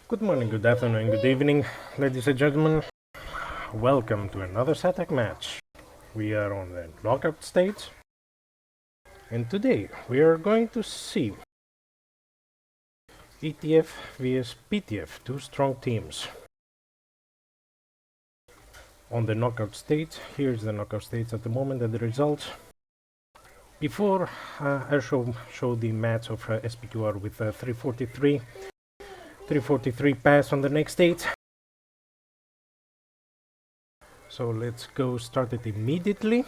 Good morning, good afternoon, good evening, ladies and gentlemen. Welcome to another SATAC match. We are on the knockout stage, and today we are going to see ETF vs PTF, two strong teams. On the knockout stage, here's the knockout stage at the moment and the results. Before I show the match of SPQR with 343 pass on the next stage. So let's go start it immediately.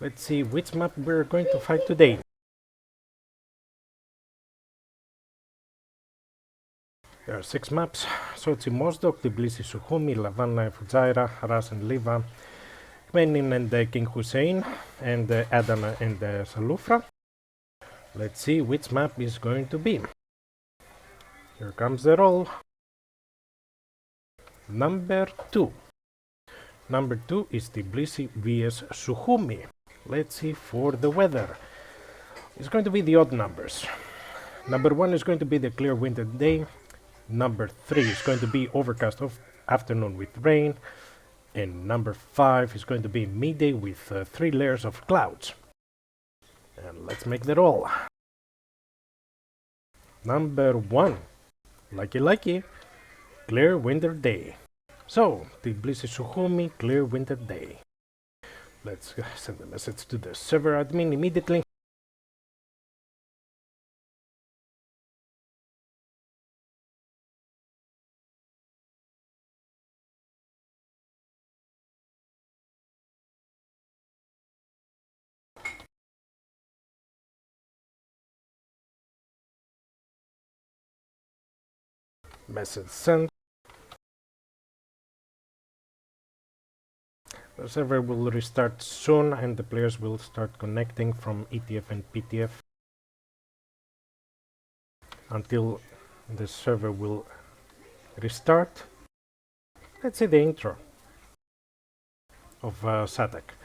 Let's see which map we're going to fight today. There are 6 maps: Sochi Mozdok, Tbilisi Sukhumi, Lavana Fujairah, Ras and Liva, Kmenin and King Hussein, and Adana and Salufra. Let's see which map is going to be. Here comes the roll. Number 2. Number 2 is Tbilisi vs Sukhumi. Let's see for the weather. It's going to be the odd numbers. Number 1 is going to be the clear winter day. Number 3 is going to be overcast afternoon with rain. And number 5 is going to be midday with 3 layers of clouds. And let's make the roll. Number 1. Lucky. Clear winter day. So, Tbilisi Sukhumi, clear winter day. Let's send a message to the server admin immediately. Message sent. The server will restart soon and the players will start connecting from ETF and PTF until the server will restart. Let's see the intro of SATAC.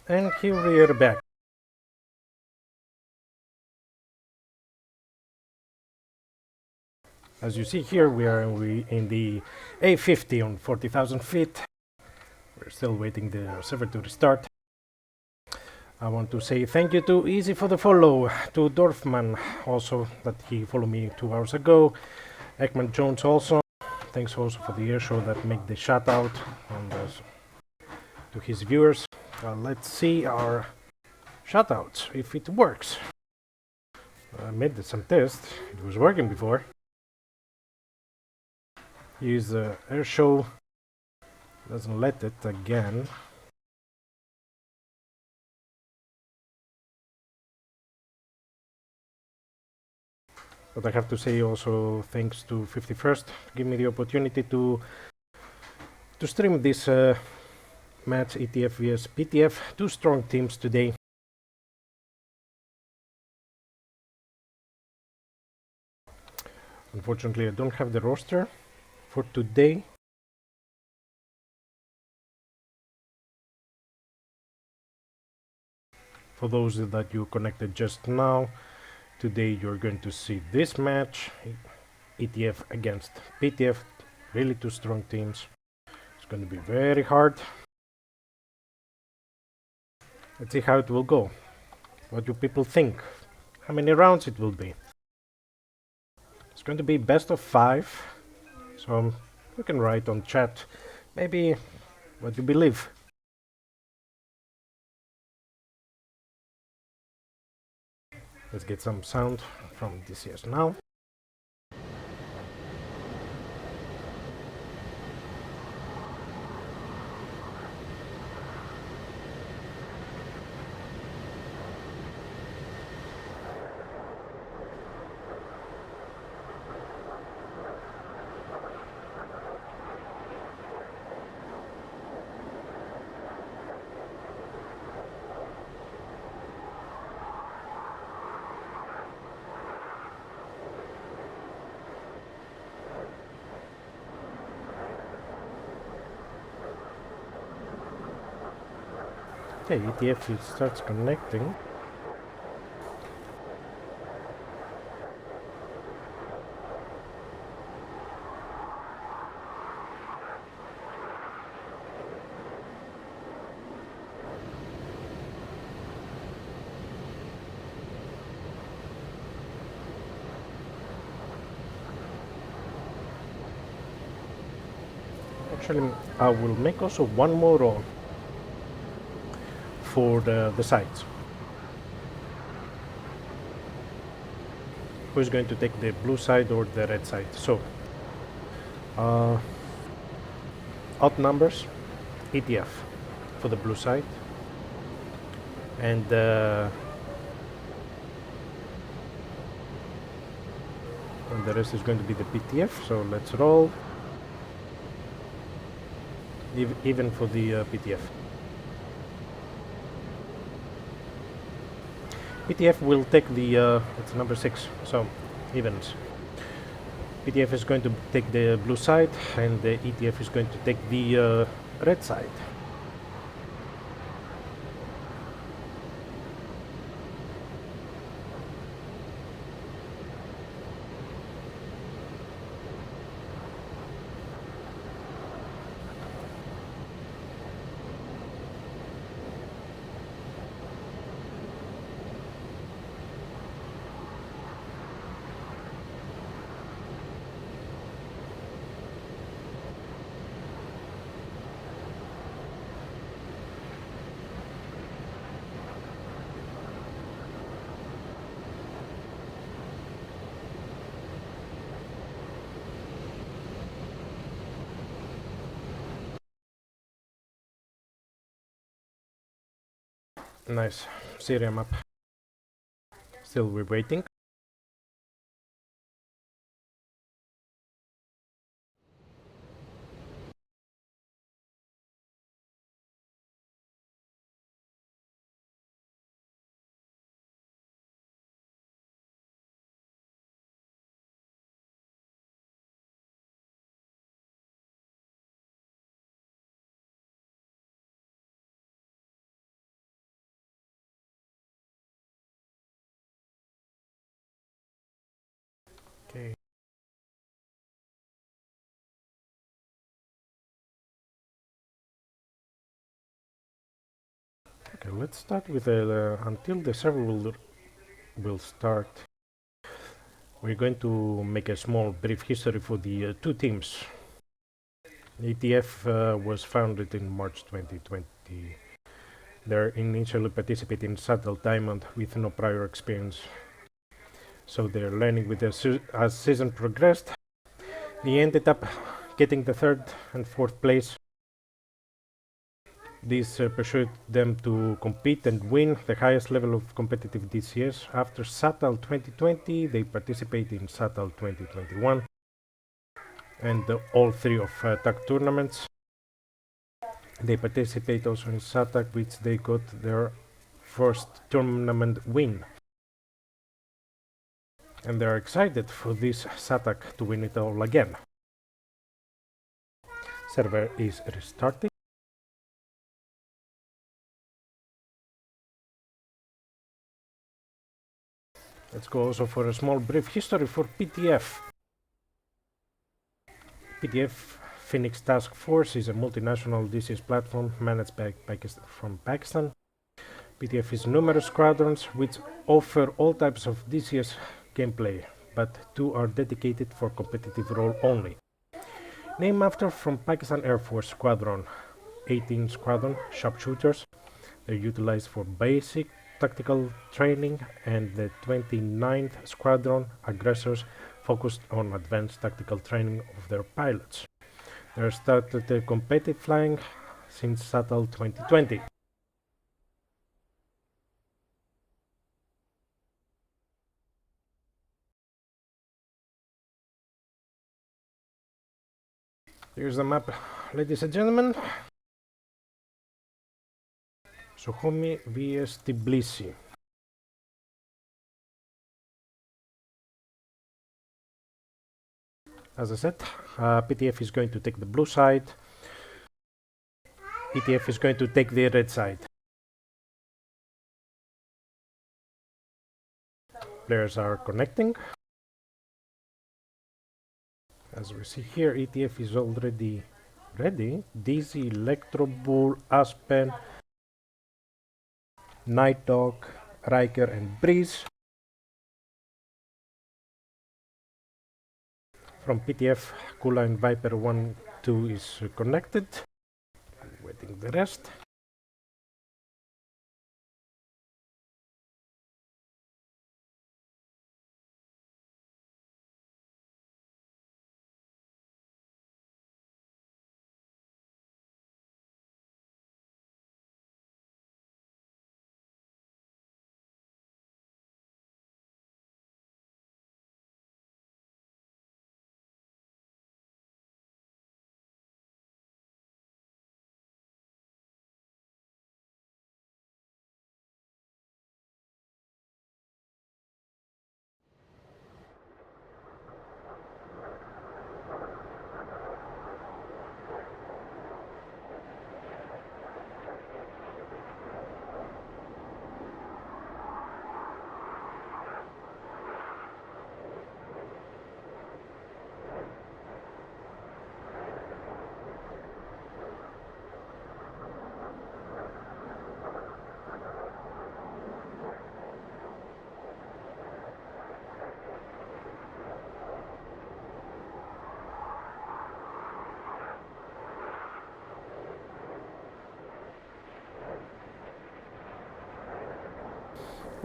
And here we are back. As you see here, we are in the A50 on 40,000 feet. We're still waiting the server to restart. I want to say thank you to Easy for the follow, to Dorfman also, that he followed me 2 hours ago, Ekman Jones also. Thanks also for the air show that make the shout out, and to his viewers. Let's see our shout outs, if it works. I made some tests, it was working before. Use the air show, doesn't let it again. But I have to say also thanks to 51st to give me the opportunity to stream this match, ETF vs PTF. Two strong teams today. Unfortunately, I don't have the roster for today. For those that you connected just now, today you're going to see this match, ETF against PTF. Really two strong teams. It's going to be very hard. Let's see how it will go. What do people think? How many rounds it will be? It's going to be best of 5. So you can write on chat maybe what you believe. Let's get some sound from DCS now. Okay, ETF it starts connecting. Actually, I will make also one more roll for the sides. Who is going to take the blue side or the red side? So, odd numbers, ETF for the blue side, and the rest is going to be the PTF. So let's roll. Even for the PTF. PTF will take the, it's number 6, so evens. PTF is going to take the blue side, and the ETF is going to take the red side. Nice. Serial map. Still we're waiting. Okay. Okay, let's start with until the server will start. We're going to make a small brief history for the two teams. ETF was founded in March 2020. They initially participated in SATAC Diamond with no prior experience. So they're learning with as season progressed. They ended up getting the third and fourth place. This pursued them to compete and win the highest level of competitive DCS. After SATAC 2020, they participate in SATAC 2021 and all three of TAC tournaments. They participate also in SATAC, which they got their first tournament win. And they're excited for this SATAC to win it all again. Server is restarting. Let's go also for a small brief history for PTF. PTF Phoenix Task Force is a multinational DCS platform managed by from Pakistan. PTF is numerous squadrons which offer all types of DCS gameplay, but two are dedicated for competitive role only. Named after from Pakistan Air Force Squadron 18 Squadron sharpshooters, they're utilized for basic tactical training, and the 29th Squadron aggressors focused on advanced tactical training of their pilots. They started competitive flying since SATAC 2020. Here's the map, ladies and gentlemen. Sukhumi vs Tbilisi. As I said, PTF is going to take the blue side. PTF is going to take the red side. Players are connecting. As we see here, ETF is already ready. Dizzy, Electro Bull, Aspen, Night Dog, Riker, and Breeze. From PTF, Kula and Viper 1, 2 is connected. Waiting the rest.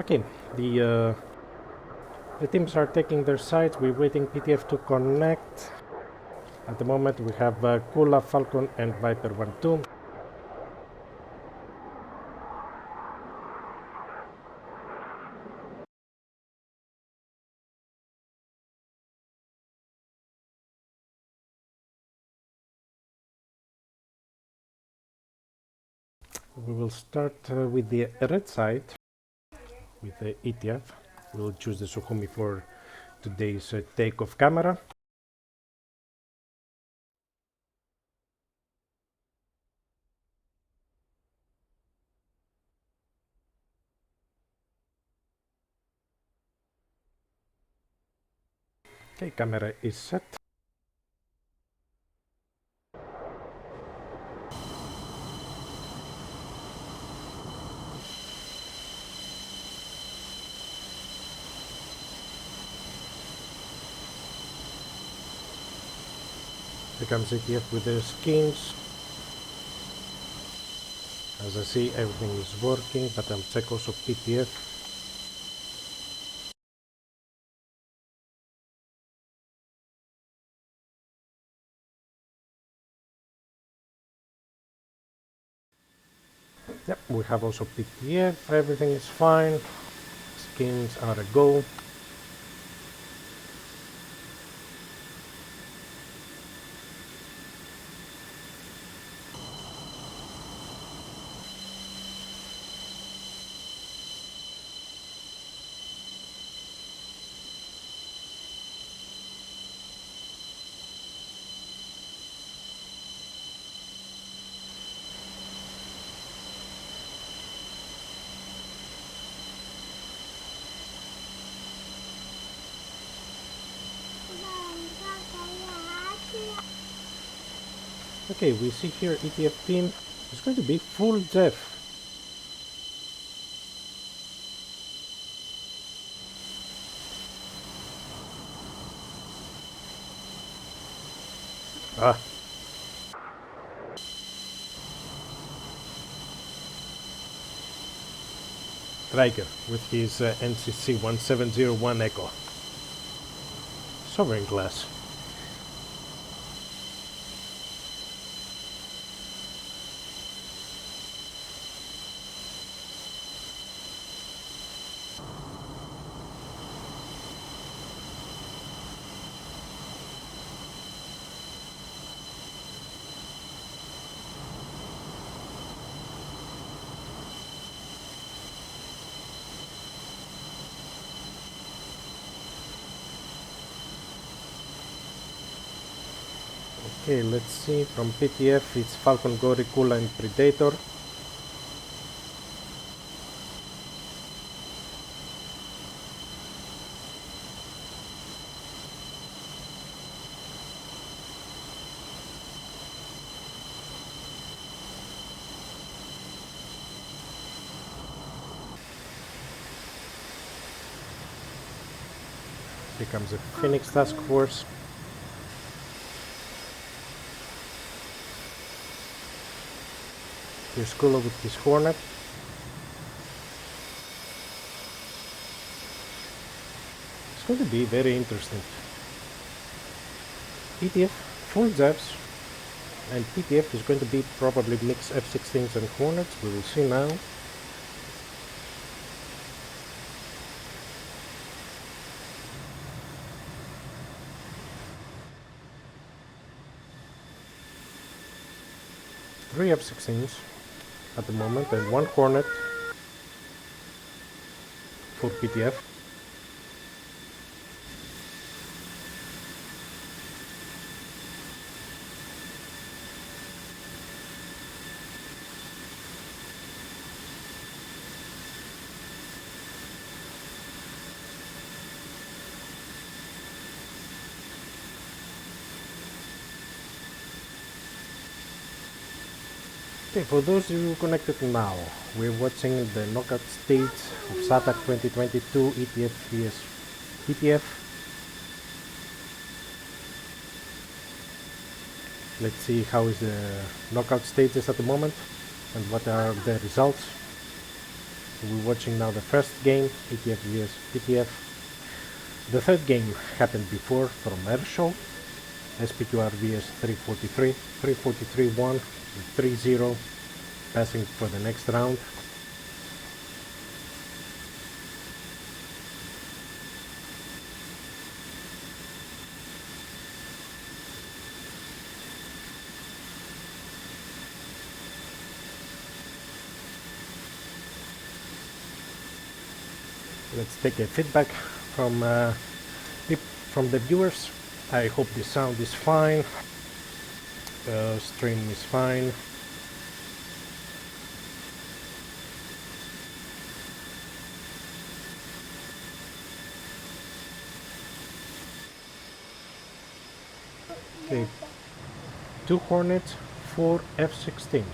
Okay, the teams are taking their sides. We're waiting PTF to connect. At the moment, we have Kula, Falcon, and Viper 1, 2. We will start with the red side, with the ETF. We'll choose the Sukhumi for today's takeoff camera. Okay, camera is set. Here comes ETF with their schemes. As I see, everything is working, but I'll check also PTF. Yep, we have also PTF, everything is fine. Schemes are a go. Okay, we see here ETF team is going to be full Jeff. Ah, Striker with his NCC 1701 Echo. Sovereign class. Okay, let's see, from PTF it's Falcon, Gory, Kula and Predator. Here comes the Phoenix Task Force. Here's Kula with his Hornet. It's going to be very interesting. ETF, full Jeffs, and PTF is going to be probably mix F-16s and Hornets. We will see now. Three F-16s at the moment and one Hornet for PTF. Okay, for those of you connected now, we're watching the knockout stage of SATAC 2022 ETF vs PTF. Let's see how is the knockout stages at the moment and what are the results. We're watching now the first game, ETF vs PTF. The third game happened before from Airshow, SPQR vs 343, 343 won. 3-0, passing for the next round. Let's take a feedback from the viewers. I hope the sound is fine. Stream is fine. Okay, 2 Hornets, 4 F-16s.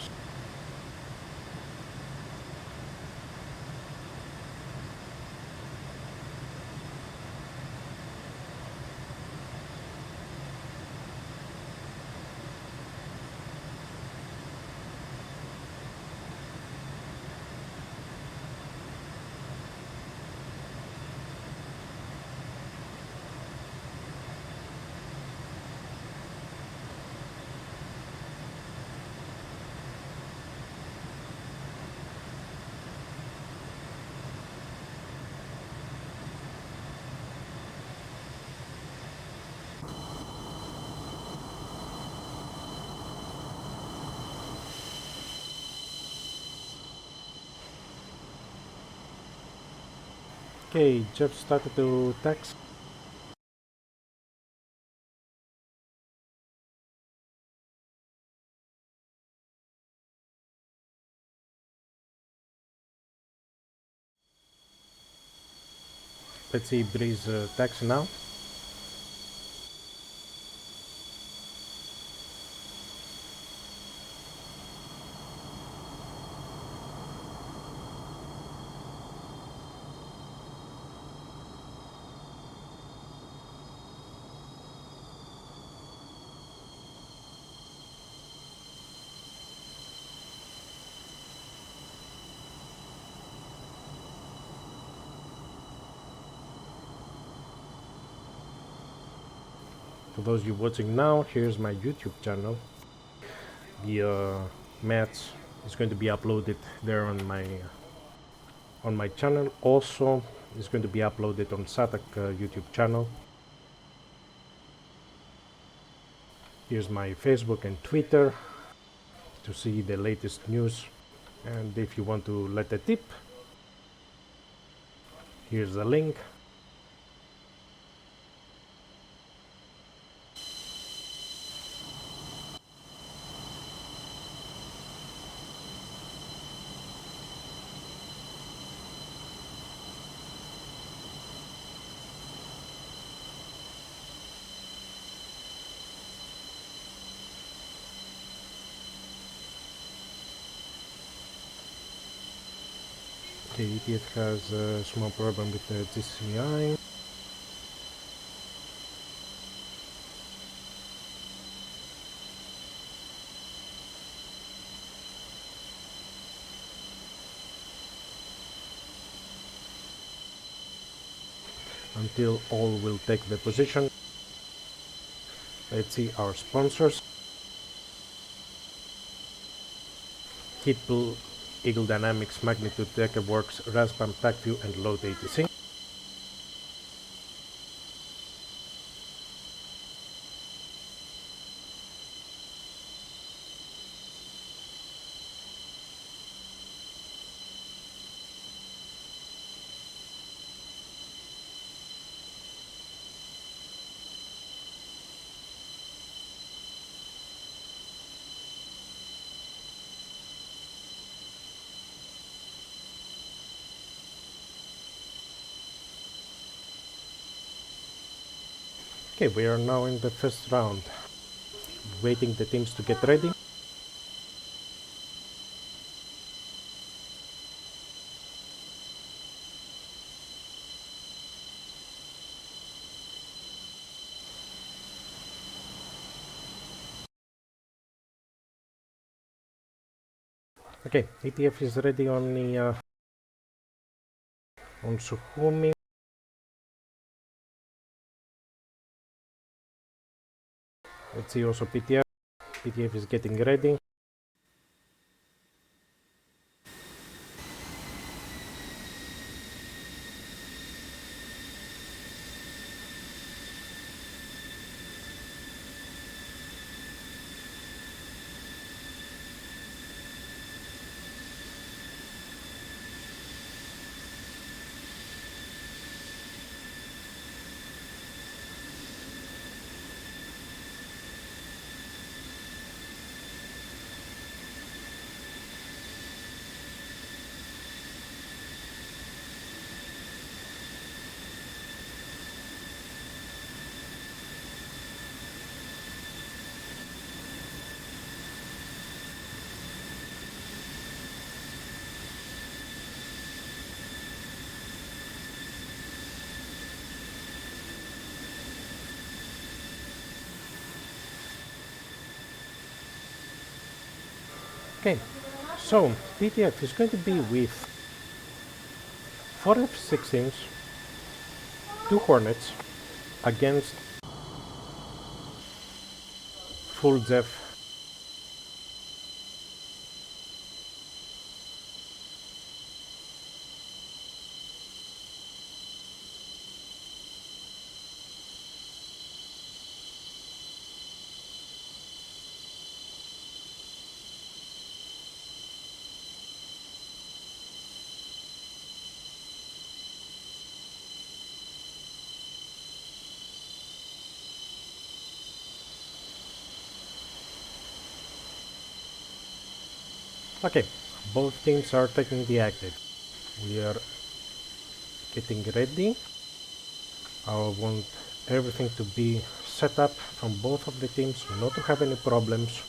Okay, Jeff started to tax. Let's see Breeze tax now. For those you watching now, here's my YouTube channel. The maths is going to be uploaded there on my channel. Also, it's going to be uploaded on SATAC YouTube channel. Here's my Facebook and Twitter to see the latest news. And if you want to let a tip, here's the link. The ETF has a small problem with the GCI. Until all will take the position. Let's see our sponsors. Hitbull, Eagle Dynamics, Magnitude, Deckerworks, Raspam, TacView and Load ATC. Okay, we are now in the first round, waiting the teams to get ready. Okay, ETF is ready on the on Sukhumi. Let's see also PTF. PTF is getting ready. Okay, so PTF is going to be with 4 F-16s, 2 Hornets against full Jeff. Okay, both teams are taking the active. We are getting ready. I want everything to be set up from both of the teams, not to have any problems.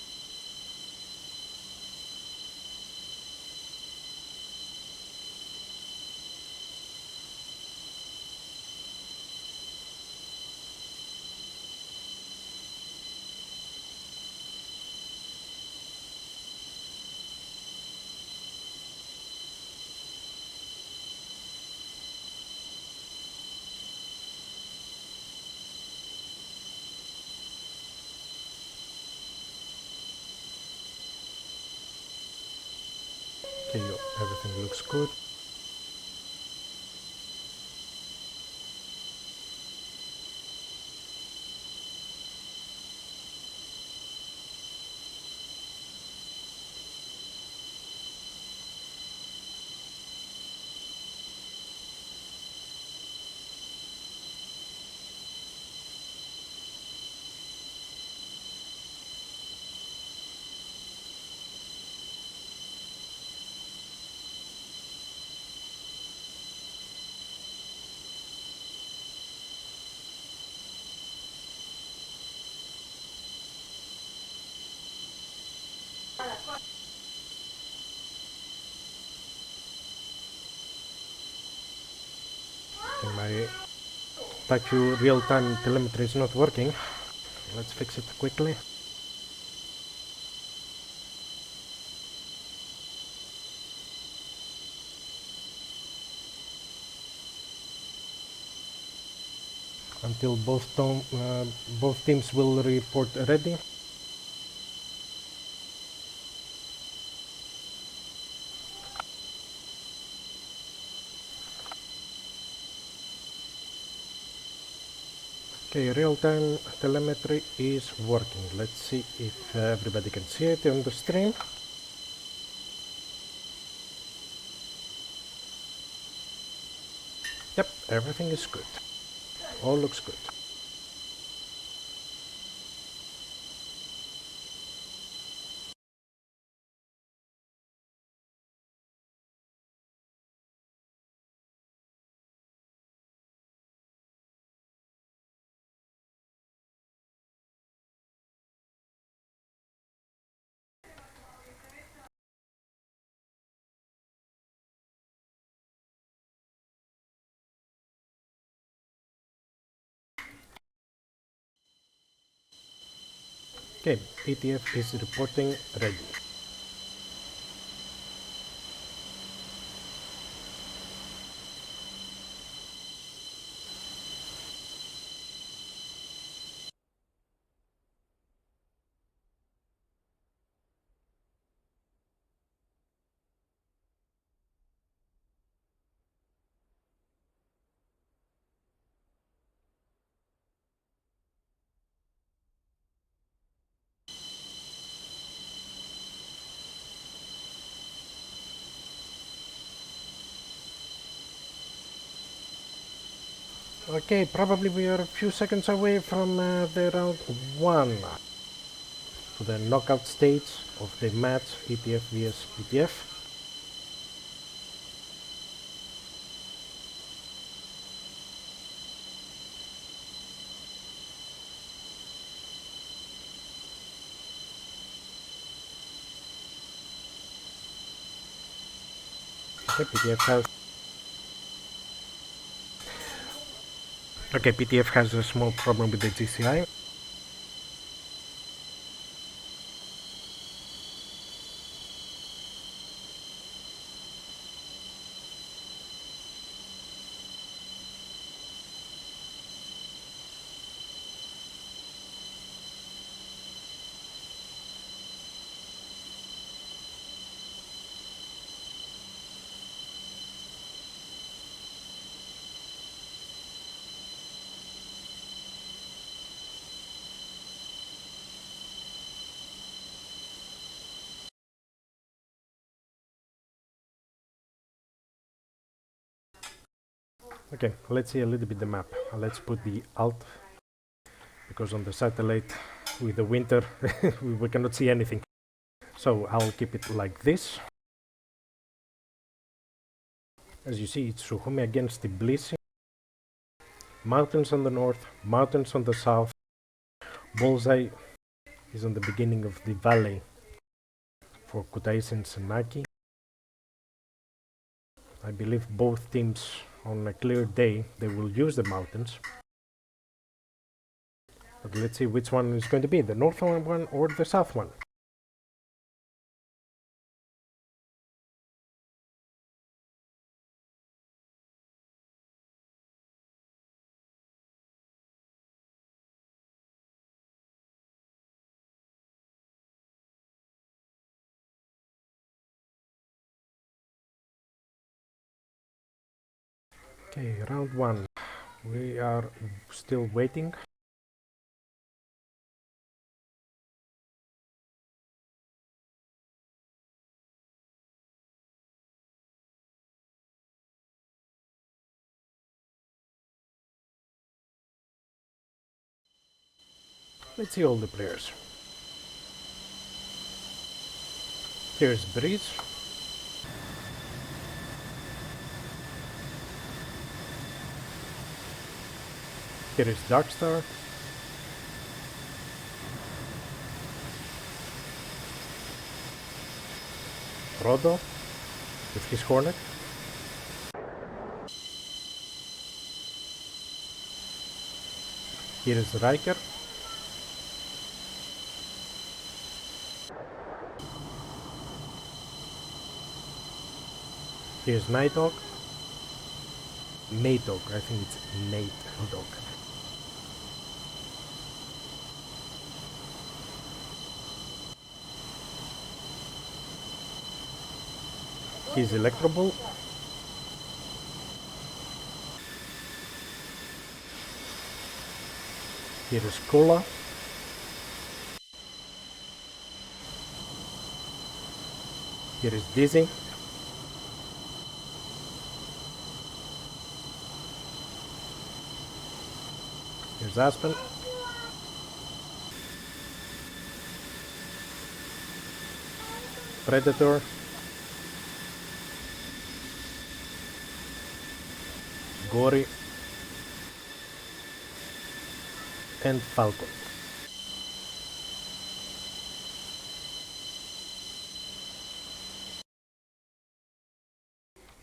Okay, everything looks good. Okay, my TACU real-time telemetry is not working. Let's fix it quickly. Until both teams will report ready. Okay, real-time telemetry is working. Let's see if everybody can see it on the stream. Yep, everything is good. All looks good. Okay, PTF is reporting ready. Okay, probably we are a few seconds away from the round 1 to the knockout stage of the match ETF vs PTF. PTF has a small problem with the GCI. Okay, let's see a little bit the map. Let's put the alt, because on the satellite with the winter we cannot see anything. So I'll keep it like this. As you see, it's Sukhumi against Tbilisi. Mountains on the north, mountains on the south. Bullseye is on the beginning of the valley for Kutaisi and Senaki. I believe both teams on a clear day they will use the mountains. But let's see which one is going to be, the northern one or the south one. Okay, round one. We are still waiting. Let's see all the players. Here's Breeze. Here is Darkstar. Rodo with his Hornet. Here is Riker. Here's Nighthawk. Nate-Dog, I think it's Nate-Dog. He's Electroball. Here is Cola. Here is Dizzy. Here's Aspen. Predator. Gory. And Falcon.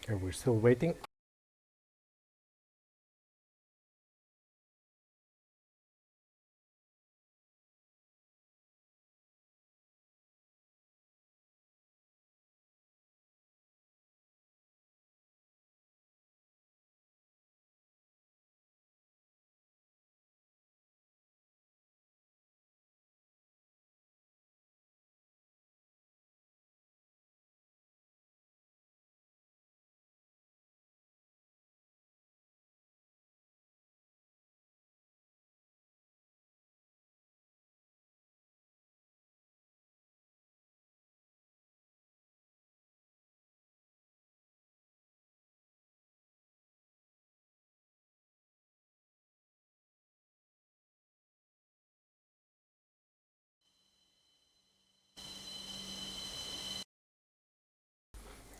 And we're still waiting.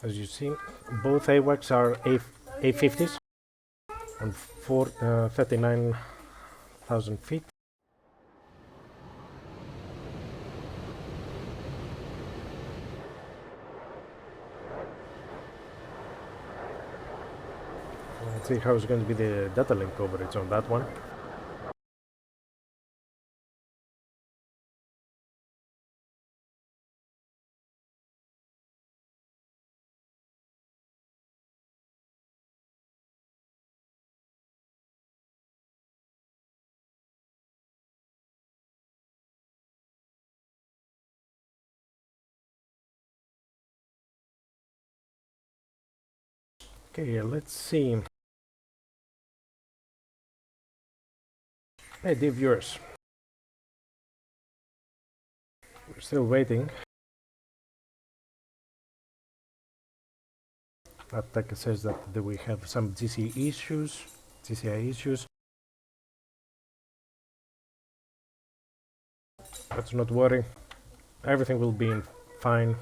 As you see, both AWACS are A50s on 39,000 feet. Let's see how it's going to be the data link coverage on that one. Okay, let's see. Hey, dear viewers, we're still waiting. SATAC says that we have some GCI issues. Let's not worry. Everything will be fine.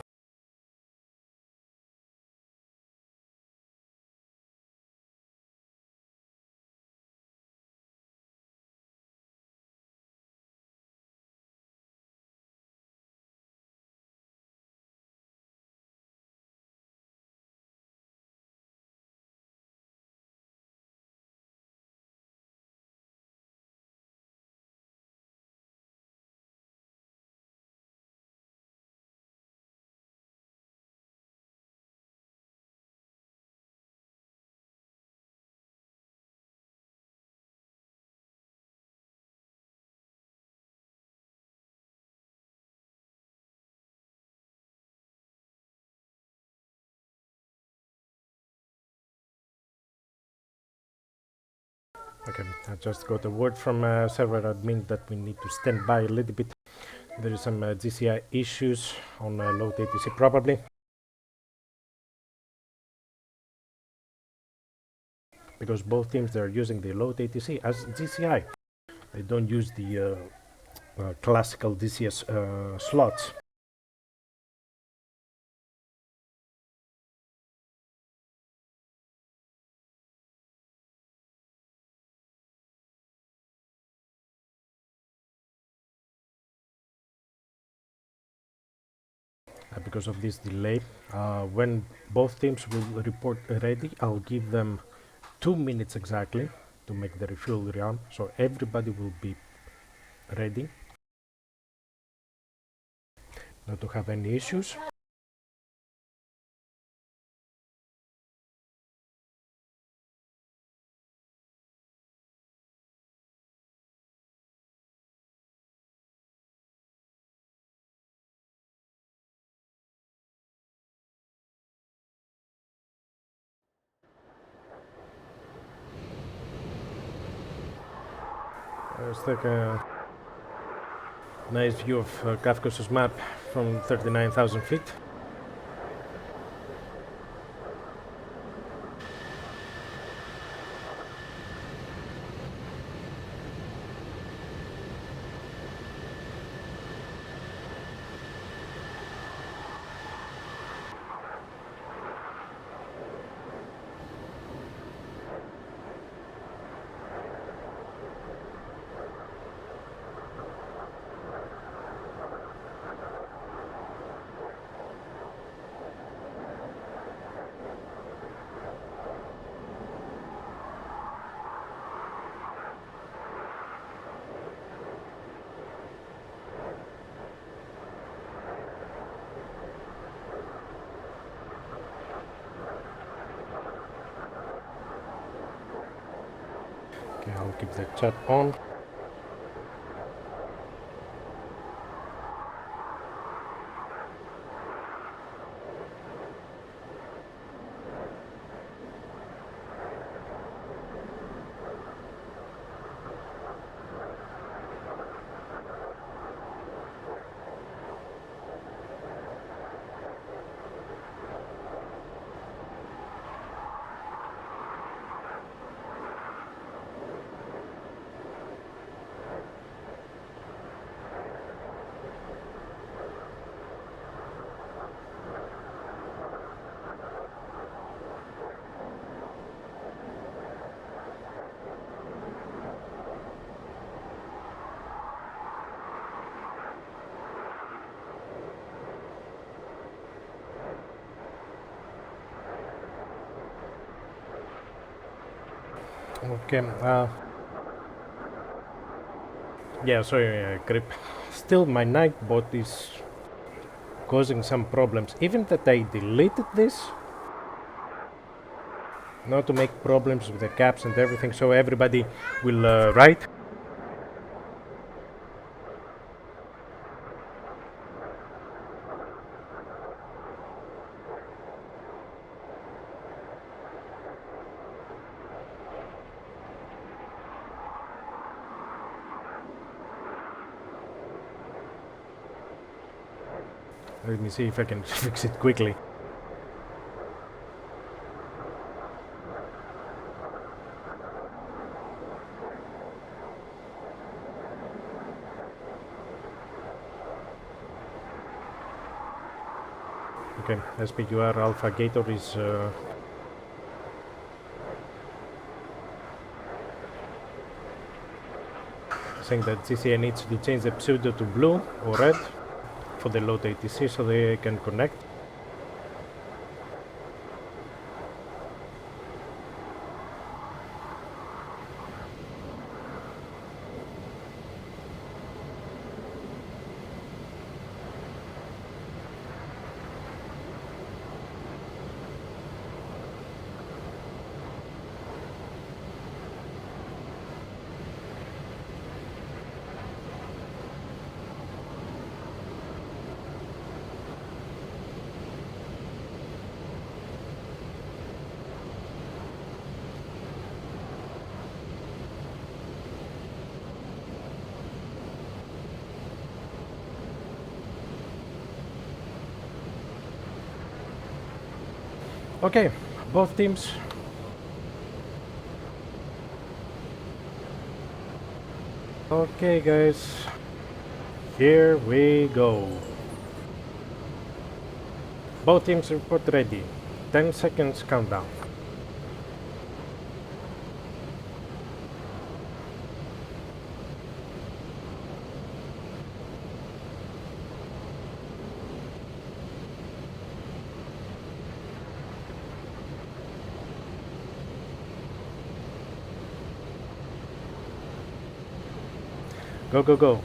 Okay, I just got a word from server admin that we need to stand by a little bit. There is some GCI issues on load ATC probably, because both teams, they're using the load ATC as GCI. They don't use the classical DCS slots. Because of this delay, when both teams will report ready, I'll give them 2 minutes exactly to make the refuel run, so everybody will be ready, not to have any issues. Let's take a nice view of Kafka's map from 39,000 feet. Okay, I'll keep the chat on. Okay, yeah, sorry, Grip. Still, my night bot is causing some problems. Even that I deleted this, not to make problems with the caps and everything, so everybody will write. Let me see if I can fix it quickly. Okay, SPQR Alpha Gator is saying that CCA needs to change the pseudo to blue or red for the load ATC so they can connect. Okay, both teams. Okay guys, here we go. Both teams report ready. 10 seconds countdown. Go, go, go.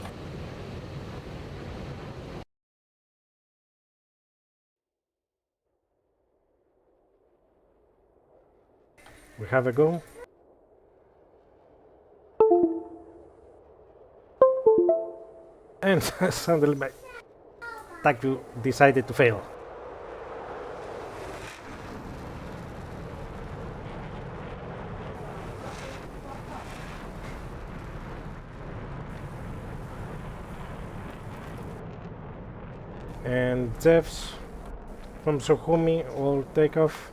We have a go. And suddenly my TAC decided to fail. And Jeffs from Sukhumi will take off.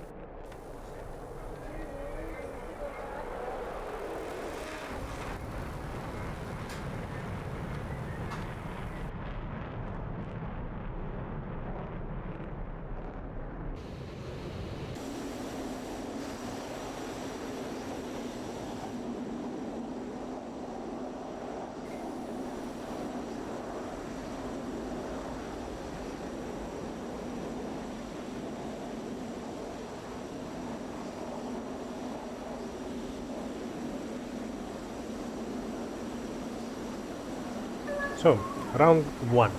So, round 1.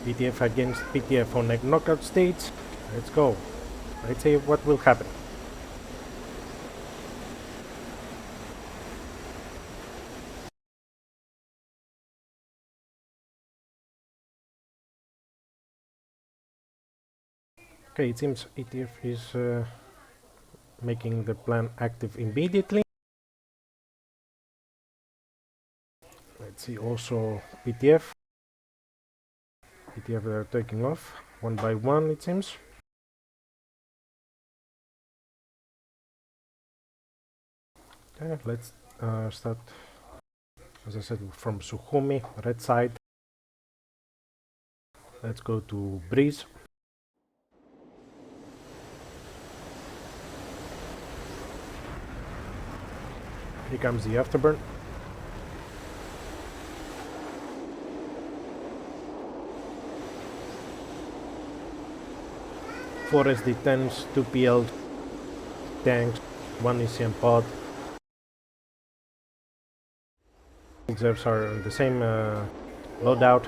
PTF against PTF on a knockout stage. Let's go. Let's see what will happen. Okay, it seems ETF is making the plan active immediately. Let's see also PTF. PTF are taking off one by one, it seems. Okay, let's start, as I said, from Sukhumi, red side. Let's go to Breeze. Here comes the afterburn. Four SD10s, 2 PL tanks, 1 ECM pod. Reserves are on the same loadout.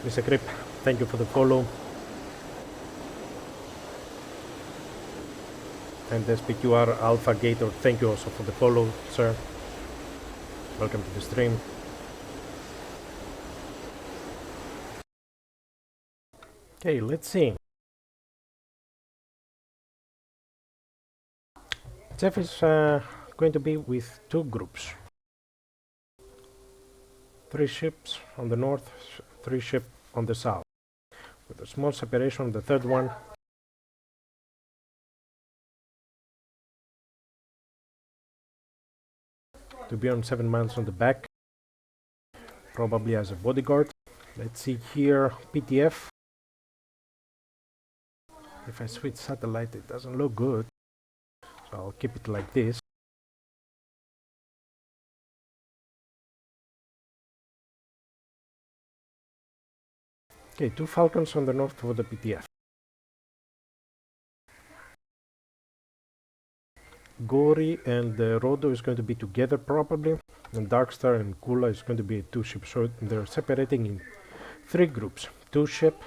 Mr. Grip, thank you for the follow. And SPQR Alpha Gator, thank you also for the follow, sir. Welcome to the stream. Okay, let's see. Jeff is going to be with 2 groups. 3 ships on the north, 3 ships on the south, with a small separation on the third one. To be on 7 miles on the back, probably as a bodyguard. Let's see here, PTF. If I switch satellite, it doesn't look good, so I'll keep it like this. Okay, 2 Falcons on the north for the PTF. Gory and Rodo is going to be together probably, and Darkstar and Kula is going to be 2 ships, so they're separating in 3 groups. 2 ship,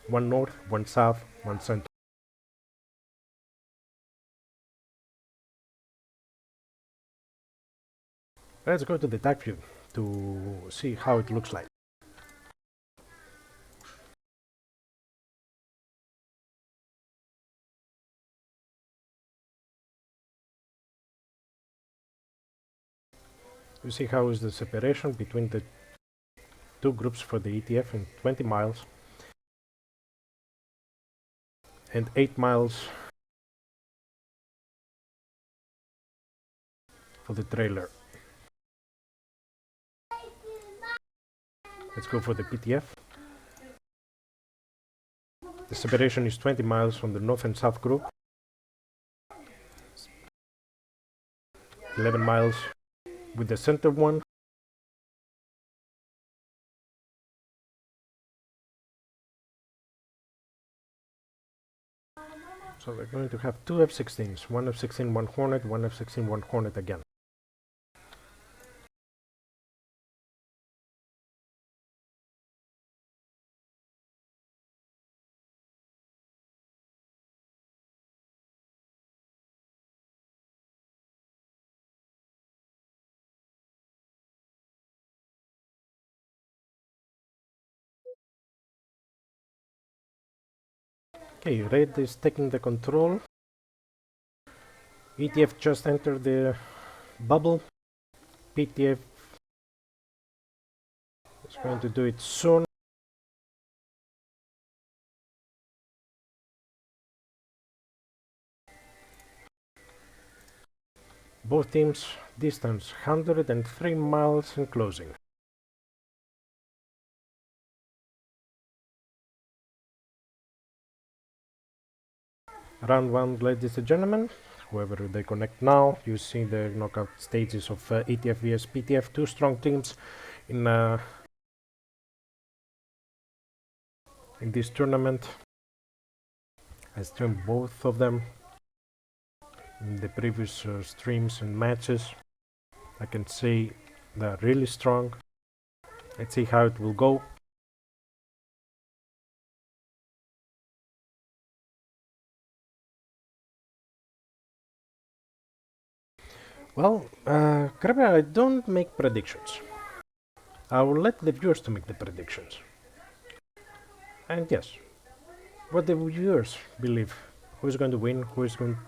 1 north, 1 south, 1 center. Let's go to the TAC view to see how it looks like. You see how is the separation between the 2 groups for the ETF in 20 miles and 8 miles for the trailer. Let's go for the PTF. The separation is 20 miles on the north and south group, 11 miles with the center one, so we're going to have 2 F-16s, 1 F-16, 1 Hornet, 1 F-16, 1 Hornet again. Okay, Red is taking the control. ETF just entered the bubble. PTF is going to do it soon. Both teams distance 103 miles in closing. Round 1, ladies and gentlemen. Whoever they connect now, you see the knockout stages of ETF vs PTF. 2 strong teams in this tournament. I streamed both of them in the previous streams and matches. I can say they're really strong. Let's see how it will go. Well, Kramer, I don't make predictions. I will let the viewers to make the predictions. And yes, what the viewers believe, who is going to win, who is going,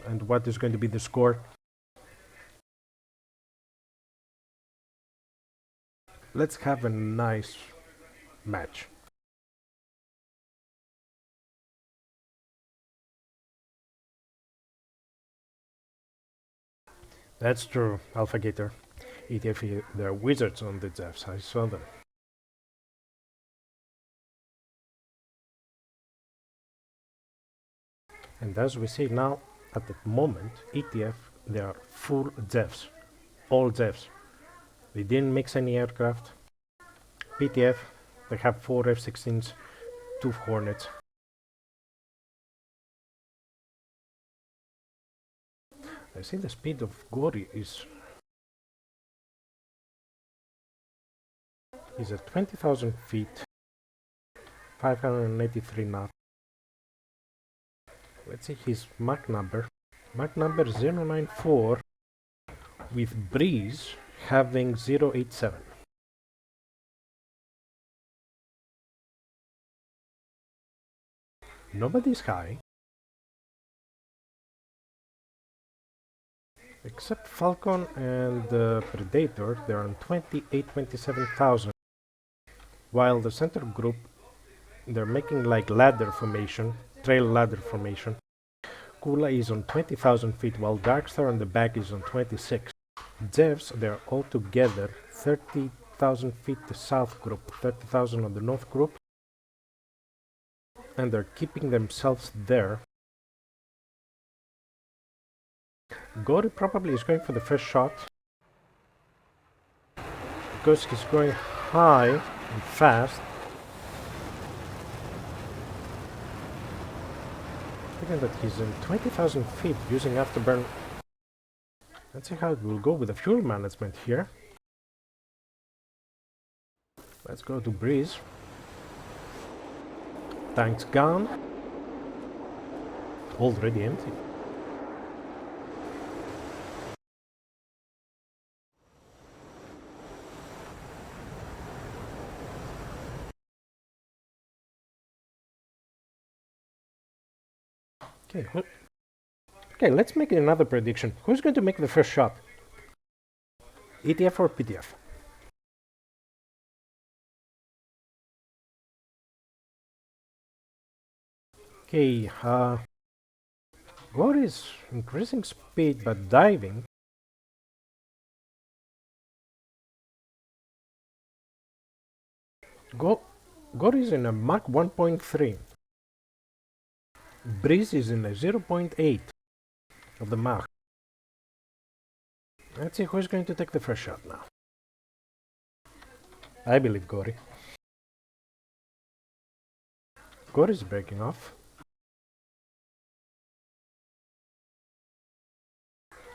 and what is going to be the score. Let's have a nice match. That's true, Alpha Gator. ETF, they're wizards on the Jeffs, I saw them. And as we see now, at the moment, ETF, they are full Jeffs, all Jeffs. They didn't mix any aircraft. PTF, they have 4 F-16s, 2 Hornets. I see the speed of Gori is at 20,000 feet, 583 knots. Let's see his Mach number. Mach number 094 with breeze having 087. Nobody's high. Except Falcon and Predator, they're on 27,000. While the center group, they're making like ladder formation, trail ladder formation. Kula is on 20,000 feet, while Darkstar on the back is on 26. Devs, they're all together 30,000 feet the south group, 30,000 on the north group, and they're keeping themselves there. Gori probably is going for the first shot because he's going high and fast. Thinking that he's in 20,000 feet using afterburn. Let's see how it will go with the fuel management here. Let's go to Breeze. Tanks gone. Already empty. Okay, let's make another prediction. Who's going to make the first shot? ETF or PTF? Okay, Gore is increasing speed but diving. Gore is in a Mach 1.3. Breeze is in a 0.8 of the Mach. Let's see who's going to take the first shot now. I believe Gori. Gori is breaking off.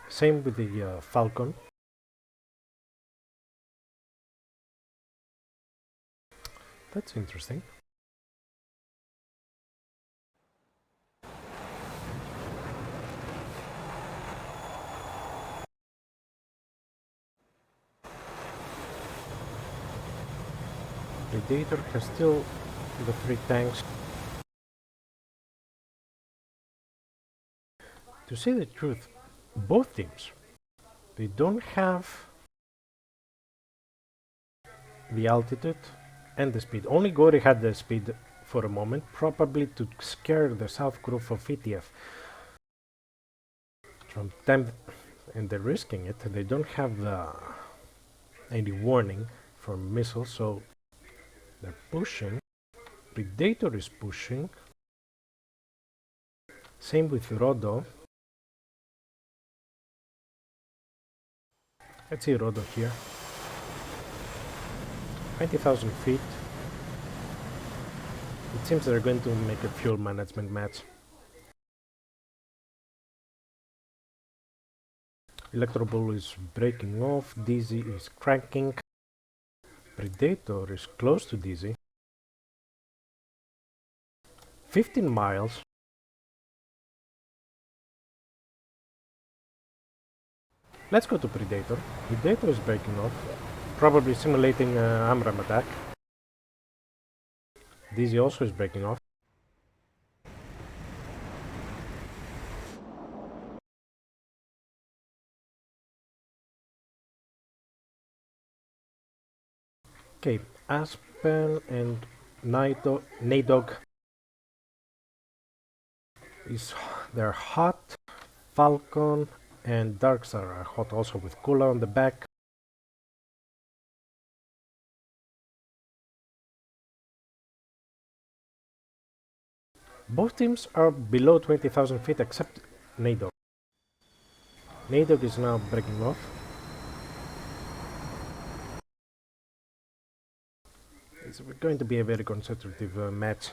Same with the Falcon. That's interesting. Predator has still the 3 tanks. To say the truth, both teams, they don't have the altitude and the speed. Only Gori had the speed for a moment, probably to scare the south group of PTF. From time, and they're risking it. They don't have any warning from missiles, so they're pushing. Predator is pushing. Same with Rodo. Let's see Rodo here. 20,000 feet. It seems they're going to make a fuel management match. Electro Bull is breaking off. Dizzy is cranking. Predator is close to Dizzy. 15 miles. Let's go to Predator. Predator is breaking off. Probably simulating AMRAAM attack. Dizzy also is breaking off. Okay, Aspen and Nadog they're hot. Falcon and Darkstar are hot also with Kula on the back. Both teams are below 20,000 feet except Nadog. Nadog is now breaking off. It's going to be a very concentrative match.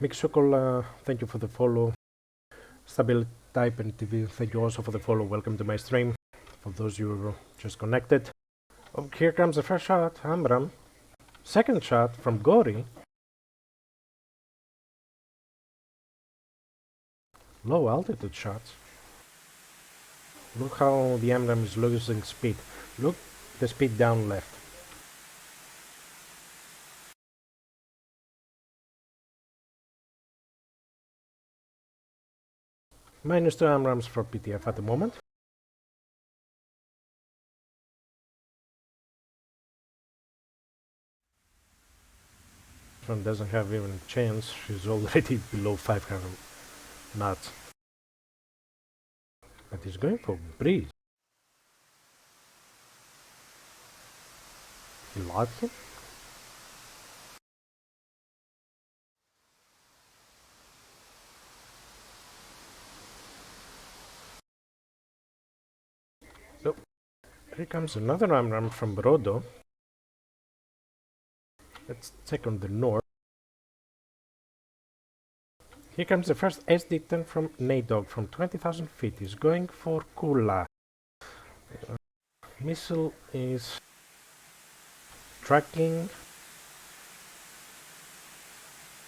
Mixokol, thank you for the follow. Stability Type and TV, thank you also for the follow. Welcome to my stream. For those you just connected. Oh, here comes the first shot, AMRAAM. Second shot from Gori. Low altitude shots. Look how the AMRAAM is losing speed. Look the speed down left. -2 AMRAAMs for PTF at the moment. One doesn't have even a chance. She's already below 500 knots. But he's going for breeze. He locked him? So, here comes another AMRAAM from Brodo. Let's check on the north. Here comes the first SD-10 from NADOG from 20,000 feet. He's going for Kula. Missile is tracking.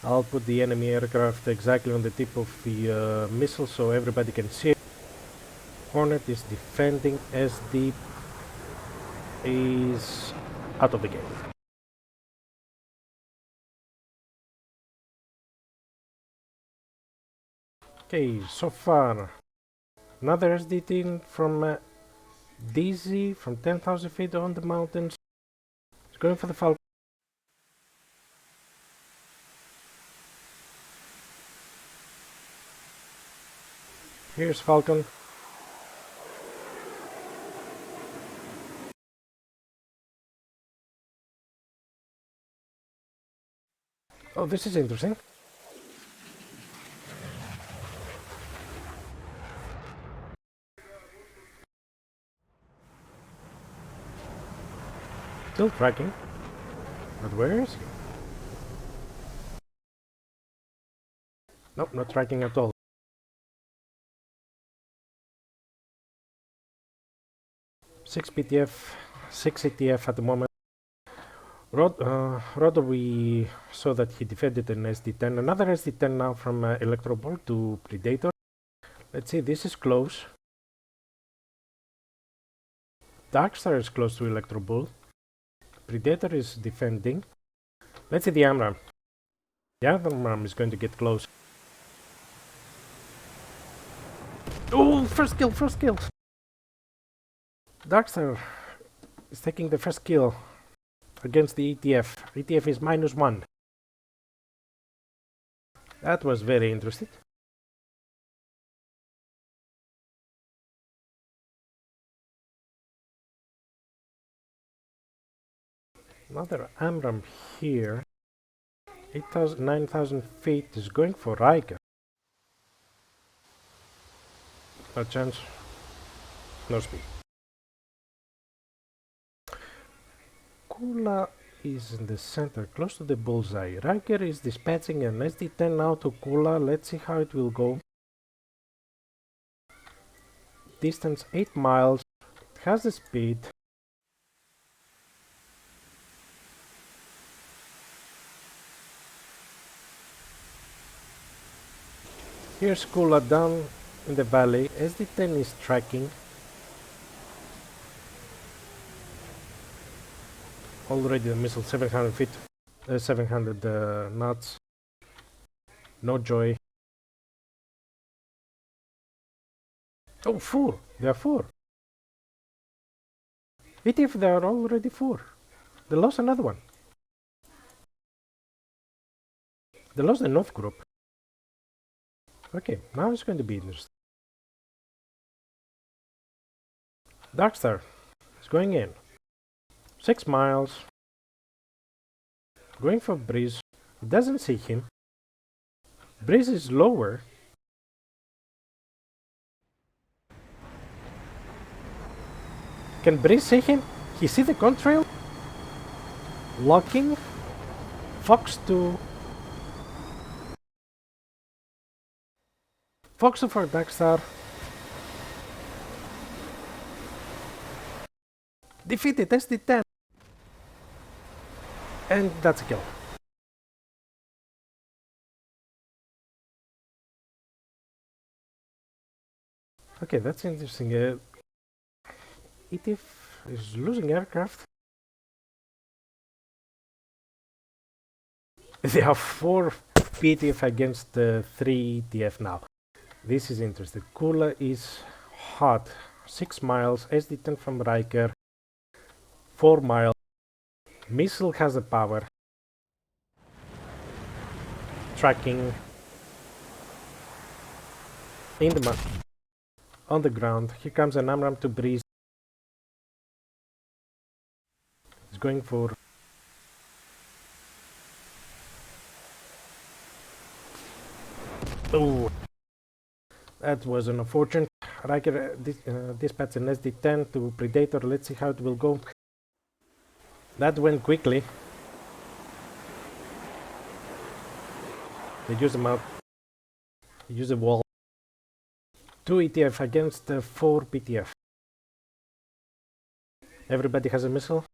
I'll put the enemy aircraft exactly on the tip of the missile so everybody can see it. Hornet is defending. SD is out of the game. Okay, so far another SD-10 from DZ from 10,000 feet on the mountains. It's going for the Falcon. Here's Falcon. Oh, this is interesting. Still tracking. But where is he? Nope, not tracking at all. 6 PTF, 6 ETF at the moment. Rodo, we saw that he defended an SD-10. Another SD-10 now from Electro Ball to Predator. Let's see, this is close. Darkstar is close to Electro Bull. Predator is defending. Let's see the AMRAAM. The AMRAAM is going to get close. Oh, first kill, first kill! Darkstar is taking the first kill against the ETF. ETF is -1. That was very interesting. Another AMRAAM here. 8,000, 9,000 feet is going for Riker. No chance. No speed. Kula is in the center, close to the bullseye. Riker is dispatching an SD-10 now to Kula. Let's see how it will go. Distance 8 miles. It has the speed. Here's Kula down in the valley. SD-10 is tracking. Already the missile 700 feet, 700 knots. No joy. Oh, 4. They are 4. ETF, they are already 4. They lost another one. They lost the North group. Okay, now it's going to be interesting. Darkstar is going in. 6 miles. Going for Breeze. Doesn't see him. Breeze is lower. Can Breeze see him? He see the contrail? Locking. Fox 2. Fox 2 for Darkstar. Defeated SD-10. And that's a kill. Okay, that's interesting. ETF is losing aircraft. They have 4 PTF against 3 ETF now. This is interesting. Kula is hot. 6 miles. SD-10 from Riker. 4 miles. Missile has the power. Tracking. In the on the ground. Here comes an AMRAAM to breeze. He's going for... Oh, that was an unfortunate. Riker dispatched an SD-10 to Predator. Let's see how it will go. That went quickly. They use them out. Use a wall. 2 ETF against 4 PTF. Everybody has a missile.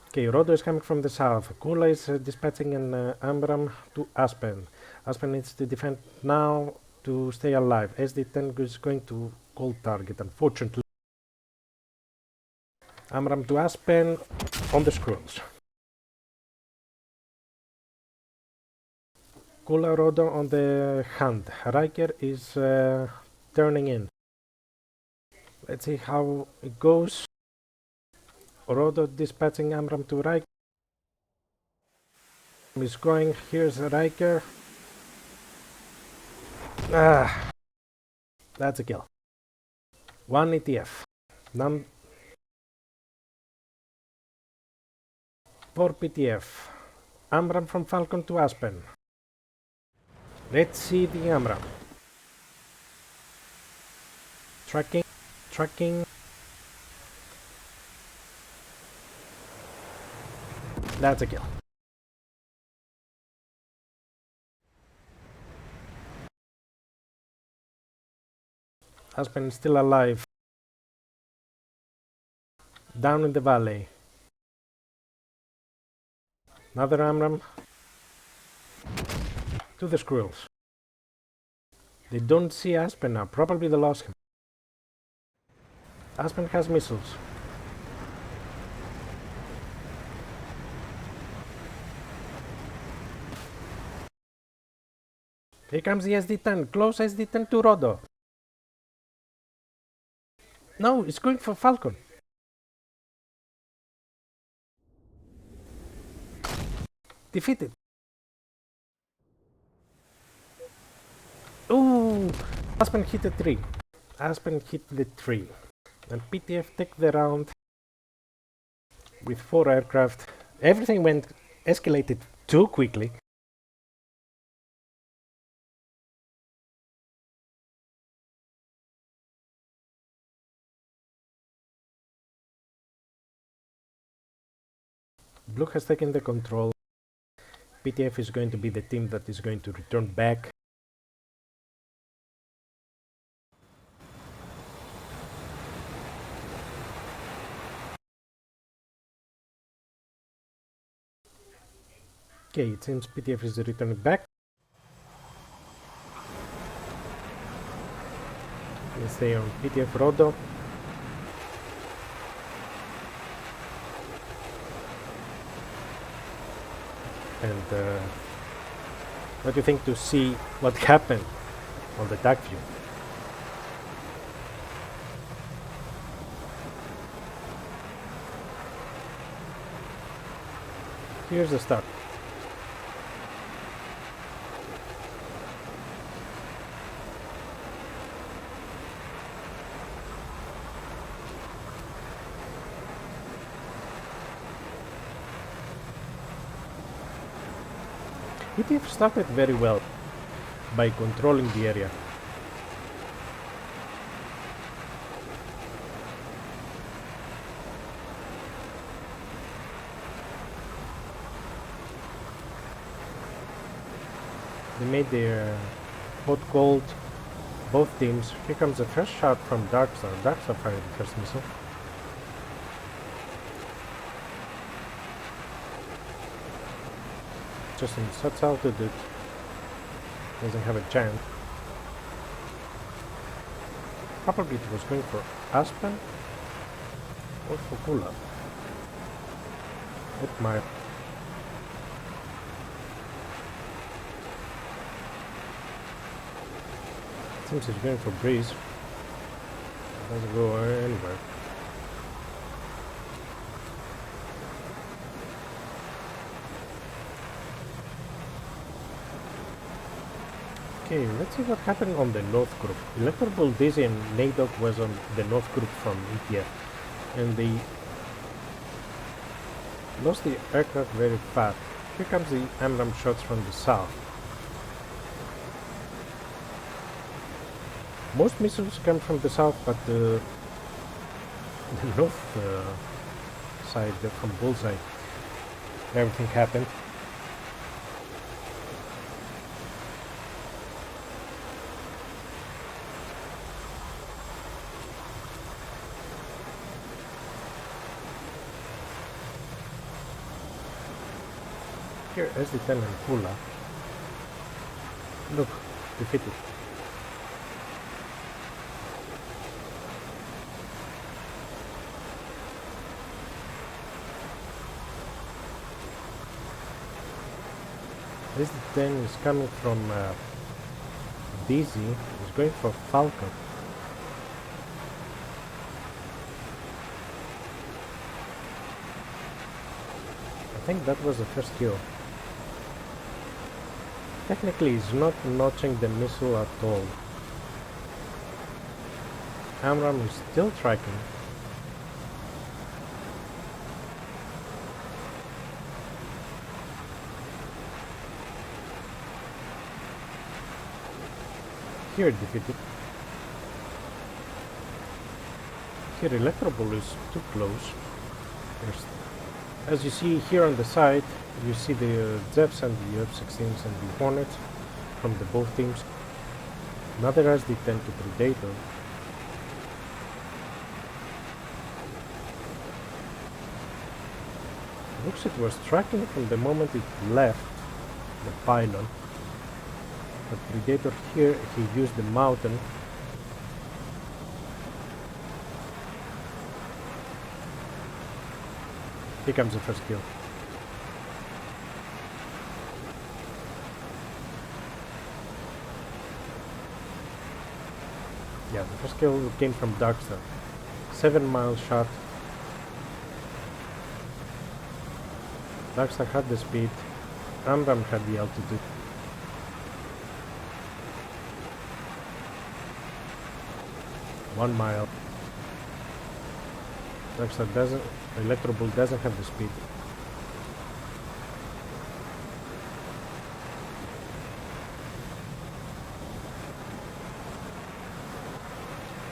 Okay, Rodo is coming from the south. Kula is dispatching an AMRAAM to Aspen. Aspen needs to defend now to stay alive. SD-10 is going to cold target, unfortunately. AMRAAM to Aspen on the scrolls. Kula Rodo on the hunt. Riker is turning in. Let's see how it goes. Rodo dispatching AMRAAM to Riker. Is going. Here's Riker. That's a kill. 1 ETF. 4 PTF. AMRAAM from Falcon to Aspen. Let's see the AMRAAM. Tracking. That's a kill. Aspen is still alive. Down in the valley. Another AMRAAM. To the squirrels. They don't see Aspen now. Probably they lost him. Aspen has missiles. Here comes the SD-10. Close SD-10 to Rodo. No, it's going for Falcon. Defeated. Oh, Aspen hit the tree. Aspen hit the tree. And PTF take the round with 4 aircraft. Everything escalated too quickly. Blue has taken the control. PTF is going to be the team that is going to return back. Okay, it seems PTF is returning back. Let's stay on PTF Rodo. And what do you think to see what happened on the dark view? Here's the start. PTF started very well by controlling the area. They made their hot cold, both teams. Here comes the first shot from Darkstar. Darkstar fired the first missile. Just in such altitude, doesn't have a chance. Probably it was going for Aspen or for Kula. It might. Seems it's going for Breeze. It doesn't go anywhere. Okay, let's see what happened on the North Group. Electroball, Dizzy and NADOC was on the North Group from ETF, and they lost the aircraft very fast. Here comes the AMRAAM shots from the south. Most missiles come from the south, but the north side, from Bullseye, everything happened. Here, SD-10 and Kula. Look, defeated. SD-10 is coming from DZ. He's going for Falcon. I think that was the first kill. Technically, he's not notching the missile at all. AMRAAM is still tracking. Here defeated. Here Electroball is too close. As you see here on the side, you see the Zeps and the F-16s and the Hornets from the both teams. Another SD-10 to Predator. Looks it was tracking from the moment it left the pylon. But Predator here, he used the mountain. Here comes the first kill. Yeah, the first kill came from Darkstar. 7-mile shot. Darkstar had the speed. AMRAAM had the altitude. One-mile. Darkstar doesn't. Electroball doesn't have the speed.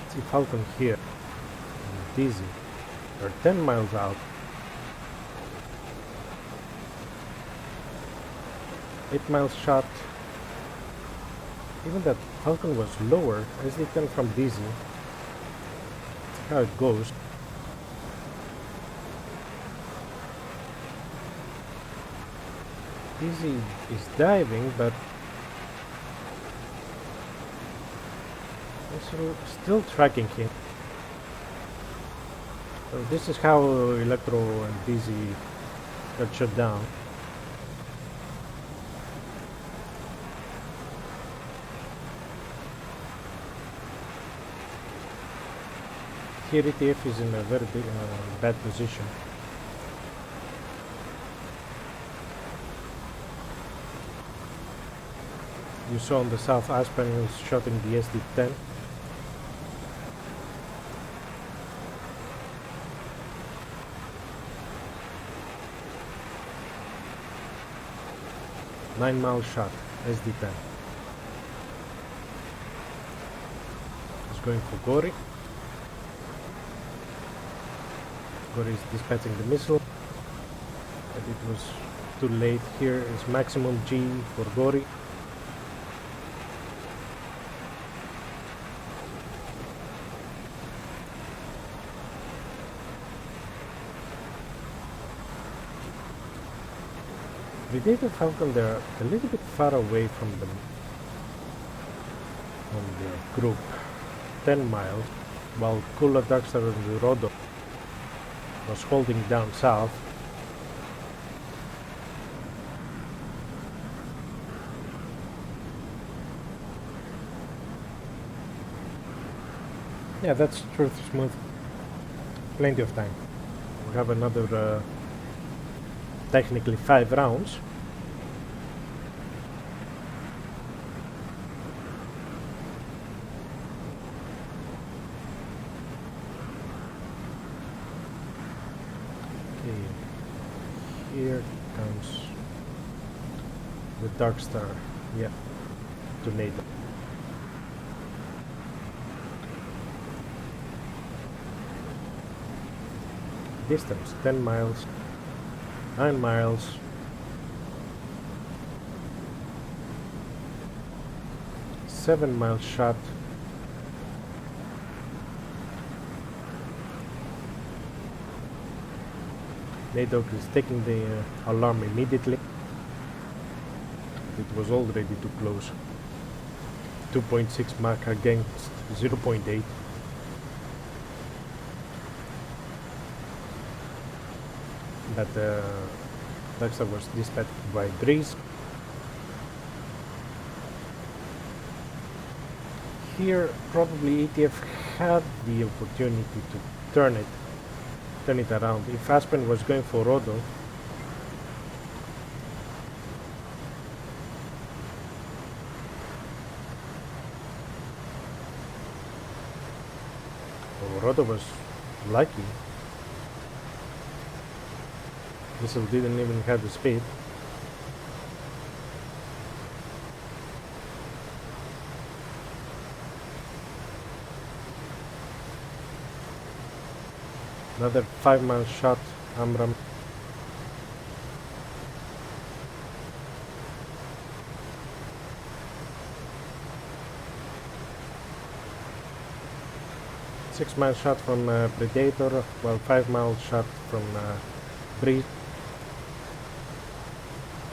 See Falcon here. Dizzy. They're 10 miles out. 8-mile shot. Even that Falcon was lower as they come from Dizzy. That's how it goes. Dizzy is diving, but also still tracking him. So this is how Electro and Dizzy got shut down. Here ETF is in a very bad position. You saw on the south Aspen was shooting the SD-10. Nine-mile shot, SD-10. He's going for Gori. Gori is dispatching the missile, but it was too late. Here is maximum G for Gori. Predator Falcon, they're a little bit far away from the group. 10 miles, while Kula Darkstar and Rodo was holding down south. Yeah, that's truth smooth. Plenty of time. We have another technically 5 rounds. Okay, here comes the Dark Star. Yeah, tornado. Distance 10 miles, 9 miles, 7 mile shot, NATO is taking the alarm immediately. It was already too close. 2.6 Mach against 0.8. But Darkstar was dispatched by Breeze. Here probably ETF had the opportunity to turn it around. If Aspen was going for Rodo, Rodo was lucky. Missile didn't even have the speed. Another 5 mile shot, Amram. Six-mile shot from Predator, while 5-mile shot from Breeze.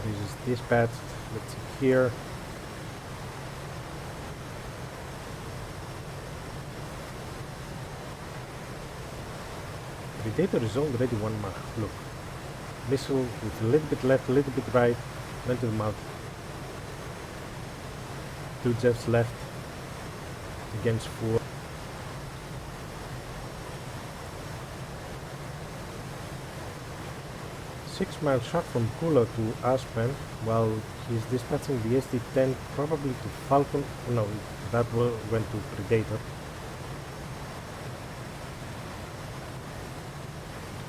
Breeze is dispatched. Let's see here. Predator is already 1 Mach. Look. Missile with a little bit left, a little bit right, went to the mouth. 2 jets left against 4. Six-mile shot from Kula to Aspen, while he's dispatching the SD-10 probably to Falcon. No, that went to Predator.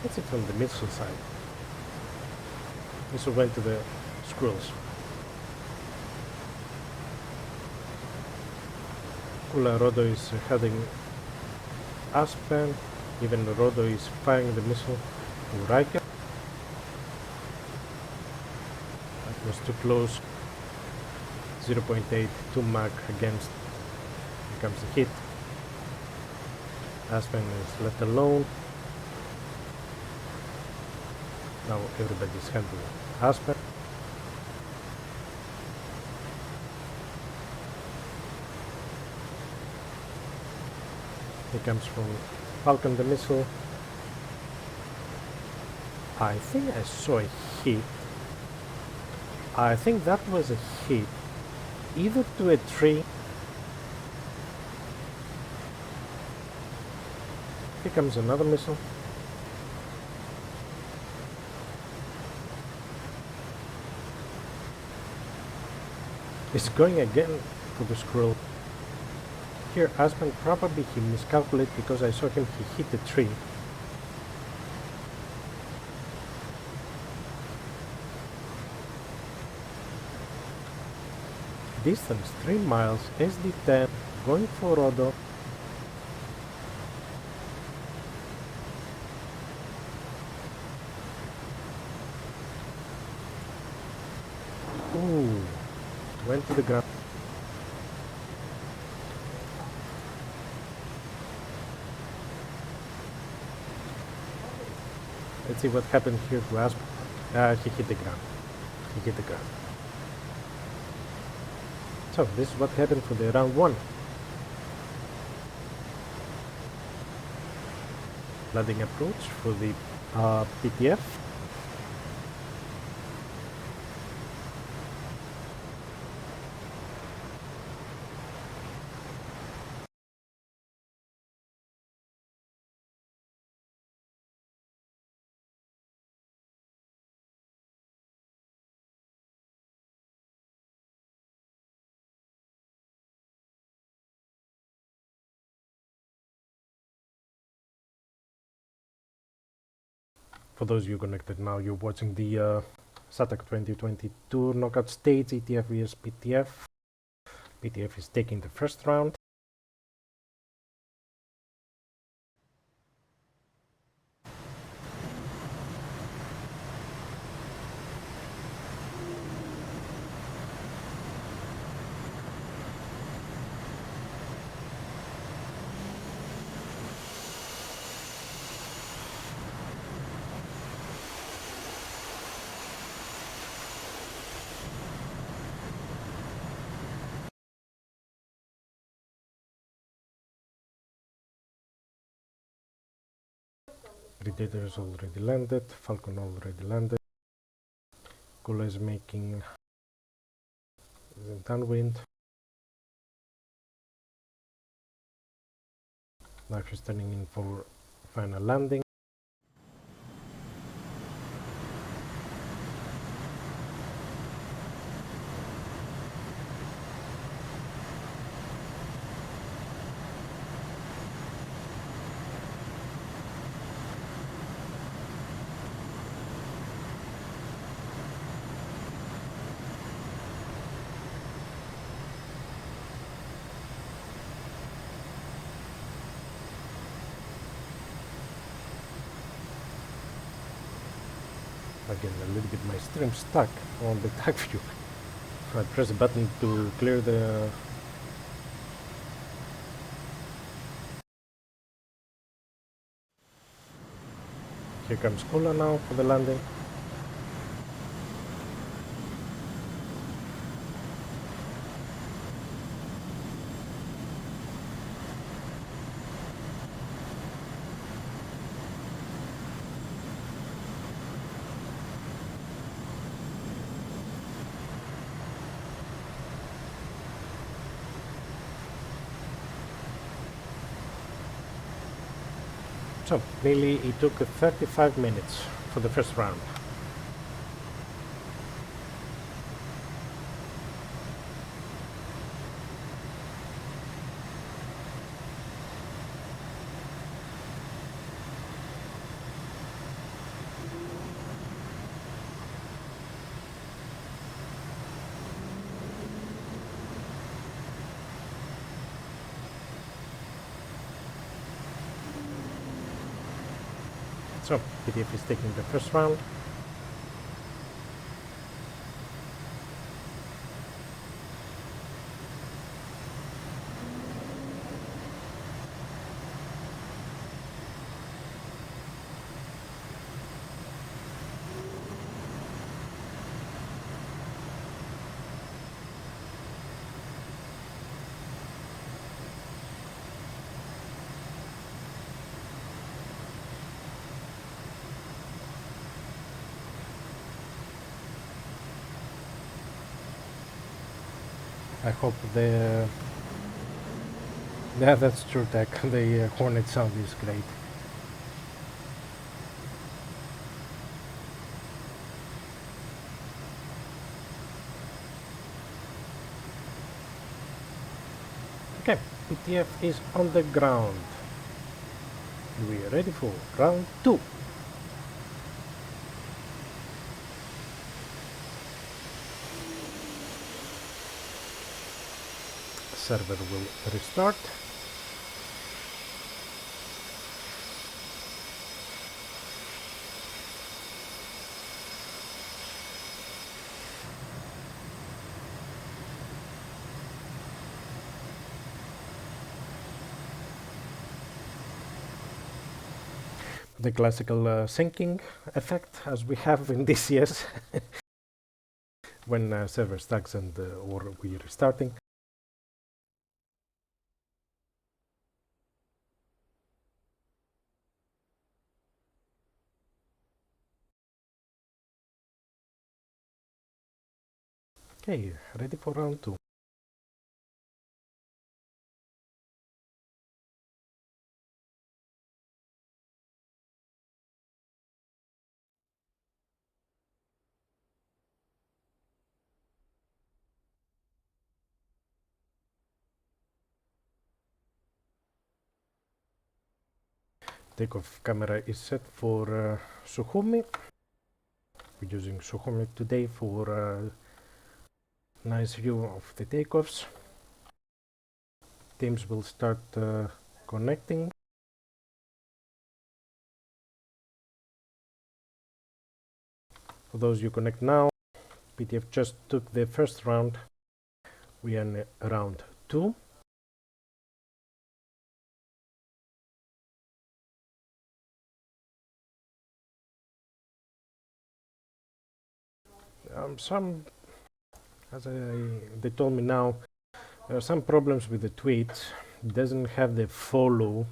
That's it from the missile side. Missile went to the squirrels. Kula Rodo is heading Aspen. Even Rodo is firing the missile to Riker. That was too close. 0.8, 2 Mach against. Here comes the hit. Aspen is left alone. Now everybody's handling Aspen. Here comes from Falcon the missile. I think I saw a hit. I think that was a hit. Either to a tree. Here comes another missile. It's going again for the squirrel. Here Aspen probably he miscalculated because I saw him he hit the tree. Distance 3 miles, SD-10, going for Rodo. Ooh, went to the ground. Let's see what happened here to Aspen. He hit the ground. He hit the ground. So this is what happened for the round 1. landing approach for the PTF. For those of you connected now, you're watching the SATAC 2022 knockout stage, ETF vs PTF. PTF is taking the first round. Predator is already landed, Falcon already landed. Kula is making the downwind. Now she's turning in for final landing. Again, a little bit my stream stuck on the tag view. So I press the button to clear the... Here comes Kula now for the landing. So, nearly it took 35 minutes for the first round. So, PTF is taking the first round. I hope the... Yeah, that's true, Tech. The Hornet sound is great. Okay, PTF is on the ground. We are ready for round 2. Server will restart. The classical syncing effect as we have in DCS when server stacks and or we are restarting. Okay, ready for round 2. Takeoff camera is set for Sukhumi. We're using Sukhumi today for nice view of the takeoffs. Teams will start connecting. For those you connect now, PTF just took the first round. We are in round 2. They told me now, there are some problems with the tweet. It doesn't have the follow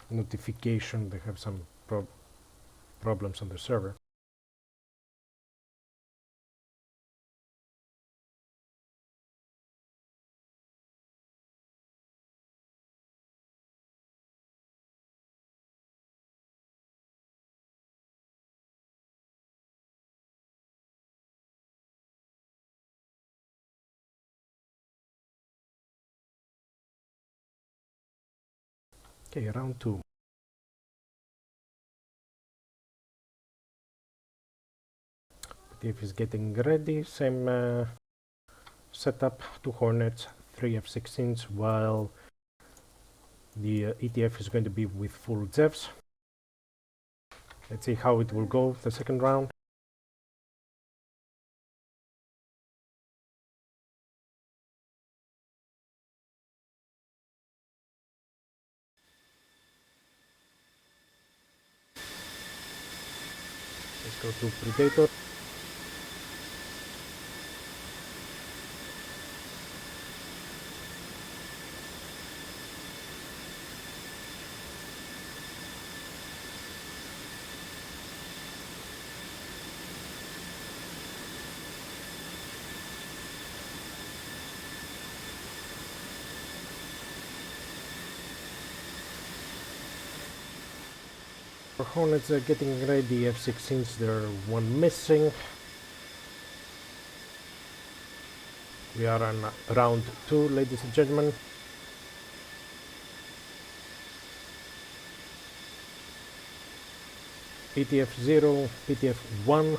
notification. They have some problems on the server. Okay, round 2. PTF is getting ready. Same setup, 2 Hornets, 3 F-16s, while the ETF is going to be with full Zevs. Let's see how it will go the second round. Let's go to Predator. Our Hornets are getting ready, F-16s, there are 1 missing. We are on round 2, ladies and gentlemen. PTF 0, PTF 1.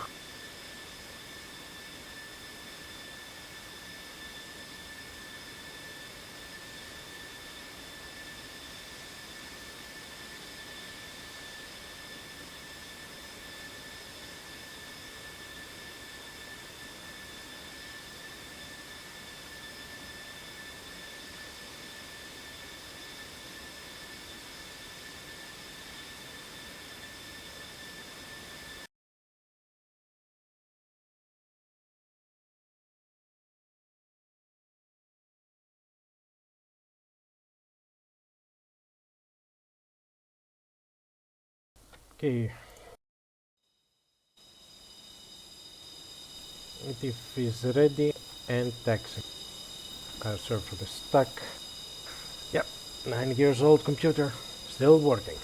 Okay. PTF is ready and taxing. Serve for the stack. Yep, 9 years old computer, still working.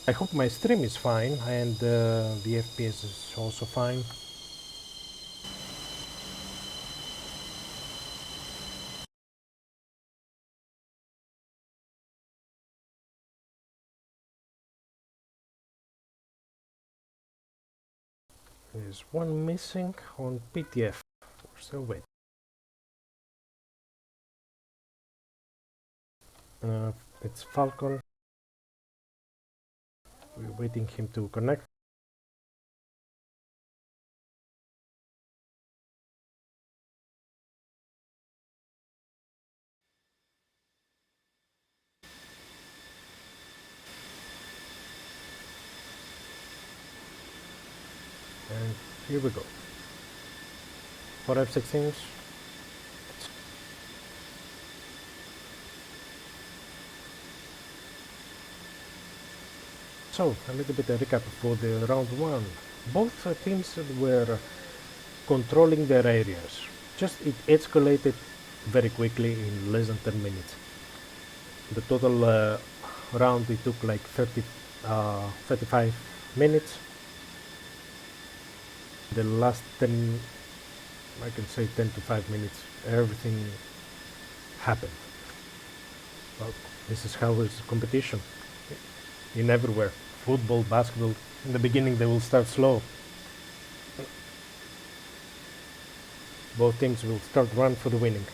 I hope my stream is fine and the FPS is also fine. There's 1 missing on PTF. We're still waiting. It's Falcon. We're waiting him to connect. And here we go. 4 F-16s. So, a little bit of recap for the round 1. Both teams were controlling their areas. Just it escalated very quickly in less than 10 minutes. The total round it took like 35 minutes. The last 10, I can say 10 to 5 minutes, everything happened. Well, this is how it's competition in everywhere. Football, basketball, in the beginning they will start slow. Both teams will start run for the winning.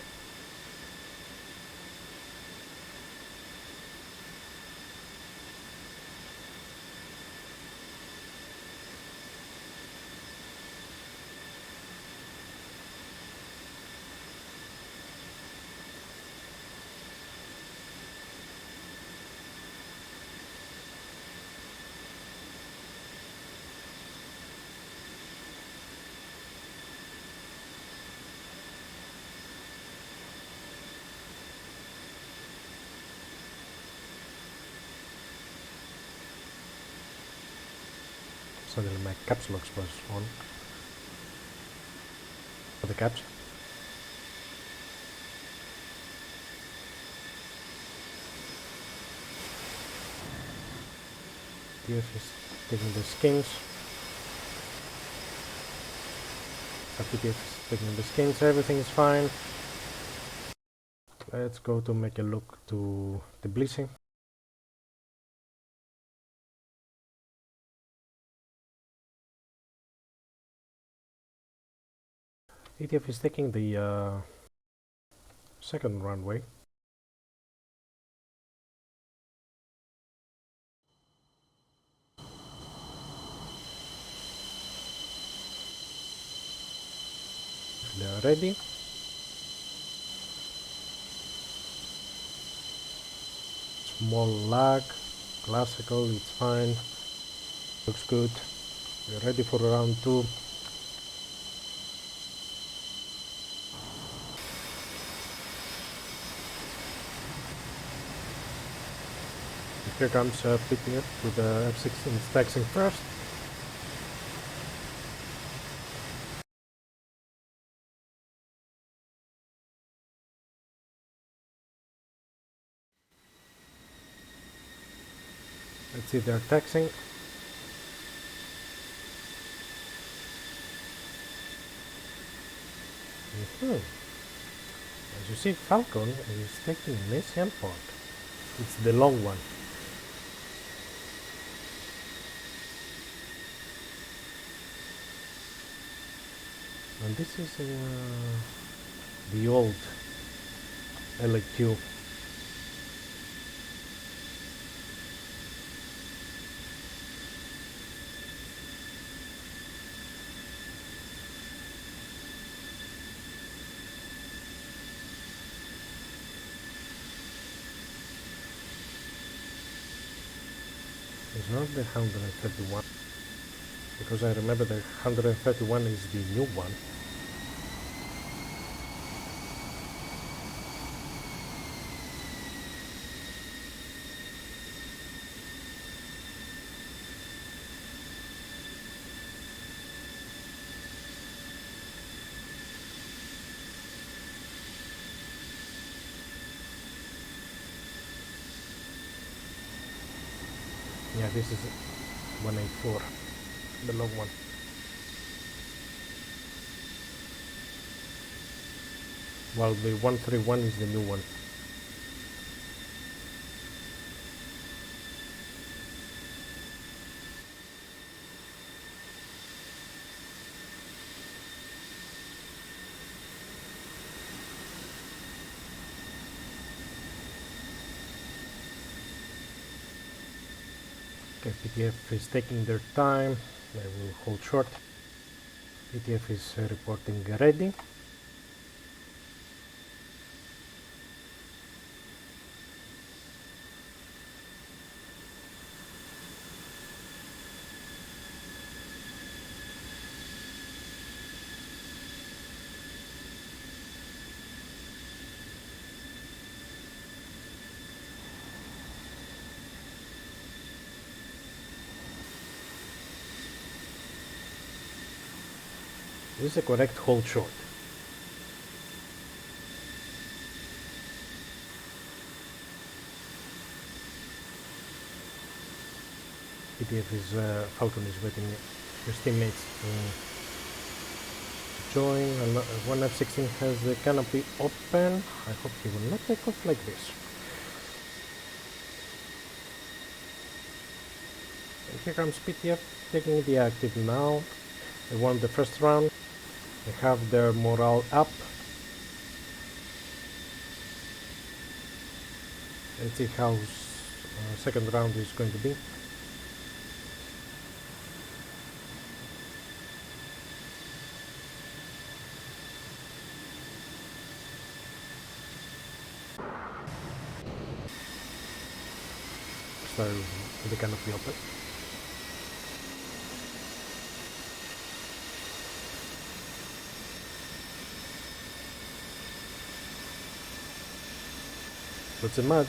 Suddenly my caps lock was on. For the caps. PTF is taking the skins. PTF is taking the skins, everything is fine. Let's go to make a look to the bleaching. ETF is taking the second runway. They are ready. Small lag, classical, it's fine. Looks good. We're ready for round 2. Here comes PTF with the F16 taxing first. Let's see, they're taxing. As you see, Falcon is taking Messian Park. It's the long one. And this is the old LQ. It's not the 131, because I remember the 131 is the new one. Yeah, this is 184, the long one. While the 131 is the new one. Okay, PTF is taking their time. They will hold short. PTF is reporting ready. This is a correct hold short. PTF is Falcon is waiting his teammates to join. And one F-16 has the canopy open. I hope he will not take off like this. And here comes PTF taking the active now. They won the first round. They have their morale up. Let's see how second round is going to be. So they cannot be open. What's the mud?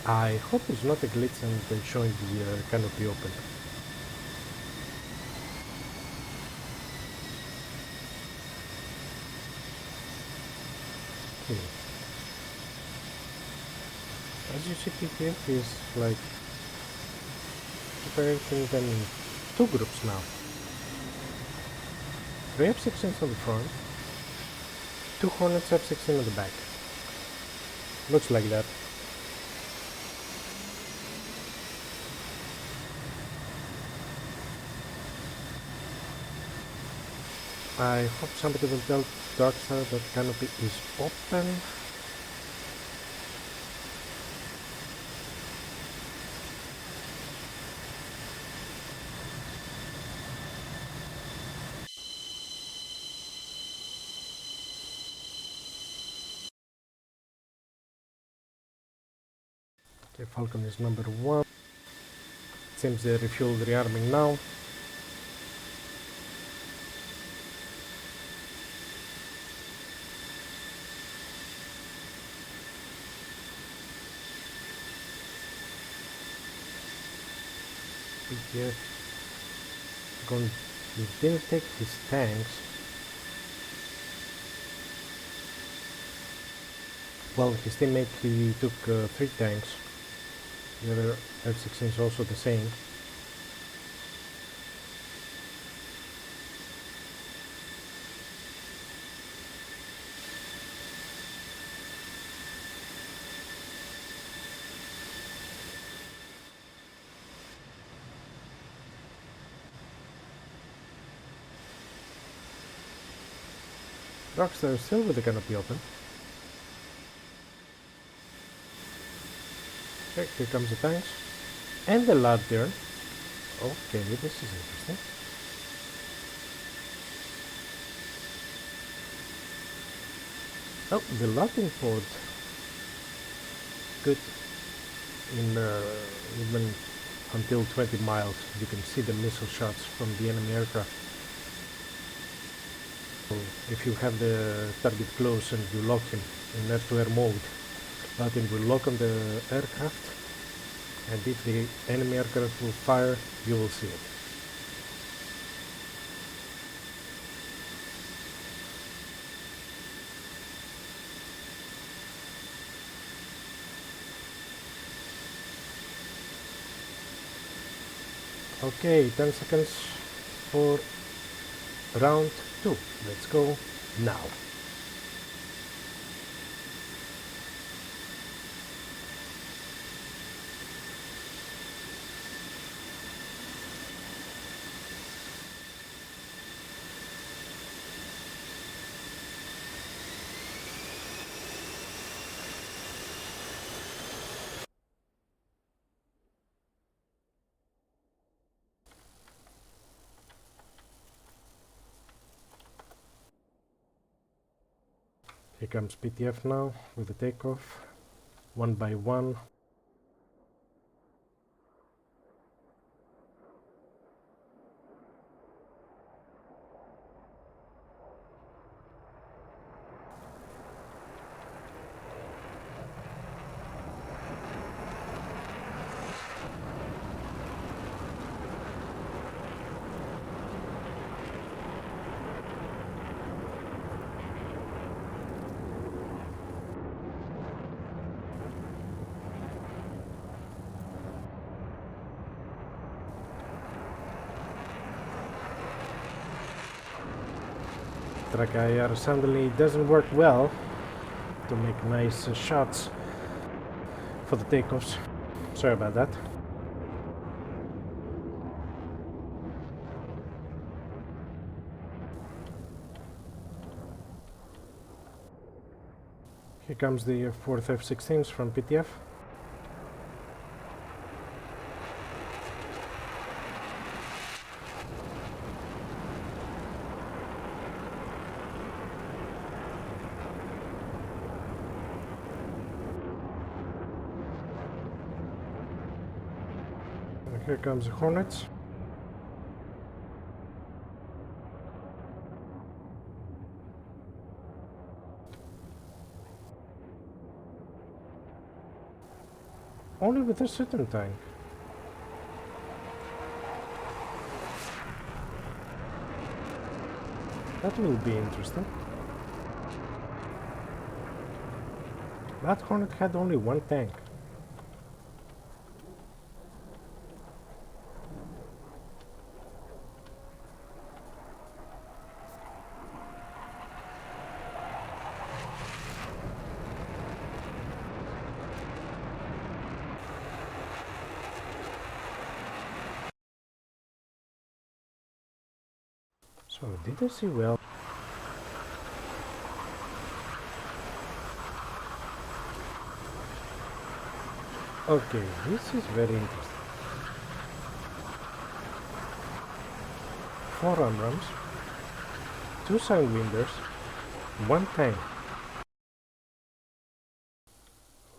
I hope it's not a glitch and they're showing the canopy open. As you see, PTF is like separating them in two groups now. 3 F-16s on the front, 2 Hornets F-16 on the back. Looks like that. I hope somebody will tell Darkstar that canopy is open. Okay, Falcon is number 1. Seems they refueled rearming now. PTF he didn't take his tanks. Well, his teammate, he took 3 tanks. The other F-16 is also the same. Rockstar is still with the canopy open. Okay, here comes the tanks. And the ladder. Okay, this is interesting. Oh, the landing port. Good. In even until 20 miles, you can see the missile shots from the enemy aircraft. If you have the target close and you lock him in air-to-air mode, Latin will lock on the aircraft, and if the enemy aircraft will fire, you will see it. Okay, 10 seconds for round 2. Let's go now. Here comes PTF now with the takeoff, one by one. SATAC IR suddenly doesn't work well to make nice shots for the takeoffs. Sorry about that. Here comes the 4th F-16s from PTF. And here comes the Hornets. Only with a certain tank. That will be interesting. That Hornet had only one tank. So did I see well? Okay, this is very interesting. 4 Amrams, 2 Sidewinders, 1 tank.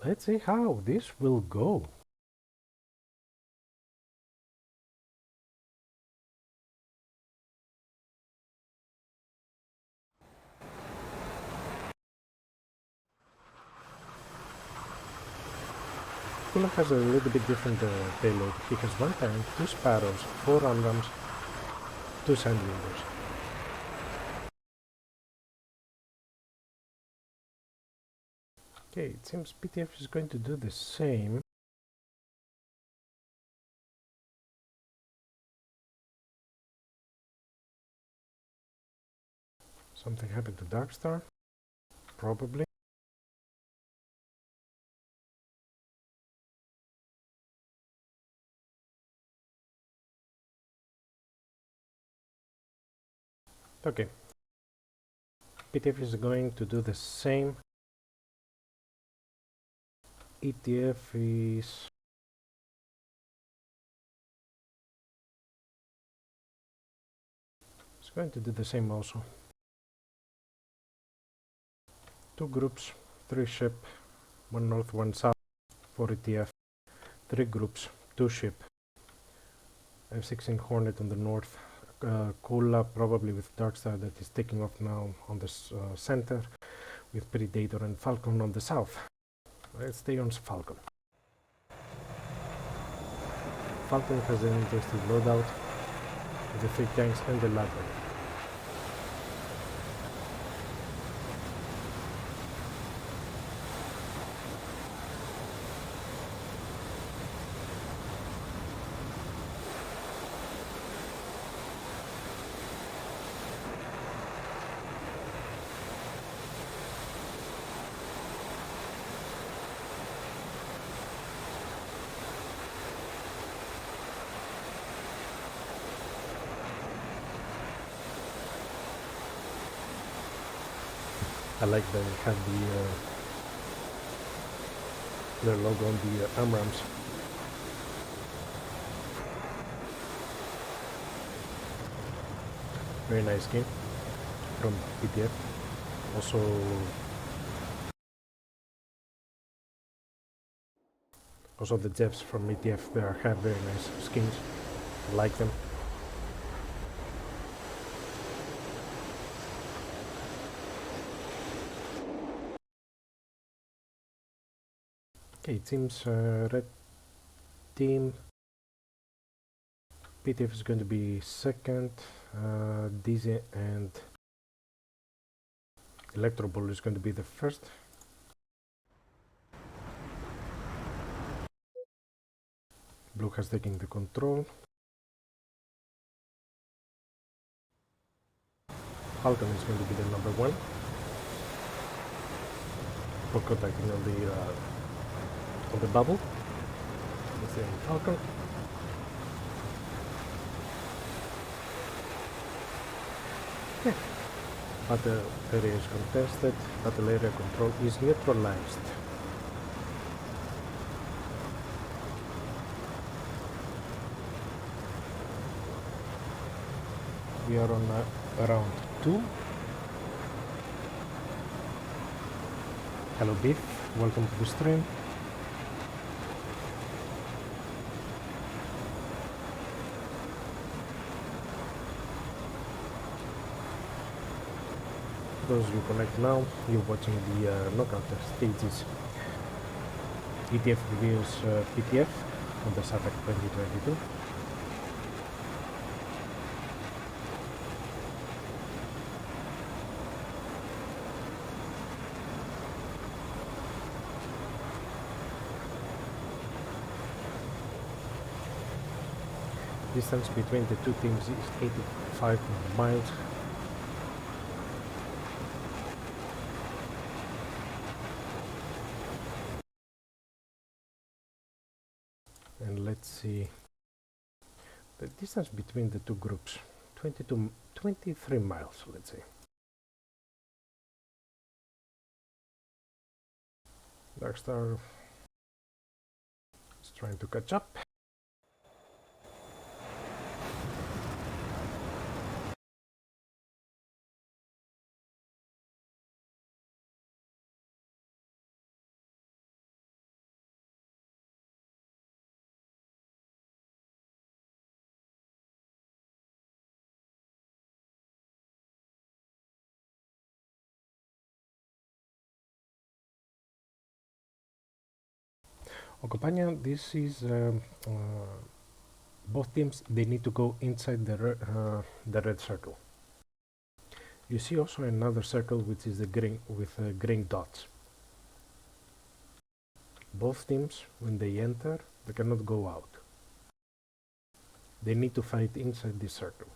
Let's see how this will go. Kula has a little bit different payload. He has 1 tank, 2 Sparrows, 4 Amrams, 2 Sidewinders. Okay, it seems PTF is going to do the same. Something happened to Darkstar? Probably. Okay. PTF is going to do the same. ETF is going to do the same also. 2 groups, 3 ship, 1 north, 1 south for ETF. 3 groups, 2 ship. F-16 Hornet on the north. Kula probably with Darkstar that is taking off now on the center, with Predator and Falcon on the south. Let's stay on Falcon. Falcon has an interesting loadout, the 3 tanks and the ladder. I like that it had their logo on the Amrams. Very nice game from PTF. Also the Jeffs from ETF, they have very nice skins. I like them. Okay, it seems red team PTF is going to be second, DZ and Electroball is going to be the first. Blue has taken the control. Falcon is going to be the number 1 for contacting on the bubble. Let's say Falcon. Yeah. Battle area is contested. Battle area control is neutralized. We are on round 2. Hello Beef, welcome to the stream. Those you connect now, you're watching the knockout stages ETF reviews PTF on the SATAC 2022. Distance between the two teams is 85 miles. And let's see the distance between the two groups, 23 miles, let's say. Darkstar is trying to catch up. On Compania, this is both teams, they need to go inside the red circle. You see also another circle which is the green with green dots. Both teams, when they enter, they cannot go out. They need to fight inside this circle.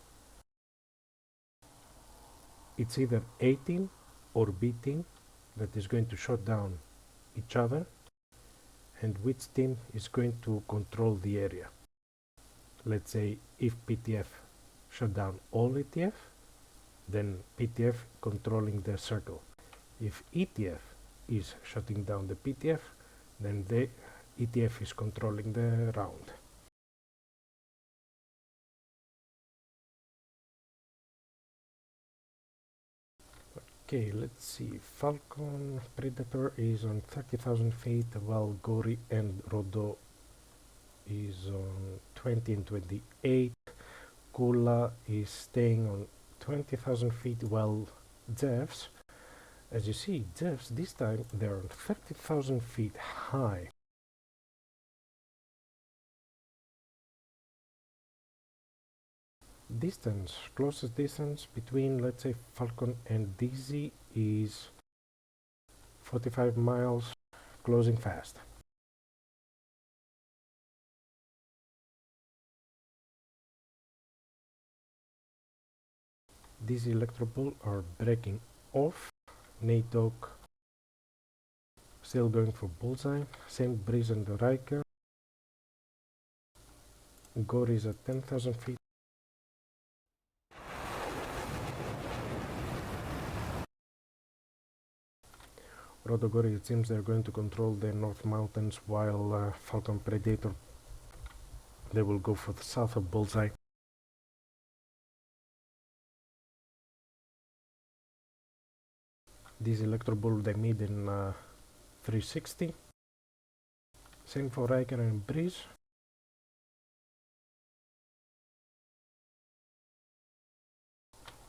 It's either A team or B team that is going to shut down each other, and which team is going to control the area. Let's say if PTF shut down all ETF, then PTF controlling the circle. If ETF is shutting down the PTF, then the ETF is controlling the round. Okay, let's see. Falcon Predator is on 30,000 feet, while Gory and Rodo is on 20 and 28. Kula is staying on 20,000 feet, while Jeffs, as you see, Jeffs this time they're on 30,000 feet high. Distance, closest distance between, let's say, Falcon and DZ is 45 miles, closing fast. DZ Electrobull are breaking off. Natok still going for bullseye. Same Breeze and the Riker. Gore is at 10,000 feet. Rodogori, it seems they're going to control the North Mountains, while Falcon Predator, they will go for the south of Bullseye. This Electrobull they made in 360. Same for Riker and Breeze.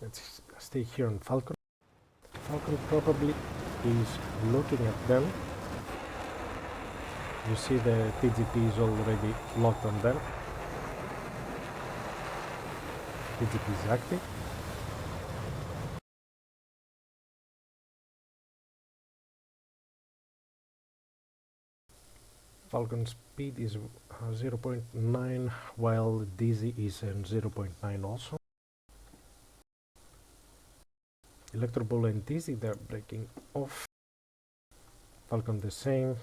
Let's stay here on Falcon. Falcon probably is looking at them. You see the TGP is already locked on them. TGP is active. Falcon speed is 0.9, while DZ is 0.9 also. Electrobull and Dizzy, they're breaking off. Falcon the same.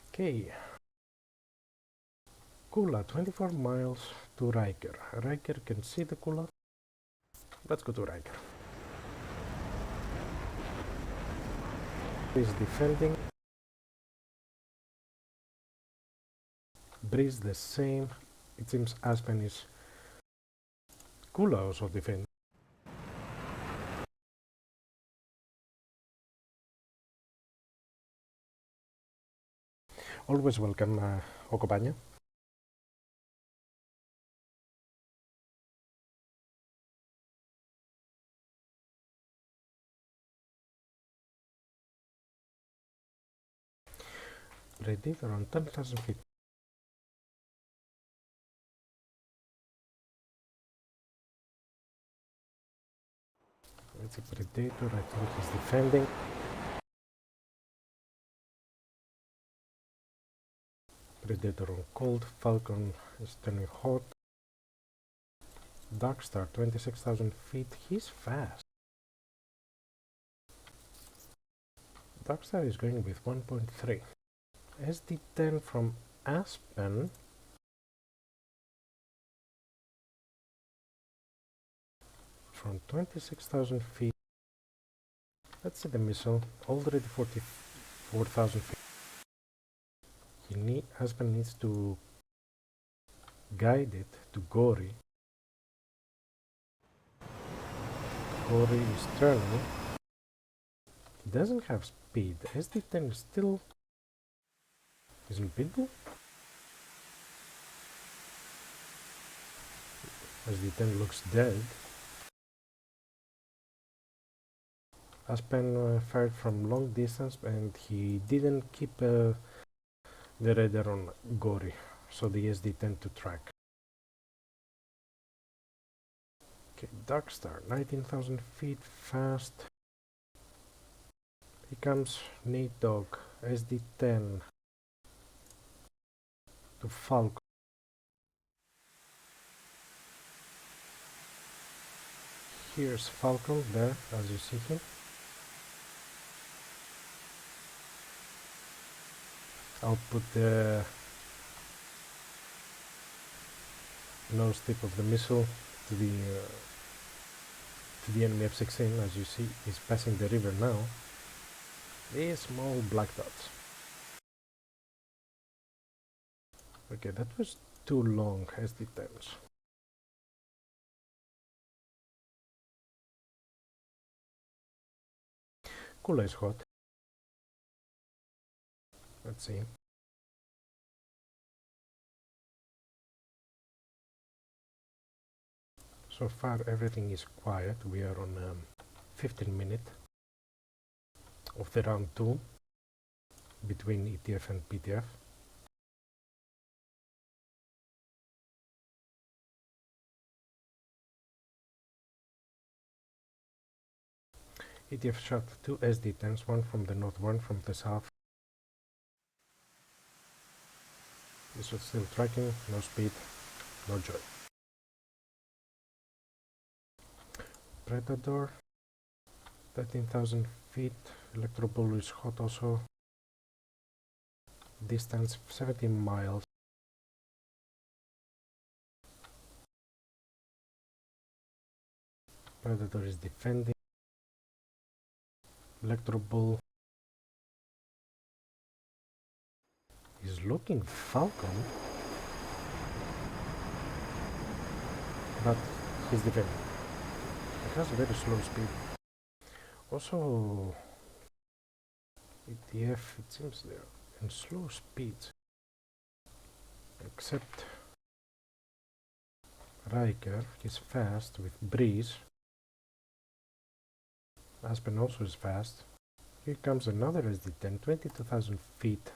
Okay. Kula, 24 miles to Riker. Riker can see the Kula. Let's go to Riker. He's defending. Breeze the same. It seems Aspen is Kula also defending. Always welcome, Okopaña. Ready around 10,000 feet. It's a Predator, I think he's defending. Predator on cold, Falcon is turning hot. Darkstar, 26,000 feet, he's fast. Darkstar is going with 1.3. SD10 from Aspen. From 26,000 feet. Let's see the missile, already 44,000 feet. Aspen needs to guide it to Gory. Gory is turning. He doesn't have speed. SD10 is still... Isn't Pitbull? SD10 looks dead. Aspen fired from long distance and he didn't keep the radar on Gory, so the SD10 to track. Okay, Darkstar, 19,000 feet, fast. Here comes Nate Dog, SD10 to Falcon. Here's Falcon there, as you see him. I'll put the nose tip of the missile to the enemy F-16. As you see, he's passing the river now. These small black dots. Okay, that was too long, SD-10s. Kula is hot. Let's see. So far everything is quiet. We are on 15 minutes of the round 2 between ETF and PTF. ETF shot 2 SD-10s, one from the north, one from the south. This was still tracking, no speed, no joy. Predator, 13,000 feet, Electrobull is hot also. Distance 17 miles. Predator is defending. Electrobull is looking Falcon, but he's defending. It has very slow speed. Also, ETF, it seems they're in slow speeds, except Riker is fast with Breeze. Aspen also is fast. Here comes another SD-10, 22,000 feet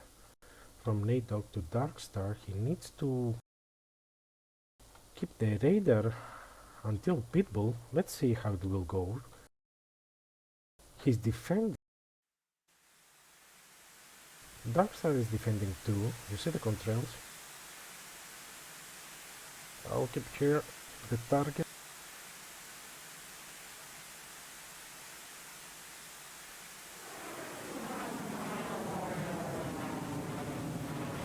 from Nadog to Darkstar. He needs to keep the radar until Pitbull. Let's see how it will go. He's defending. Darkstar is defending too. You see the contrails? I'll keep here the target.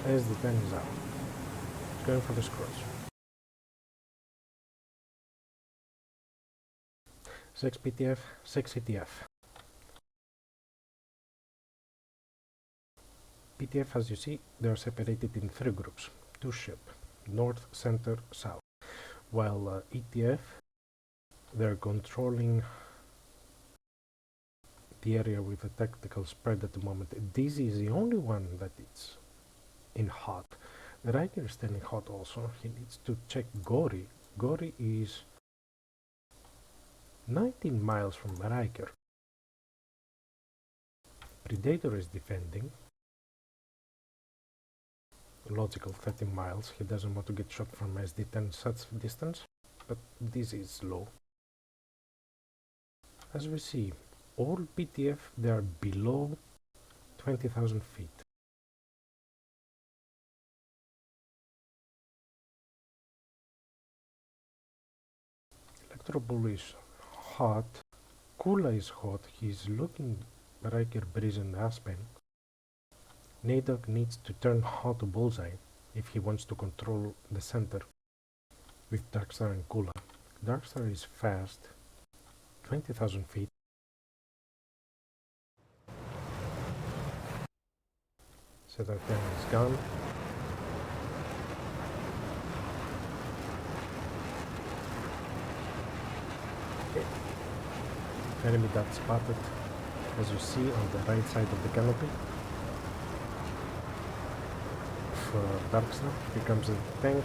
As the 10 is out. It's going for the scrolls. 6 PTF, 6 ETF. PTF, as you see, they are separated in 3 groups. 2 ship, north, center, south. While ETF, they're controlling the area with a tactical spread at the moment. Dizzy is the only one that is in hot. Riker is standing hot also. He needs to check Gori. Gori is 19 miles from Riker. Predator is defending. Logical 30 miles. He doesn't want to get shot from SD-10 such distance, but this is low. As we see, all PTF, they are below 20,000 feet. Electrobull is hot. Kula is hot. He's looking Riker, Breeze and Aspen. Nadok needs to turn hot to Bullseye if he wants to control the center with Darkstar and Kula. Darkstar is fast, 20,000 feet. SATAC 10 is gone. Okay. Enemy dot spotted, as you see on the right side of the canopy. For Darkstar, here comes the tank.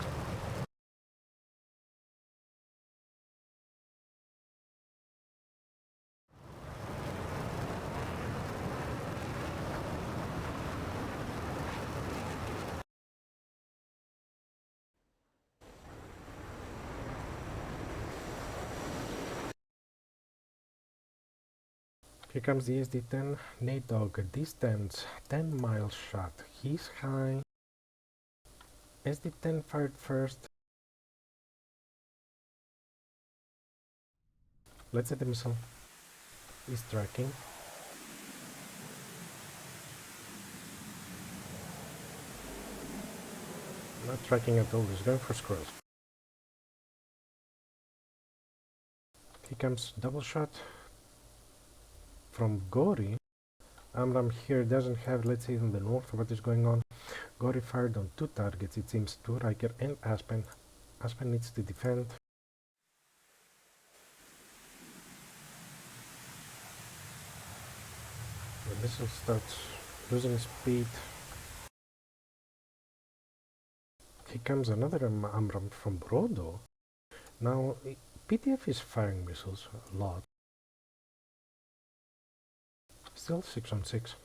Here comes the SD-10, Nadog, distance 10 mile shot. He's high. SD-10 fired first. Let's set the missile. He's tracking. Not tracking at all, he's going for scrolls. Here comes double shot from Gori. Amram here doesn't have, let's see in the north what is going on. Gori fired on 2 targets, it seems, to Riker and Aspen. Aspen needs to defend. The missile starts losing speed. Here comes another Amram from Brodo. Now, PTF is firing missiles a lot. Still 6 on 6.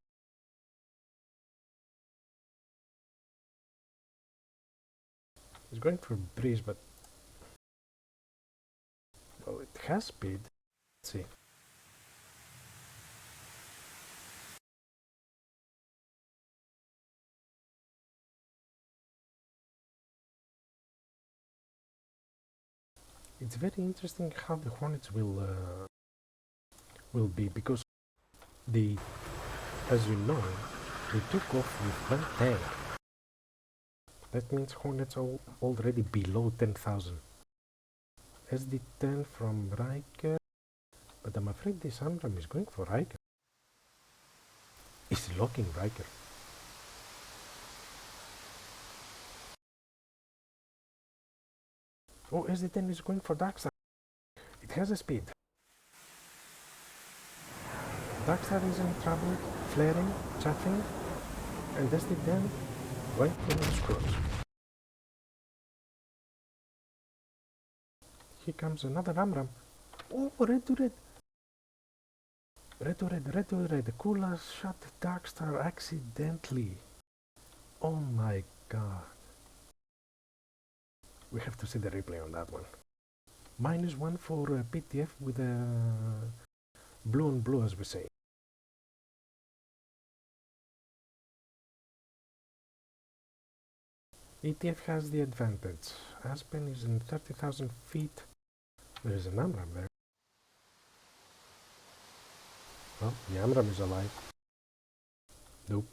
He's going for Breeze, but well, it has speed. Let's see. It's very interesting how the Hornets will be, because they, as you know, they took off with 1 tank. That means Hornets are already below 10,000. SD-10 from Riker, but I'm afraid this Amram is going for Riker. He's locking Riker. Oh, SD-10 is going for Darkstar. It has a speed. Darkstar is in trouble, flaring, chaffing, and SD-10 going for the scrolls. Here comes another Amram. Oh, red to red. Red to red, red to red. Kula shot Darkstar accidentally. Oh my god. We have to see the replay on that one. -1 for PTF with blue on blue, as we say. ETF has the advantage. Aspen is in 30,000 feet. There is an AMRAM there. Well, the AMRAM is alive. Nope.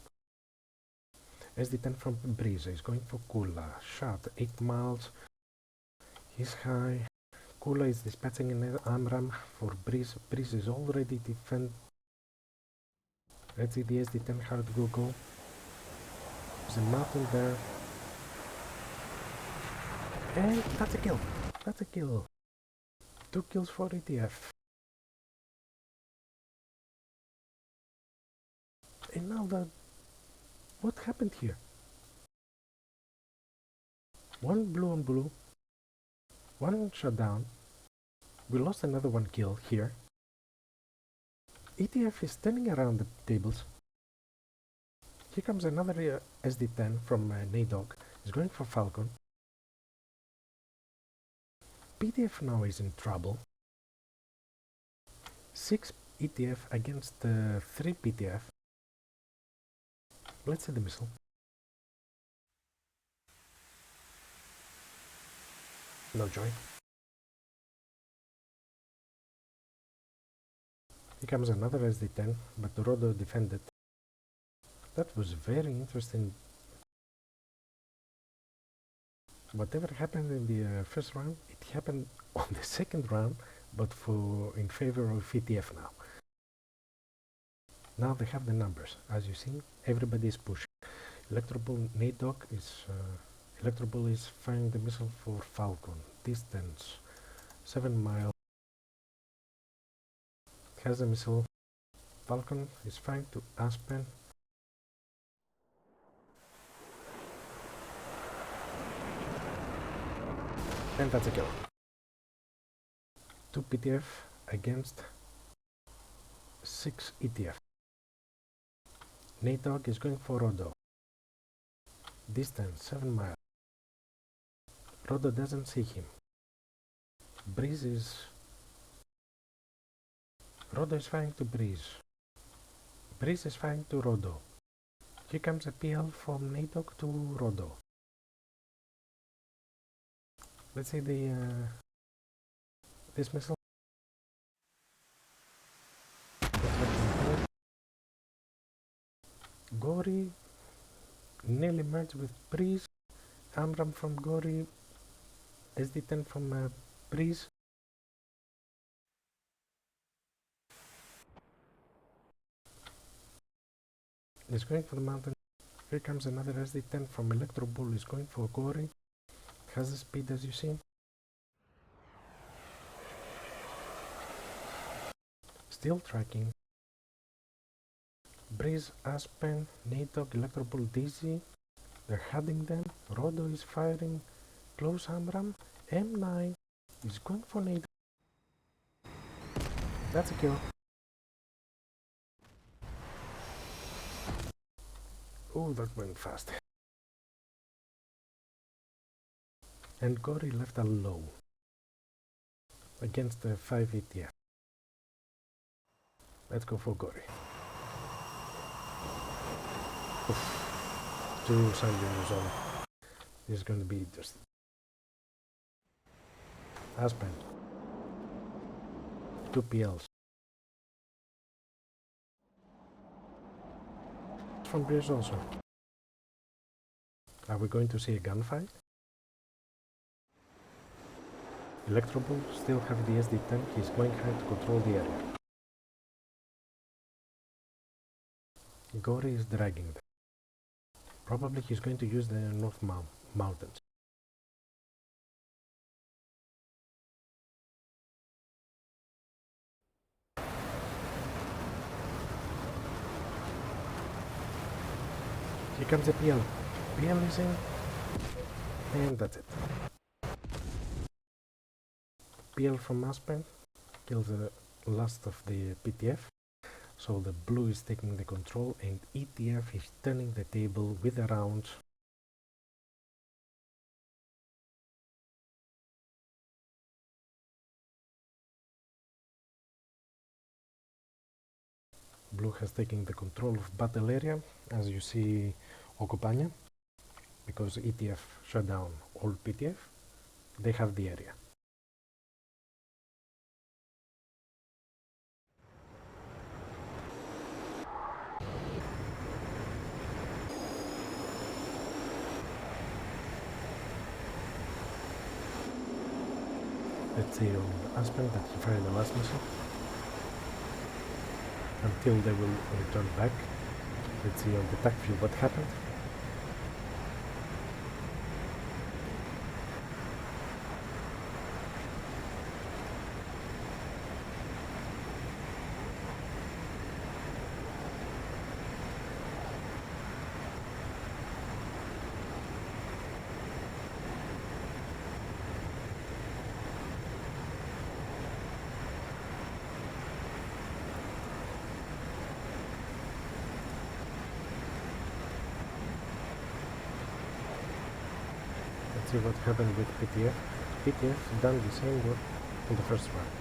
SD10 from Breeze is going for Kula. Shot 8 miles. He's high. Kula is dispatching an AMRAM for Breeze. Breeze is already defend. Let's see the SD10 how it will go. There's a mountain there. And that's a kill. That's a kill. 2 kills for ETF. And now what happened here? One blue on blue. One shut down. We lost another 1 kill here. ETF is turning around the tables. Here comes another SD10 from NADOC. He's going for Falcon. PTF now is in trouble. 6 ETF against 3 PTF. Let's see the missile. No joy. Here comes another SD10, but Rodo defended. That was very interesting. Whatever happened in the first round, it happened on the second round, but in favor of VTF now. Now they have the numbers. As you see, everybody is pushing. Electrobull NADOC is Electrobull is firing the missile for Falcon. Distance 7 miles. Has a missile. Falcon is firing to Aspen. And that's a kill. 2 PTF against 6 ETF. NADOC is going for Rodo. Distance 7 miles. Rodo doesn't see him. Rodo is firing to Breeze. Breeze is firing to Rodo. Here comes a PL from NADOC to Rodo. Let's see this missile. Gory nearly merged with Breeze. Amram from Gory. SD10 from Breeze. Is going for the mountain. Here comes another SD10 from Electrobull. Is going for Gory. Has the speed as you see. Still tracking. Breeze, Aspen, NADOC, Electrobull, DZ. They're heading them. Rodo is firing. Close Amram. M9 is going for NADOC. That's a kill. Oh, that went fast. And Gory left alone against the 5 ETF. Let's go for Gory. Oof. 2 centimeters on. This is going to be just Aspen. 2 PLs. From Breeze also. Are we going to see a gunfight? Electrobull still have the SD10. He's going high to control the area. Gory is dragging them. Probably he's going to use the North Mountains. Here comes the PL. PL is in. And that's it. PL from Aspen kills the last of the PTF. So the blue is taking the control and ETF is turning the table with the rounds. Blue has taken the control of battle area, as you see Okopania. because ETF shut down all PTF, they have the area. Let's see on Aspen that he fired the last missile until they will return back. Let's see on the TAC view what happened. See what happened with PTF. PTF done the same work in the first round,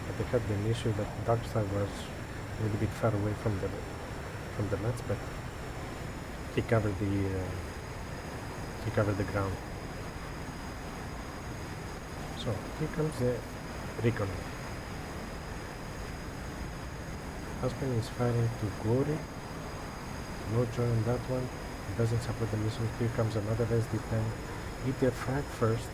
but they had an issue that Darkstar was a little bit far away from the mats, but he covered the ground. So here comes the recon. Aspen is firing to Glory. No joy on that one. Doesn't support the mission. Here comes another SD10. ETF frag first.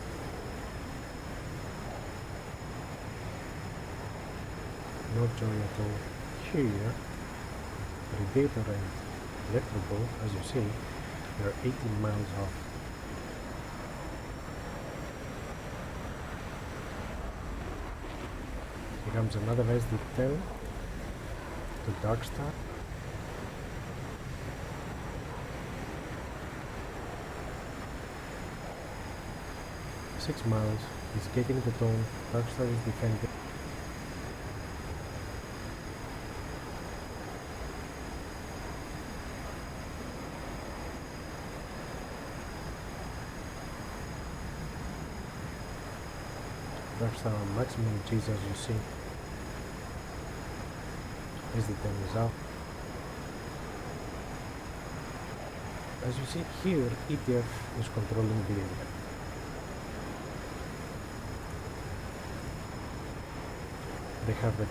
No joy at all here. Predator and Electro Bolt, as you see, they are 18 miles off. Here comes another SD10 to Darkstar. 6 miles, he's getting the tone, Darkstar is defending. Darkstar on maximum Gs, as you see. As the 10 is out. As you see here, ETF is controlling the area. They have a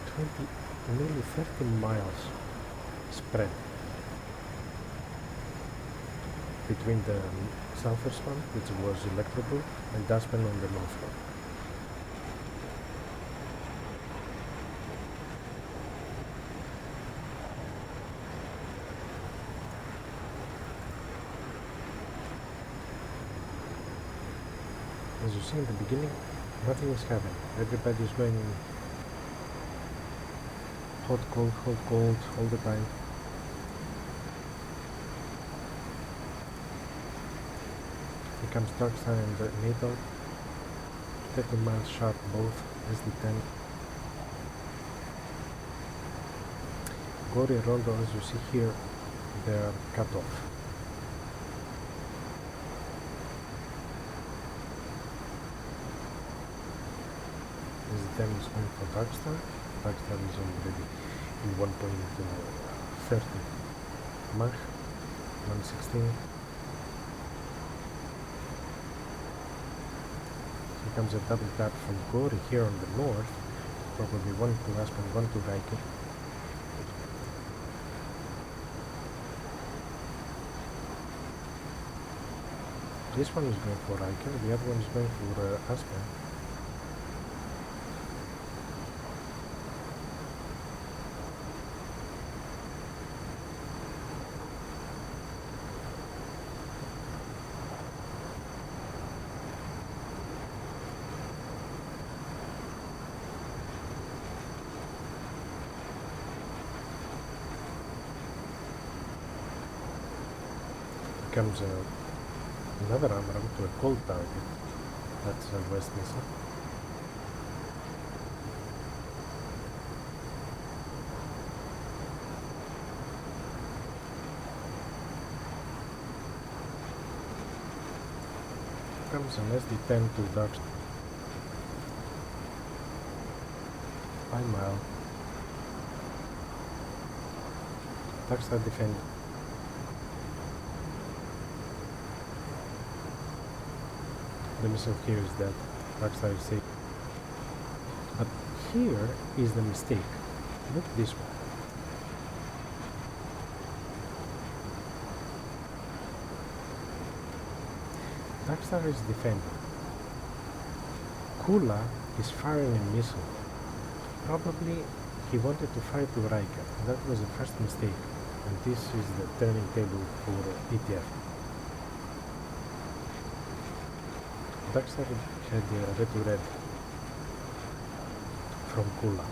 nearly 30 miles spread between the southwest one, which was Electrical, and Aspen on the north one. As you see in the beginning, nothing is happening. Everybody is going hot, cold, all the time. Here comes Darkstar and NATO. 30 miles sharp both, SD10. Gory and Rondo, as you see here, they are cut off. SD10 is going for Darkstar. Darkstar is already in 1.30 Mach, 116. Here comes a double tap from Gory here on the north, probably one to Aspen, one to Riker. This one is going for Riker, the other one is going for Aspen. Comes another AMRAAM to a cold target. That's a West missile. Comes an SD10 to Darkstar. 5 mile. Darkstar defending. The missile here is dead. Rockstar is safe. But here is the mistake. Look at this one. Rockstar is defending. Kula is firing a missile. Probably he wanted to fire to Riker. That was the first mistake. And this is the turning table for PTF. Darkstar had red to red from Kula.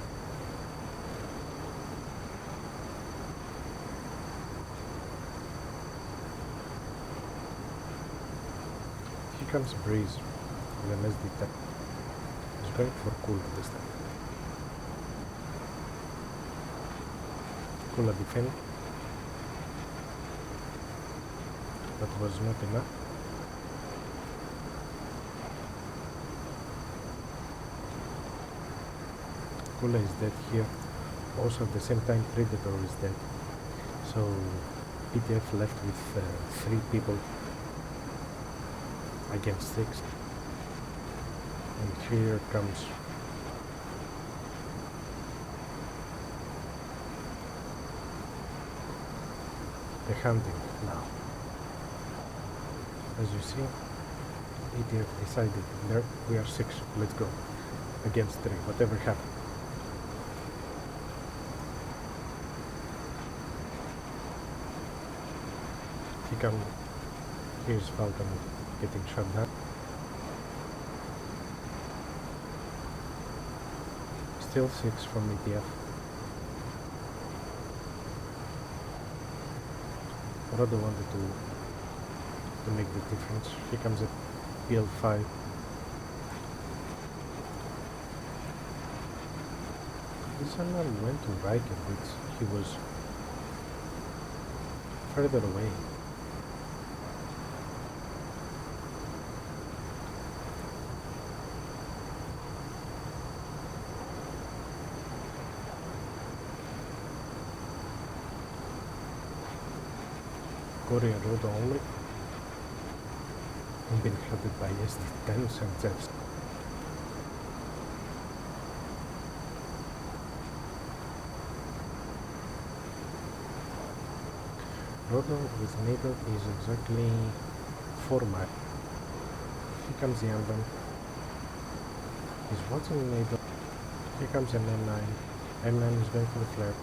Here comes Breeze with an SD-10. He's going for Kula this time. Kula defend. That was not enough. Kula is dead here. Also at the same time Predator is dead. So PTF left with 3 people against 6. And here comes the hunting now. As you see, ETF decided, there we are 6, let's go. Against 3, whatever happened. Here's Falcon getting shot down. Still 6 from ETF. Rodo wanted to make the difference. Here comes a PL5. This one went to Riker, but he was further away. Corey and Rodo only. And been flooded by SD-10s and Jets. Rodo with NATO is exactly 4 miles. Here comes the Anban. He's watching NATO. Here comes an M9. M9 is going for the flare.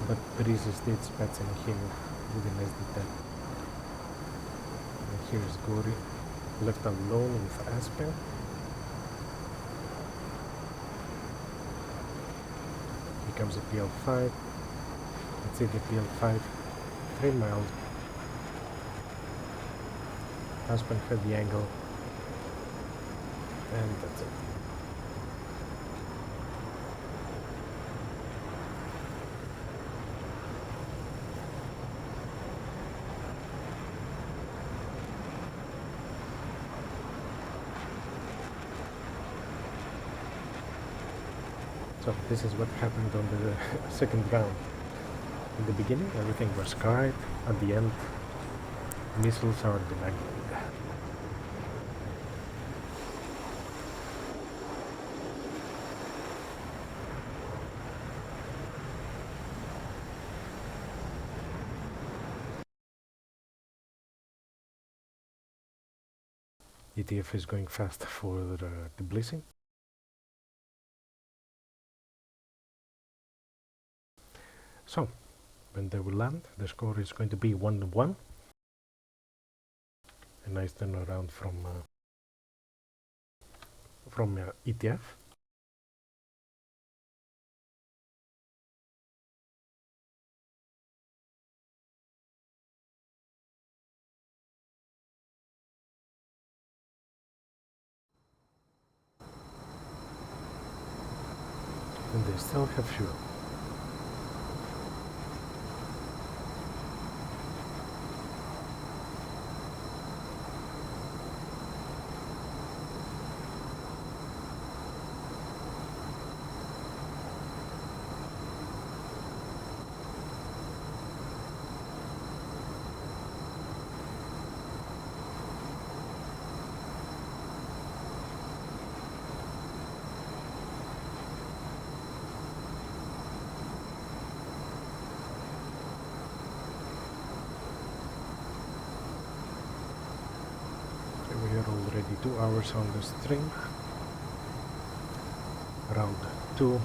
But Breeze is dispatching him with an SD-10. And here is Gory, left alone with Aspen. Here comes a PL5. Let's see the PL5. 3 miles. Aspen had the angle. And that's it. So this is what happened on the second round. In the beginning everything was quiet, at the end missiles are demanded. ETF is going fast for the blitzing. So, when they will land, the score is going to be 1-1. A nice turnaround from ETF. And they still have fuel. already 2 hours on the stream. Round 2.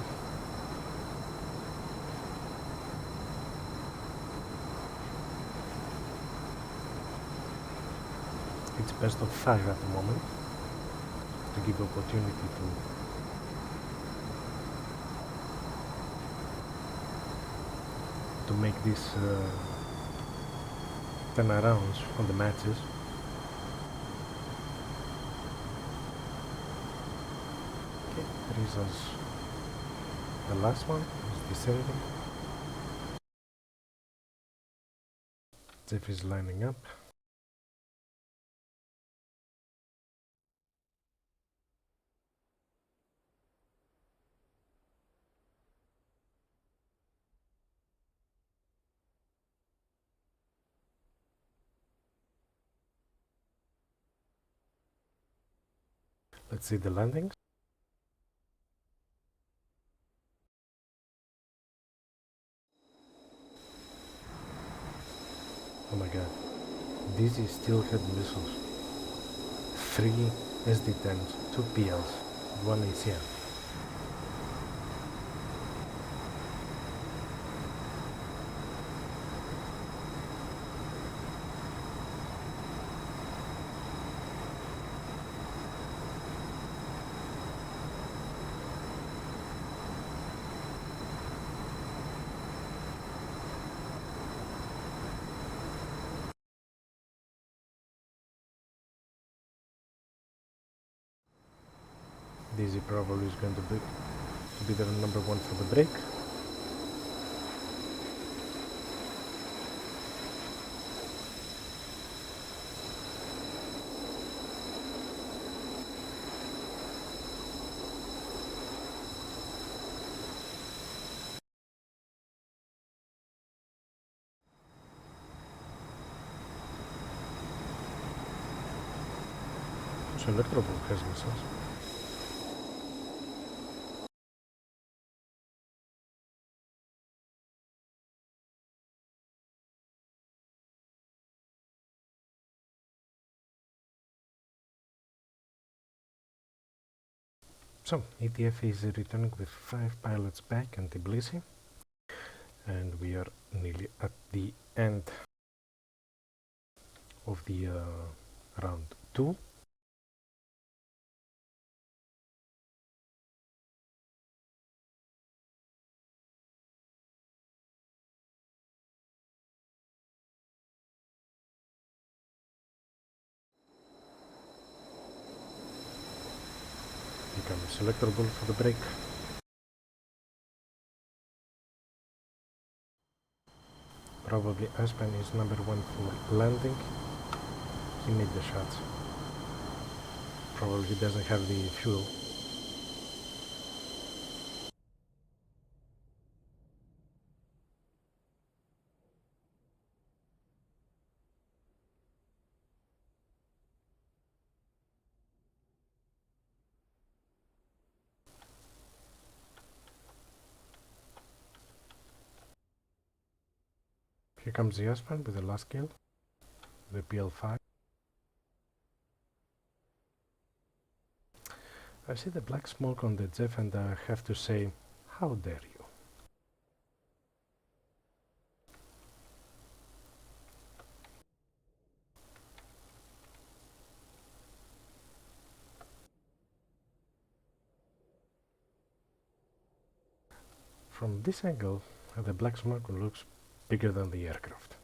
It's best of 5 at the moment to give opportunity to make these turnarounds on the matches. Okay, results. The last one is descending. Jeff is lining up. Let's see the landings. Oh my god. This is still head missiles. 3 SD-10s, 2 PLs, 1 ACM. Dizzy probably is going to be the number 1 for the break. So Electroball has missiles. So ETF is returning with 5 pilots back and Tbilisi, and we are nearly at the end of the round 2. Becomes selectable for the break. Probably Aspen is number 1 for landing. He made the shots. Probably doesn't have the fuel. Here comes the Aspen with the last kill, the PL5. I see the black smoke on the Jeff and I have to say, how dare you? From this angle, the black smoke looks bigger than the aircraft.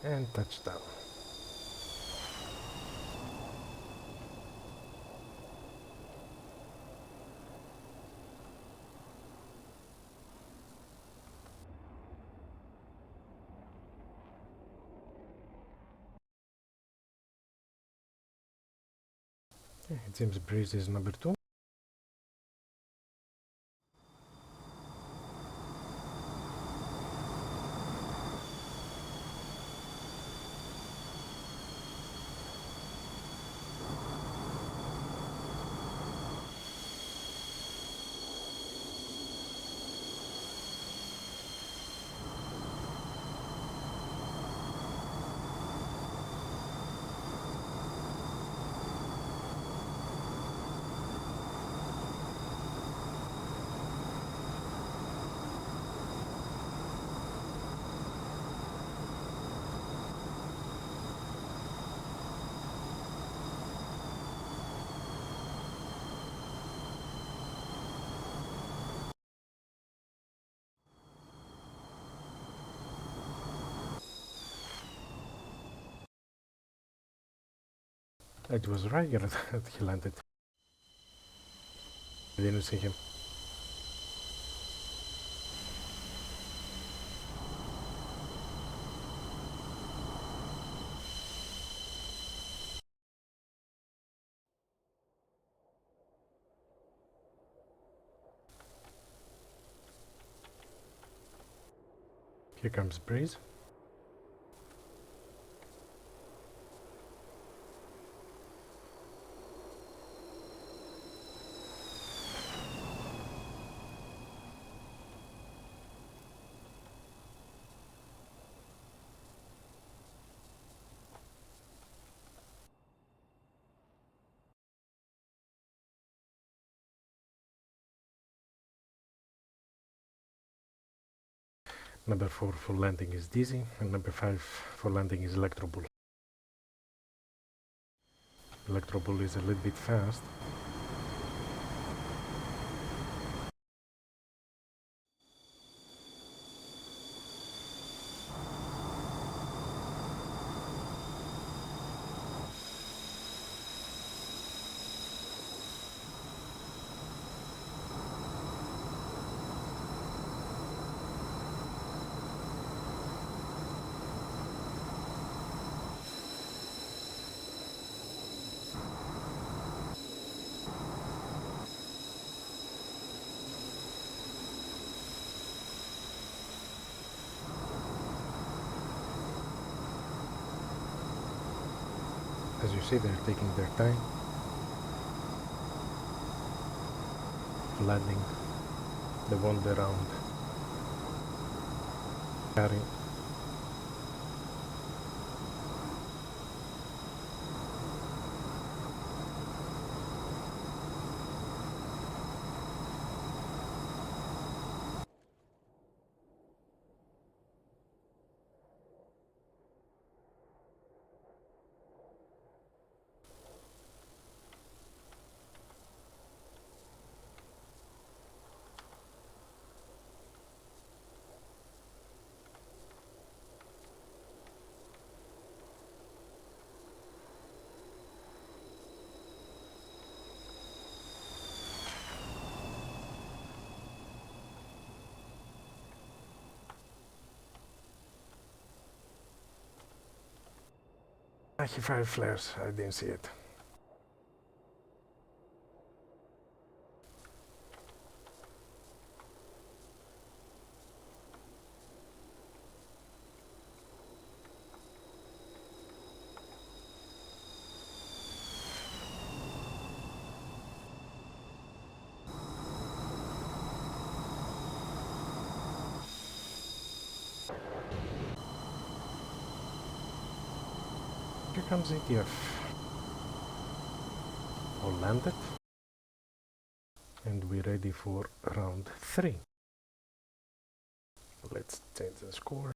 And touchdown. It seems breeze is number 2. It was right that he landed. I didn't see him. Here comes breeze. Number 4 for landing is Dizzy, and number 5 for landing is Electrobull. Electrobull is a little bit fast. As you see, they're taking their time landing the one around carry. He fired flares, I didn't see it. Here comes ETF. All landed. And we're ready for round 3. Let's change the score.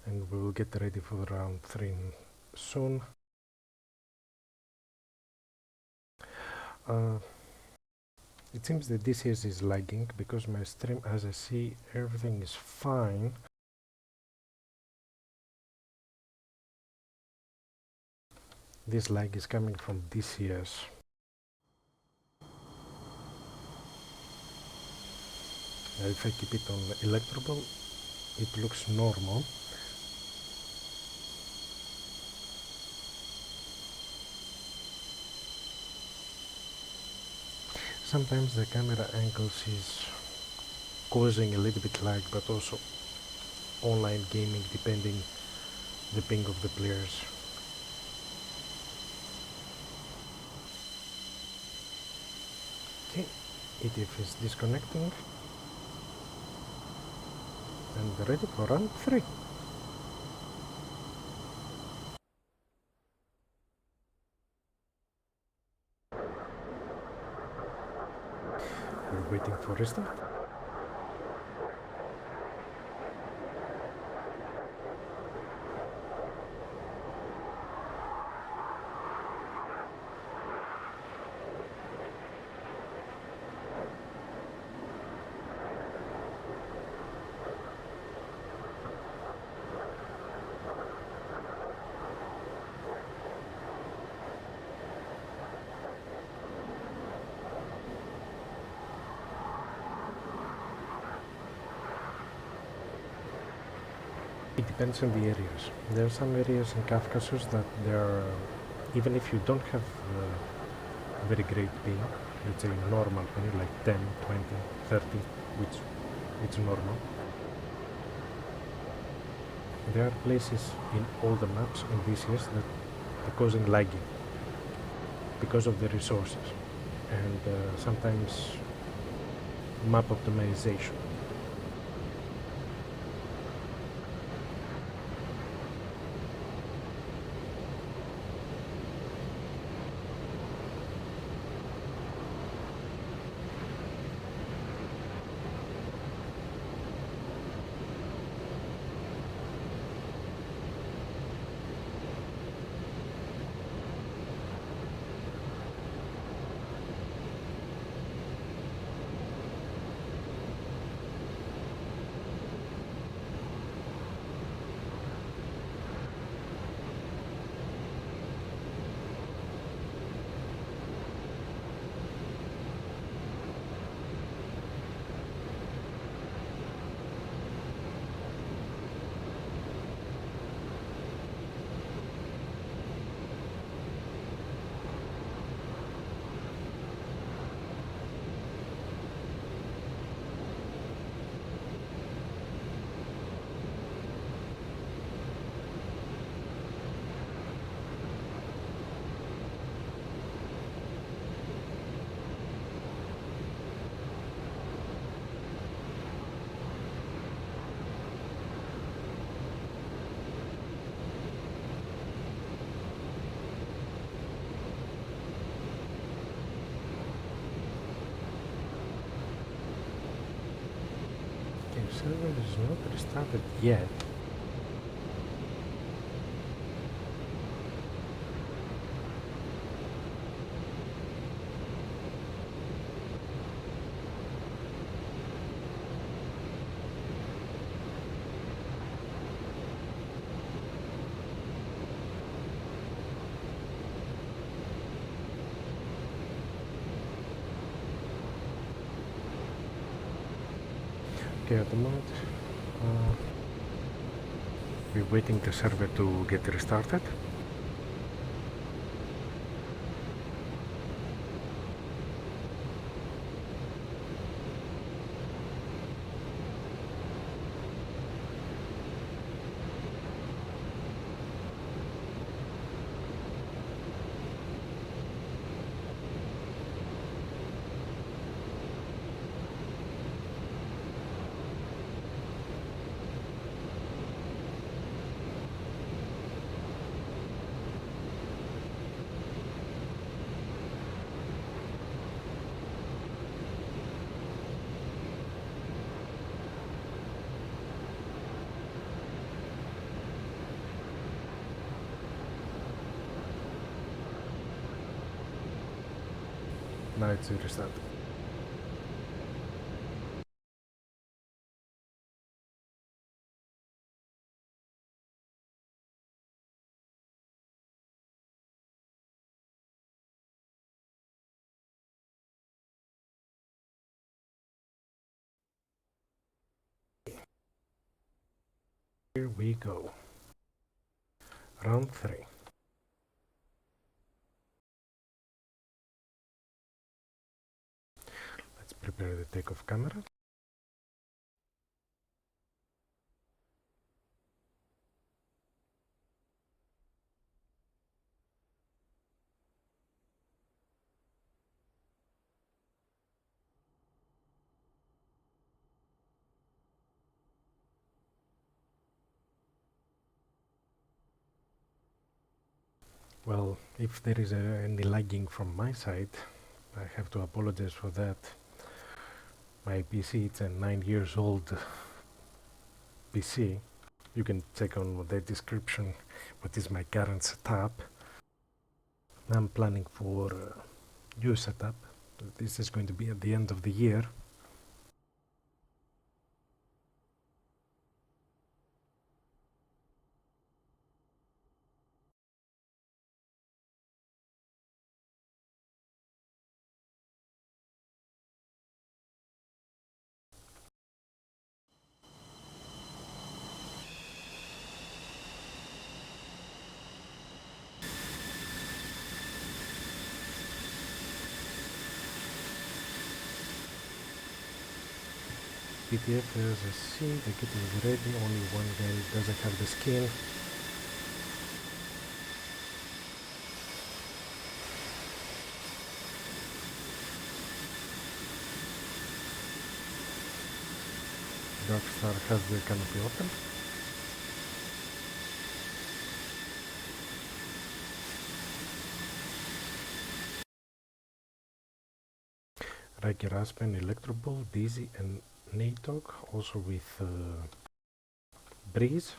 And we will get ready for round 3 soon. It seems the DCS is lagging because my stream, as I see, everything is fine. This lag is coming from DCS. If I keep it on electrable, it looks normal. Sometimes the camera angles is causing a little bit lag, but also online gaming depending the ping of the players. Okay, ETF is disconnecting and ready for round 3. We're waiting for restart. It depends on the areas. There are some areas in Caucasus that there are, even if you don't have very great ping, let's say normal ping, like 10, 20, 30, which it's normal. There are places in all the maps in DCS that are causing lagging because of the resources and sometimes map optimization. The server is not restarted yet. Okay, at the moment we're waiting the server to get restarted. Now it's restarted. Here we go. Round 3. Let's prepare the takeoff camera. Well, if there is any lagging from my side, I have to apologize for that. My PC, it's a 9 years old PC. You can check on the description what is my current setup. I'm planning for new setup. This is going to be at the end of the year. PTF, as I see, the kit is ready. Only one guy doesn't have the skin. Darkstar has the canopy open. Riker Aspen, Electro Ball, Dizzy and Natok, also with Breeze.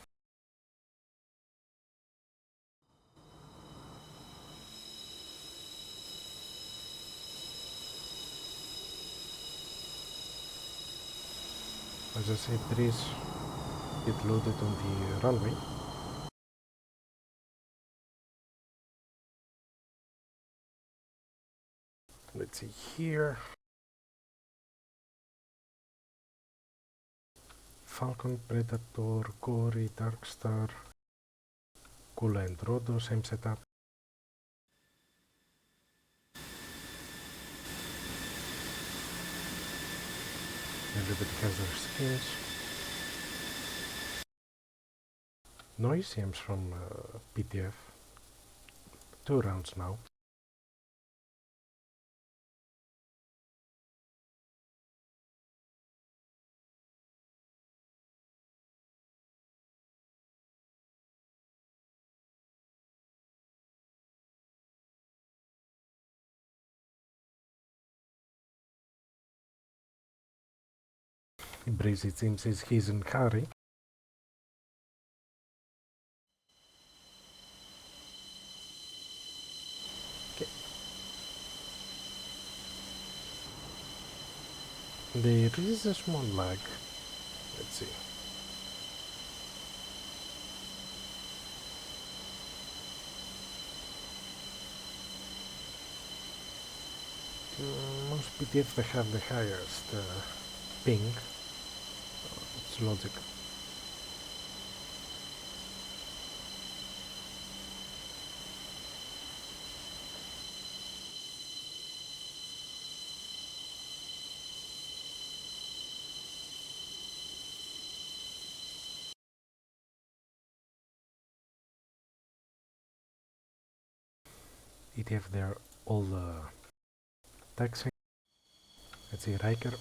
As I said, Breeze get loaded on the runway. Let's see here. Falcon, Predator, Gory, Darkstar, Kula and Rodo, same setup. Everybody has their skins. No ECMs from PTF. 2 rounds now. Breeze, it seems, he's in hurry. Okay. There is a small lag. Let's see. Most PTF they have the highest ping. It's logic. ETF, they're all taxing. Let's see, Riker.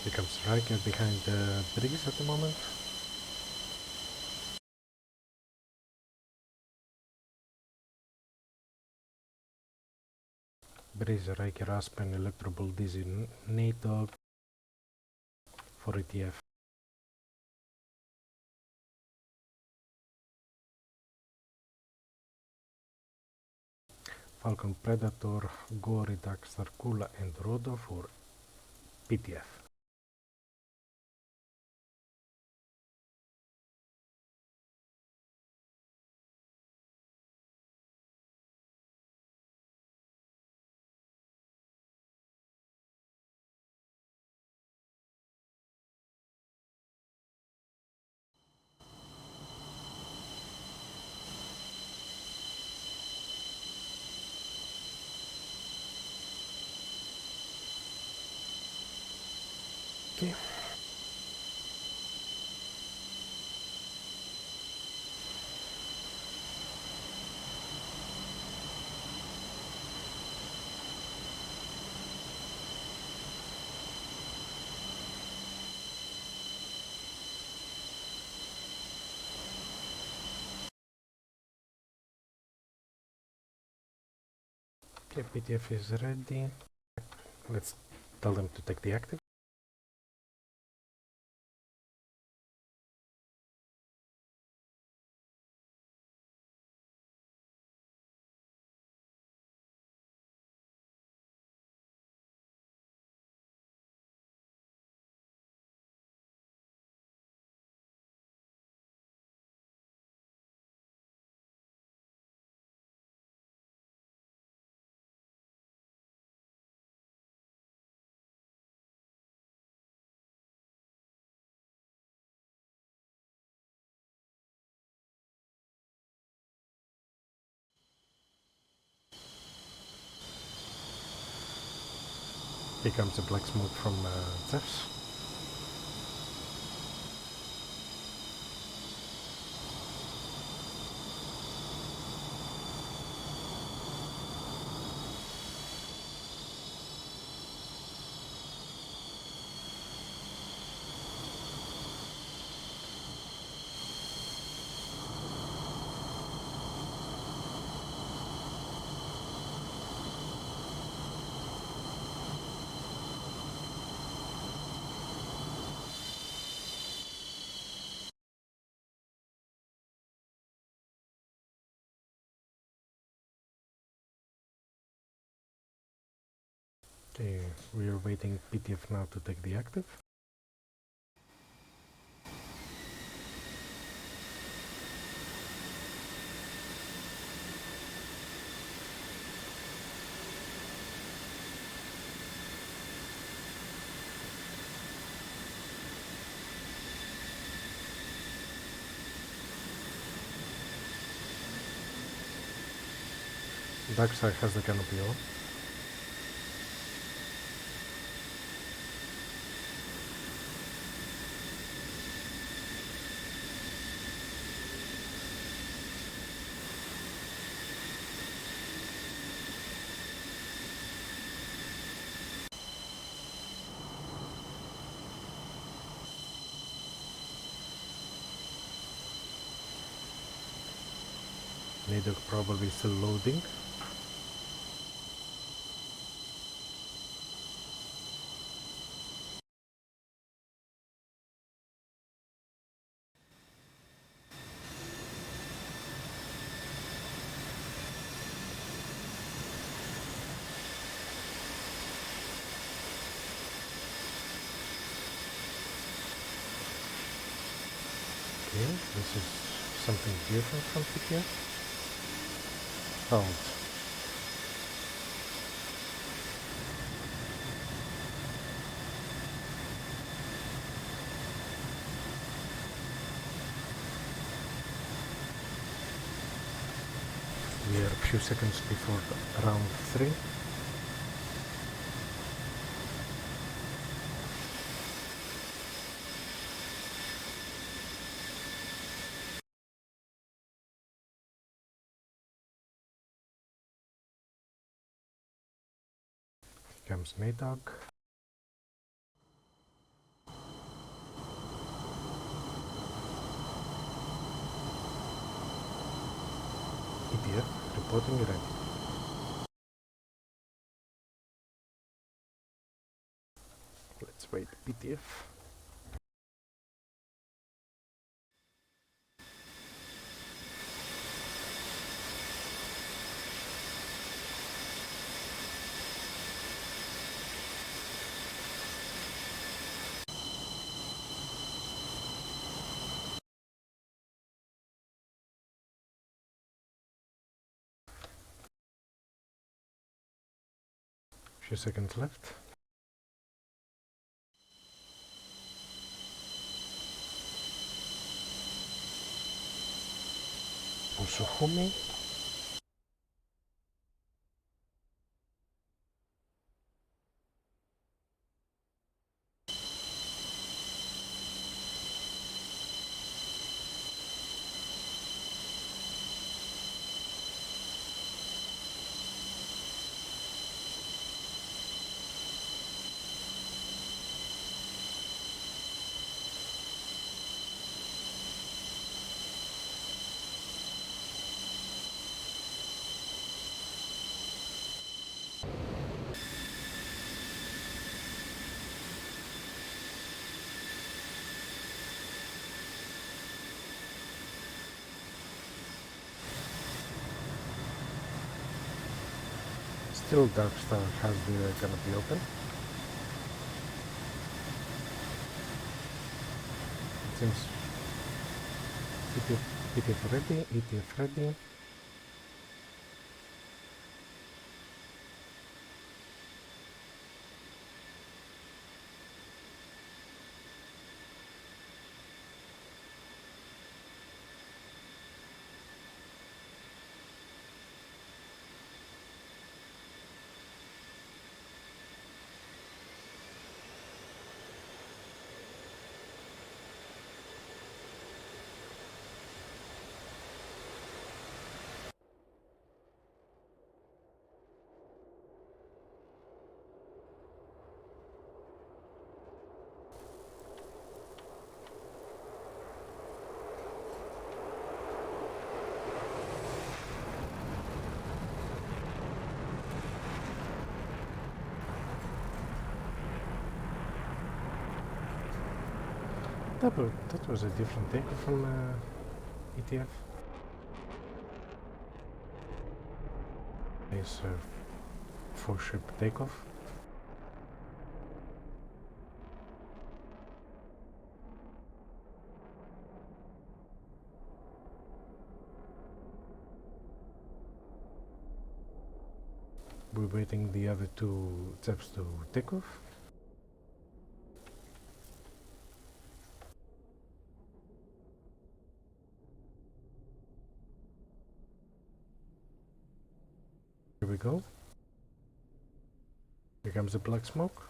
Here comes Riker behind Breeze at the moment. Breeze, Riker, Aspen, Electroball, Dizzy, NATO for ETF. Falcon, Predator, Gory, Darkstar, Kula and Rodo for PTF. Okay. Okay, PTF is ready. Let's tell them to take the active. Here comes the black smoke from Zeus. Okay, we are waiting PTF now to take the active. Darkstar has the canopy on. Nadok probably still loading. Okay, this is something different from PTF. Hold. We are a few seconds before round 3. Comes Nadog. ETF reporting ready. wait, PTF. Few seconds left. Suhumi. Still Darkstar has the canopy open. It seems PTF ready, ETF ready. That was a different takeoff from ETF. Nice 4-ship takeoff. We're waiting the other two jets to take off. Here we go. Here comes the black smoke.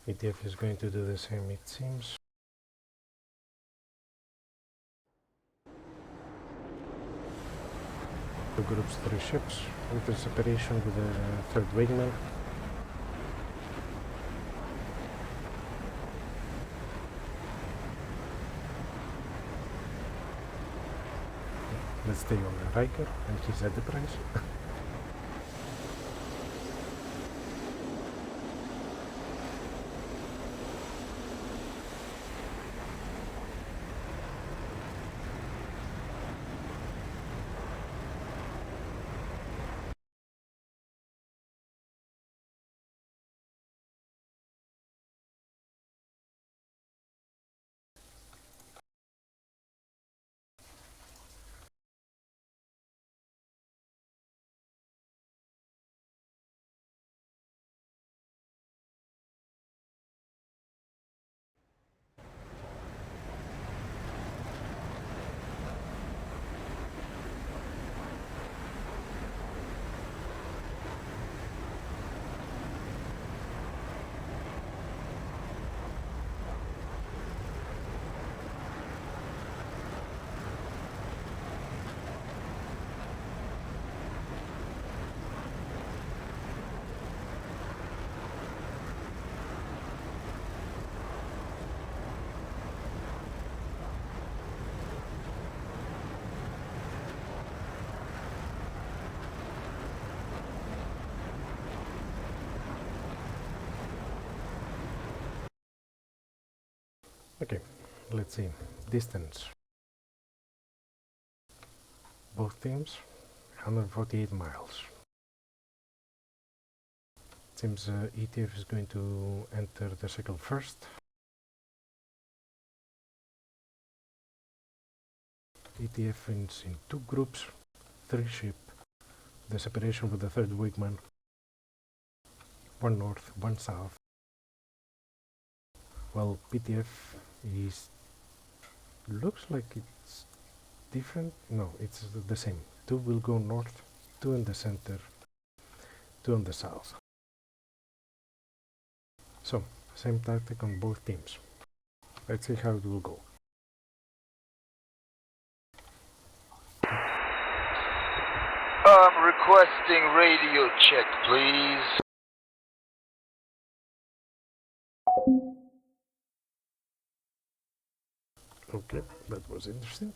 ETF is going to do the same, it seems. Two groups, 3 ships, with the separation with the third wingman. Let's stay on the Riker and his Enterprise. Okay, let's see. Distance. Both teams, 148 miles. Seems ETF is going to enter the circle first. ETF is in two groups, three ship. The separation with the third wingman, one north, one south. Well, PTF is looks like it's different. No, it's the same. Two will go north, two in the center, two on the south. So, same tactic on both teams. Let's see how it will go. Requesting radio check, please. Okay, that was interesting.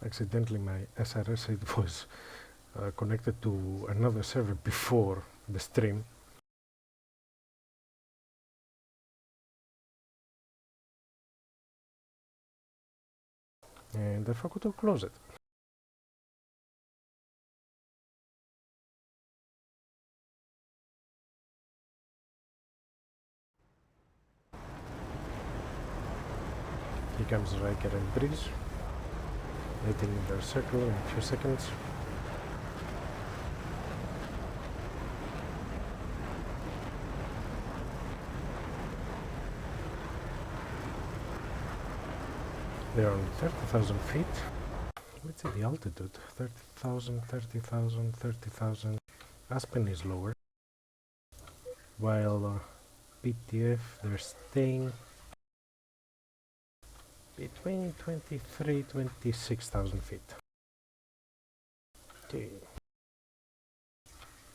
Accidentally, my SRS it was connected to another server before the stream. And I forgot to close it. Here comes Riker and Breeze, hitting their circle in a few seconds. They're on 30,000 feet. Let's see the altitude. 30,000, 30,000, 30,000. Aspen is lower. While PTF, they're staying between 23, 26,000 feet. Okay.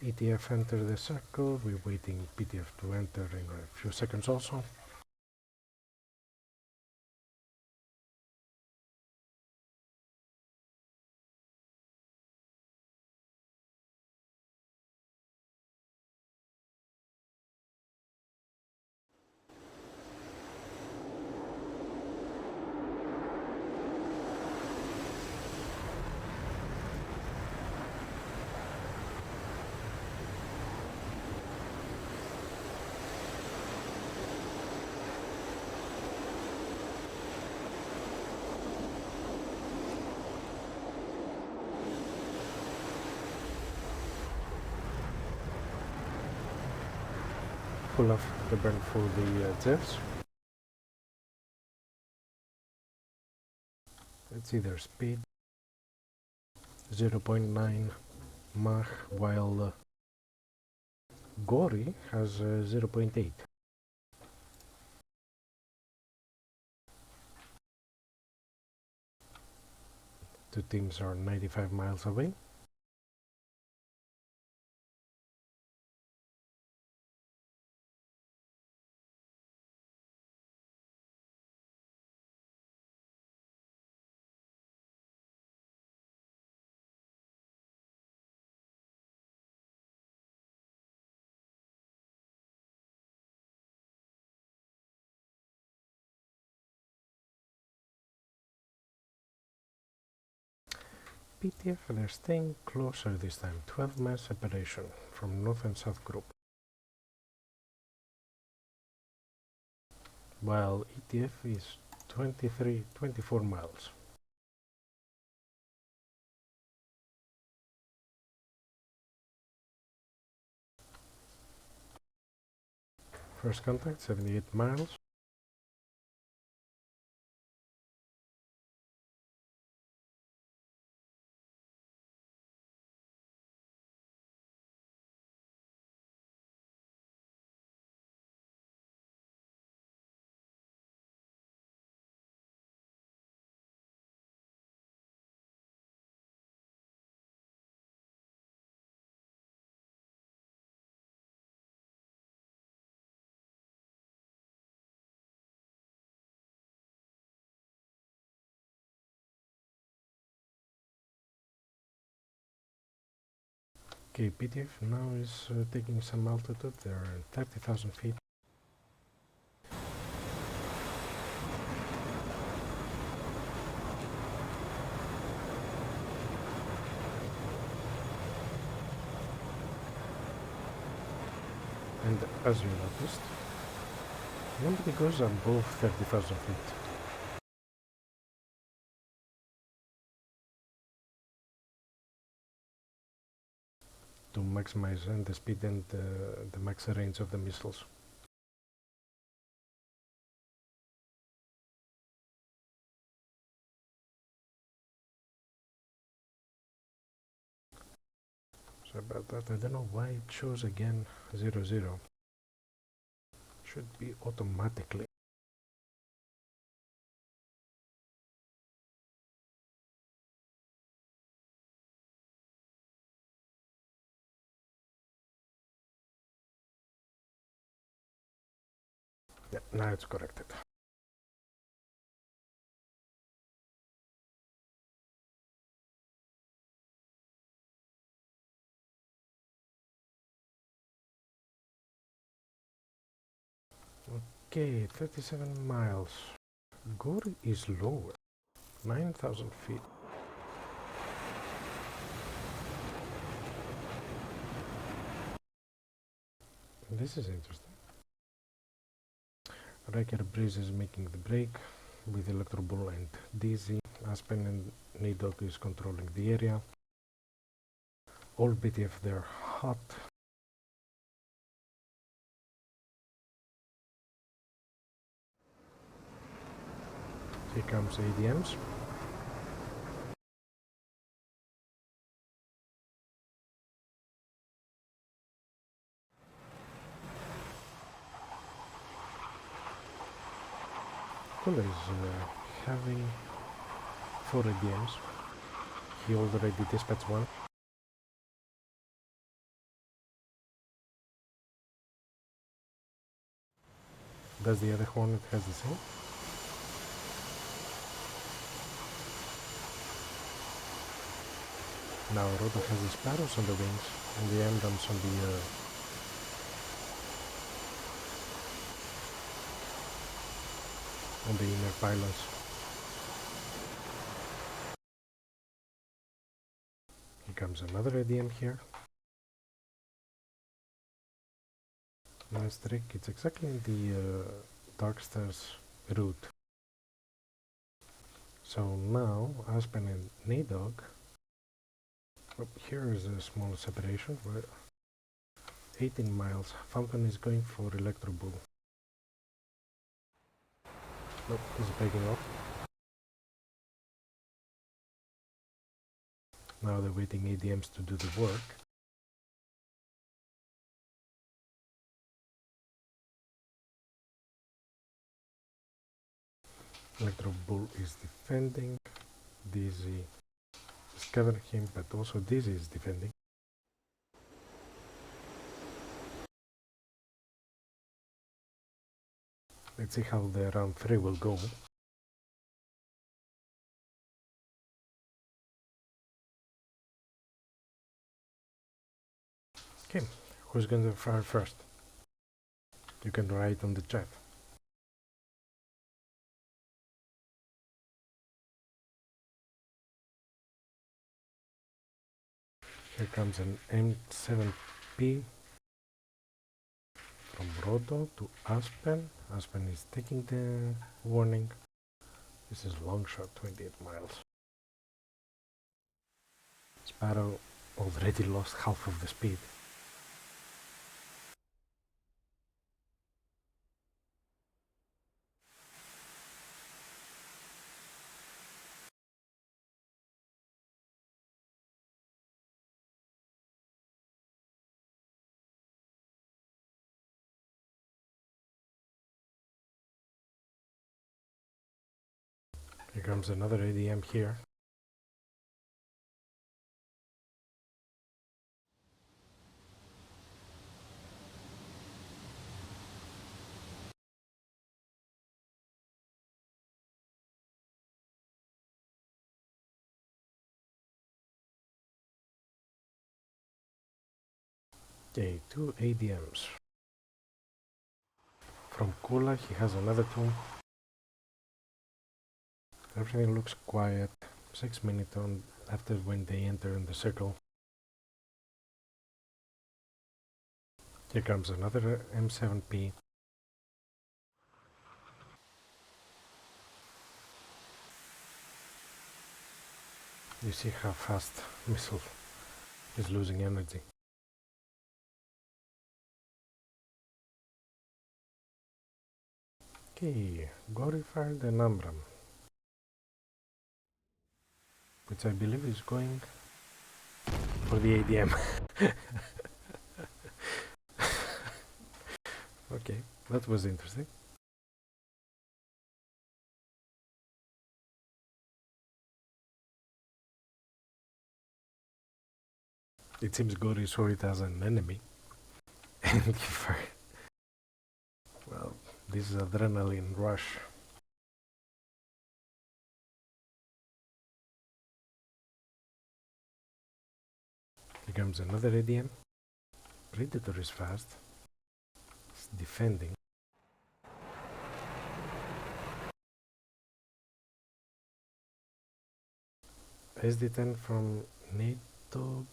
ETF enter the circle. We're waiting PTF to enter in a few seconds also. Full of the burn for the jets. Let's see their speed. 0.9 Mach, while Gori has 0.8. Two teams are 95 miles away. PTF, they're staying closer this time, 12 miles separation from north and south group. While ETF is 23, 24 miles. First contact, 78 miles. Okay, PTF now is taking some altitude. There are 30,000 feet. And as you noticed, nobody goes above 30,000 feet. To maximize the speed and the max range of the missiles. Sorry about that. I don't know why it shows again 00. Should be automatically. Yeah, now it's corrected. Okay, 37 miles. Gori is lower, 9,000 feet. This is interesting. Riker Breeze is making the break with Electrobull and DZ. Aspen and Nadog is controlling the area. All BTF they're hot. Here comes ADMs. Kula is having 4 ADMs. He already dispatched one. Does the other Hornet has the same? Now Roto has the Sparrows on the wings and the Emblems on the inner pylons. Here comes another ADM here. Nice trick. It's exactly in the Darkstar's route. So now Aspen and Nadog. Oh, here is a small separation. 18 miles. Falcon is going for Electrobull. Nope, he's backing off. Now they're waiting ADMs to do the work. Electrobull is defending. DZ is covering him, but also DZ is defending. Let's see how the round 3 will go. Okay, who's going to fire first? You can write on the chat. Here comes an M7P from Roto to Aspen. Aspen is taking the warning. This is long shot, 28 miles. Sparrow already lost half of the speed. Here comes another ADM here. Okay, 2 ADMs. From Kula, he has another 2. Everything looks quiet. 6 minutes on after when they enter in the circle. Here comes another M7P. You see how fast missile is losing energy. Okay, Gori fired an Amram, which I believe is going for the ADM. Okay, that was interesting. It seems Gori saw it as an enemy and he fired. Well, this is adrenaline rush. Here comes another ADM. Predator is fast. It's defending. SD-10 from NATO.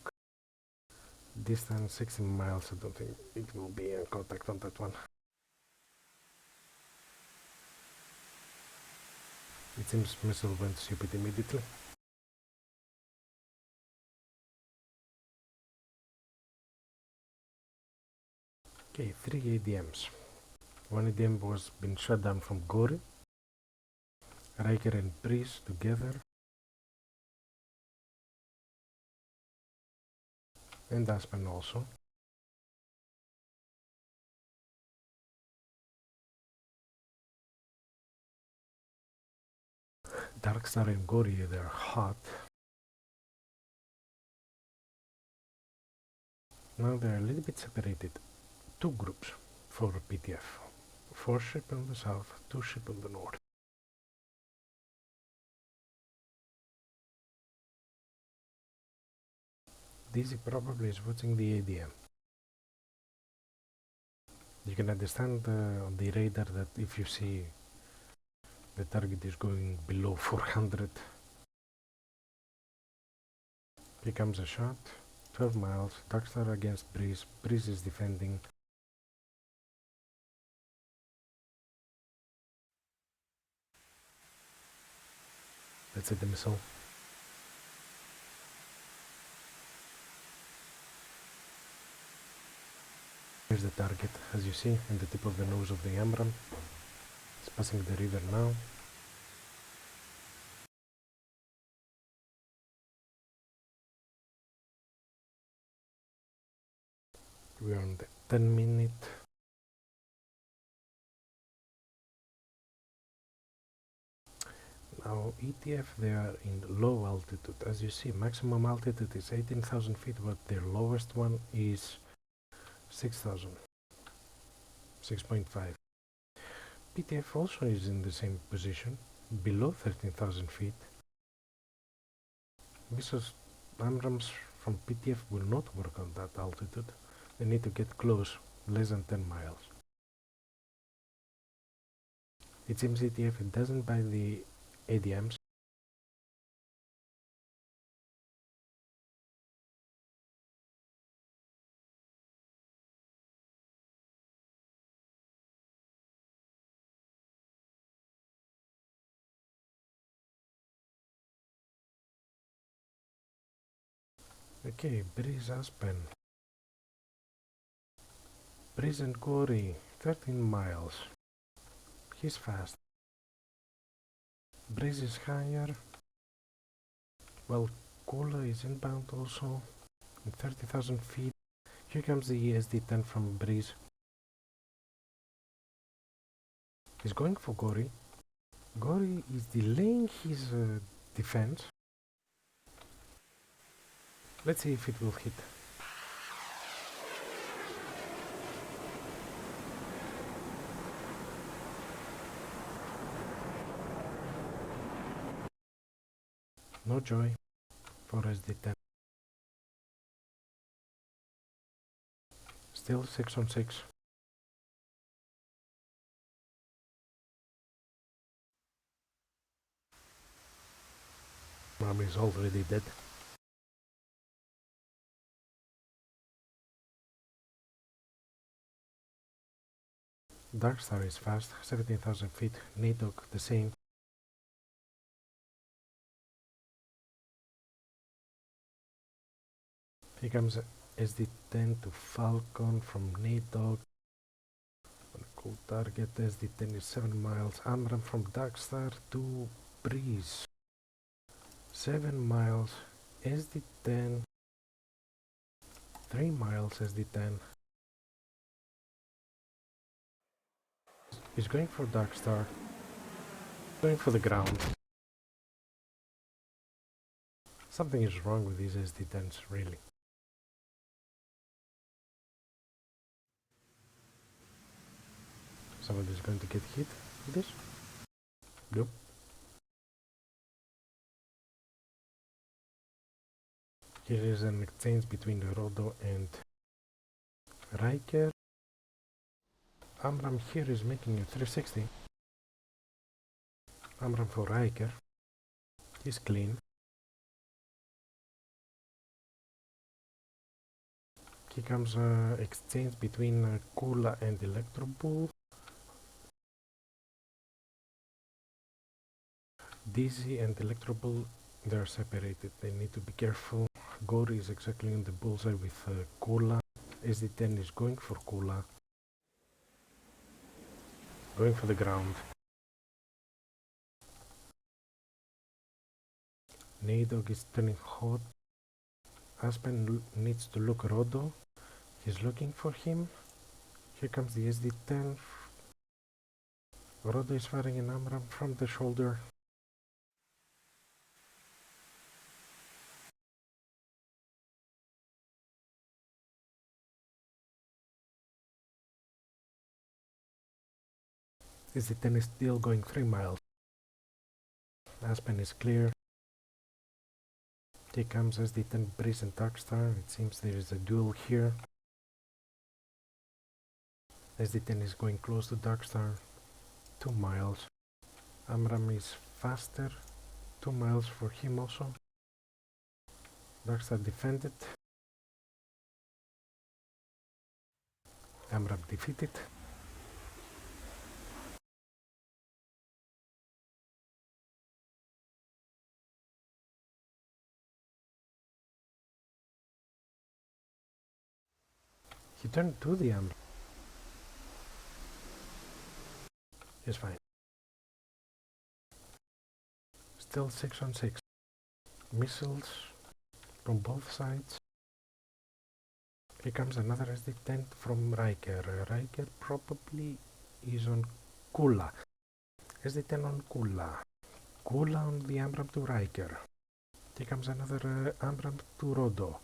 Distance 60 miles. I don't think it will be in contact on that one. It seems missile went stupid immediately. Okay, 3 ADMs. One ADM was been shut down from Gori. Riker and Breeze together. And Aspen also. Darkstar and Gori, they're hot. Now they're a little bit separated. 2 groups for PTF. 4 ships in the south, 2 ships in the north. DC probably is watching the ADM. You can understand on the radar that if you see the target is going below 400. Here comes a shot. 12 miles. Darkstar against Breeze. Breeze is defending. Let's hit the missile. Here's the target, as you see, in the tip of the nose of the Amram. It's passing the river now. We are on the 10-minute. Now ETF, they are in low altitude. As you see, maximum altitude is 18,000 feet, but their lowest one is 6,000. 6.5. PTF also is in the same position, below 13,000 feet. Missiles Amrams from PTF will not work on that altitude. They need to get close, less than 10 miles. It seems ETF doesn't buy the ADMs. Okay, Breeze Aspen. Breeze and Gori, 13 miles. He's fast. Breeze is higher. Well, Kula is inbound also. 30,000 feet. Here comes the ESD-10 from Breeze. He's going for Gori. Gori is delaying his defense. Let's see if it will hit. No joy for SD-10. Still 6 on 6. Mom is already dead. Dark Star is fast, 17,000 feet. NATO the same. Here comes SD10 to Falcon from NATO. Cool target. SD10 is 7 miles. Amram from Darkstar to Breeze. 7 miles. SD10. 3 miles SD10. He's going for Darkstar. Going for the ground. Something is wrong with these SD10s, really. Somebody's going to get hit with this? Nope. Here is an exchange between Rodo and Riker. Amram here is making a 360. Amram for Riker. He's clean. Here comes exchange between Kula and Electro Bull. DC and Electro Bull, they are separated. They need to be careful. Gori is exactly on the bullseye with Kula. SD10 is going for Kula. Going for the ground. Nadog is turning hot. Aspen needs to look Rodo. He's looking for him. Here comes the SD10. Rodo is firing an Amram from the shoulder. SD10 is still going 3 miles. Aspen is clear. Here comes SD10 Breeze and Darkstar. It seems there is a duel here. SD10 is going close to Darkstar. 2 miles. Amram is faster. 2 miles for him also. Darkstar defended. Amram defeated. He turned to the Amram. It's fine. Still 6 on 6. Missiles from both sides. Here comes another SD10 from Riker. Riker probably is on Kula. SD10 on Kula. Kula on the Amram to Riker. Here comes another Amram to Rodo.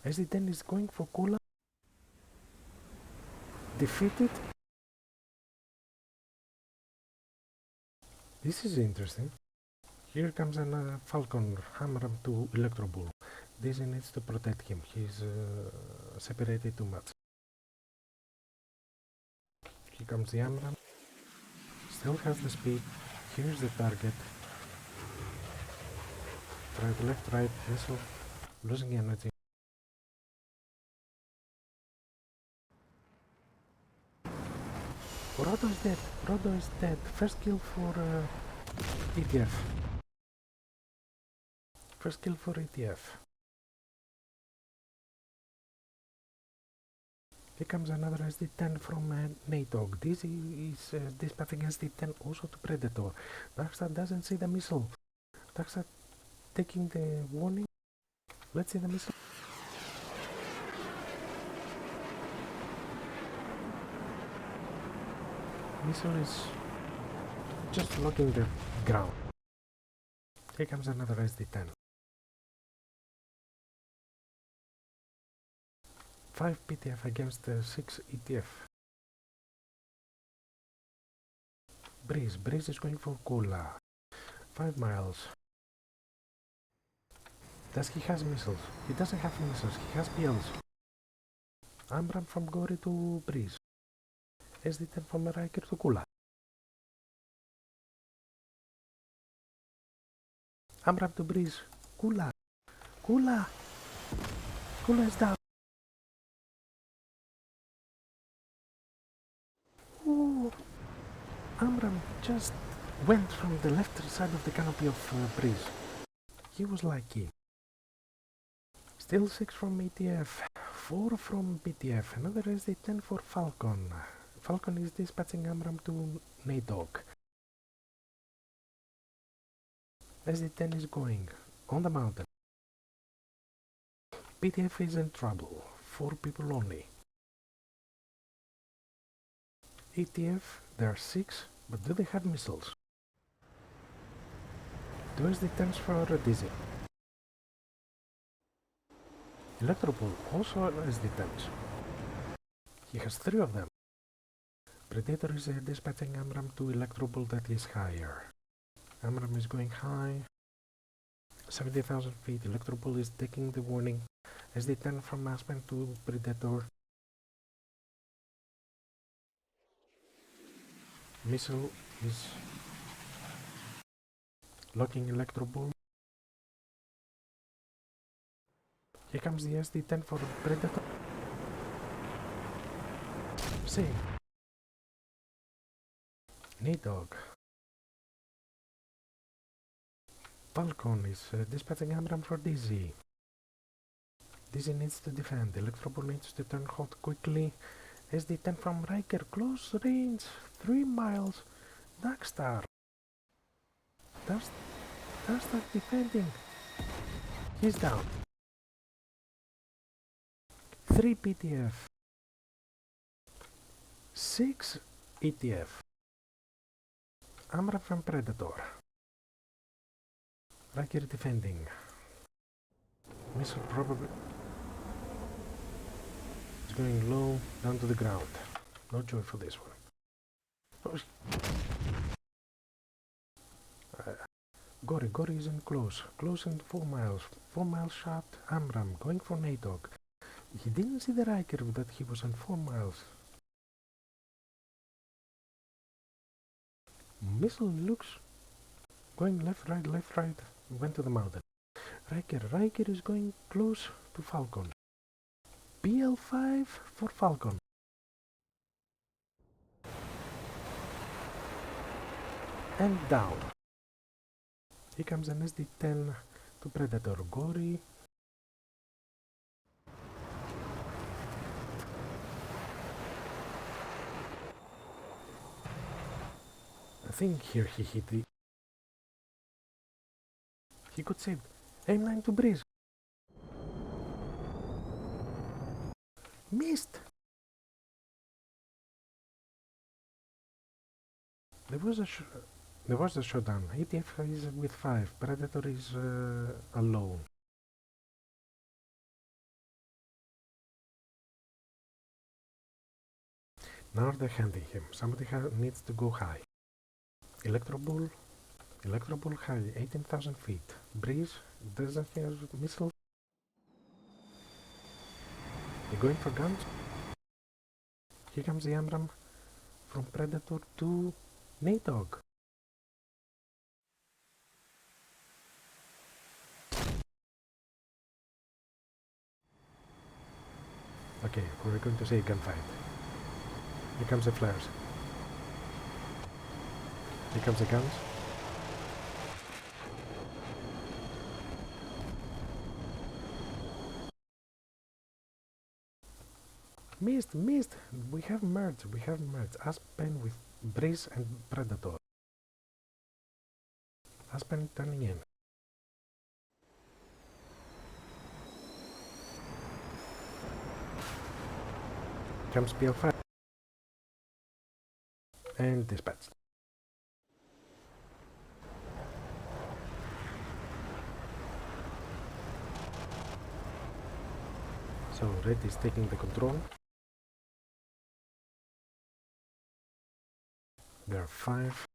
SD10 is going for Kula. Defeated. This is interesting. Here comes another Falcon Amram to Electro Bull. Daisy needs to protect him. He's separated too much. Here comes the Amram. Still has the speed. Here's the target. Right, left, right, missile. Losing energy. Rodo is dead. Rodo is dead. First kill for ETF. First kill for ETF. Here comes another SD10 from NATO. This is dispatching SD10 also to Predator. Darkstar doesn't see the missile. Darkstar taking the warning. Let's see the missile. Missile is just blocking the ground. Here comes another SD10. 5 PTF against 6 ETF. Breeze is going for Kula. 5 miles. Does he has missiles? He doesn't have missiles, he has PLs. Amram from Gori to Breeze. SD10 from Riker to Kula. Amram to Breeze. Kula. Kula. Kula is down. Ooh. Amram just went from the left side of the canopy of Breeze. He was lucky. Still 6 from ETF, 4 from PTF, another SD10 for Falcon. Falcon is dispatching Amram to NATOC. SD10 is going on the mountain. PTF is in trouble, 4 people only. ETF, there are 6, but do they have missiles? 2 SD10s for Dizzy. Electropole also SD10s. He has 3 of them. Predator is dispatching Amram to Electropole that is higher. Amram is going high. 70,000 feet. Electropole is taking the warning. SD10 from Aspen to Predator. Missile is locking Electropole. Here comes the SD10 for Predator. Save. NATOC. Falcon is dispatching Amram for Dizzy. Dizzy needs to defend. Electropole needs to turn hot quickly. SD10 from Riker. Close range. 3 miles. Darkstar. Darkstar defending. He's down. 3 PTF. 6 ETF. Amram from Predator. Riker defending. Missile probably is going low down to the ground. No joy for this one. Gori is in close in 4 miles. 4 miles shot. Amram going for NATOC. He didn't see the Riker that he was in 4 miles. Missile looks going left, right. Went to the mountain. Riker is going close to Falcon. PL5 for Falcon. And down. Here comes an SD10 to Predator. Gori. I think here he hit the... He could save. Aim 9 to Breeze. Missed. There was a showdown. ETF is with 5. Predator is alone. Now they're handing him. Somebody needs to go high. Electroball high, 18,000 feet. Breeze doesn't have missiles. They're going for guns. Here comes the Amram from Predator to NATOC. Okay, we're going to say gunfight. Here comes the flares. Here comes the guns. Missed! We have merged. Aspen with Breeze and Predator. Aspen turning in. Comes PL5. And dispatched. So Red is taking the control. There are 5.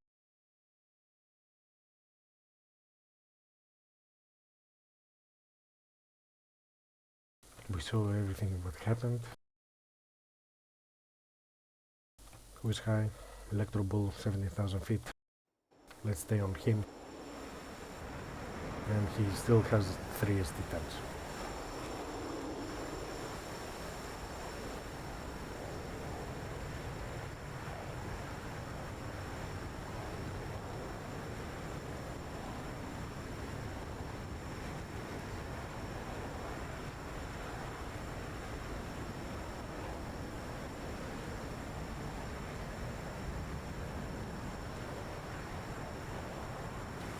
We saw everything what happened. Who is high? Electrobull 70,000 feet. Let's stay on him. And he still has 3 SD tags.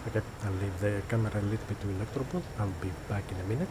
Okay, I'll leave the camera a little bit to electrobull. I'll be back in a minute.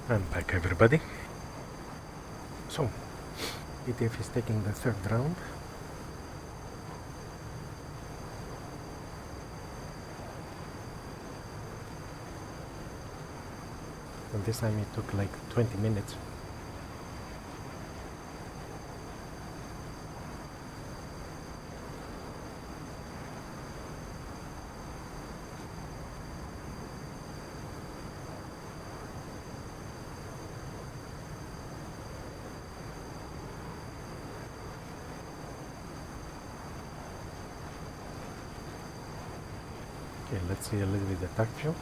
I'm back, everybody. So, PTF is taking the third round. And this time it took like 20 minutes. Okay, let's see a little bit the tac view,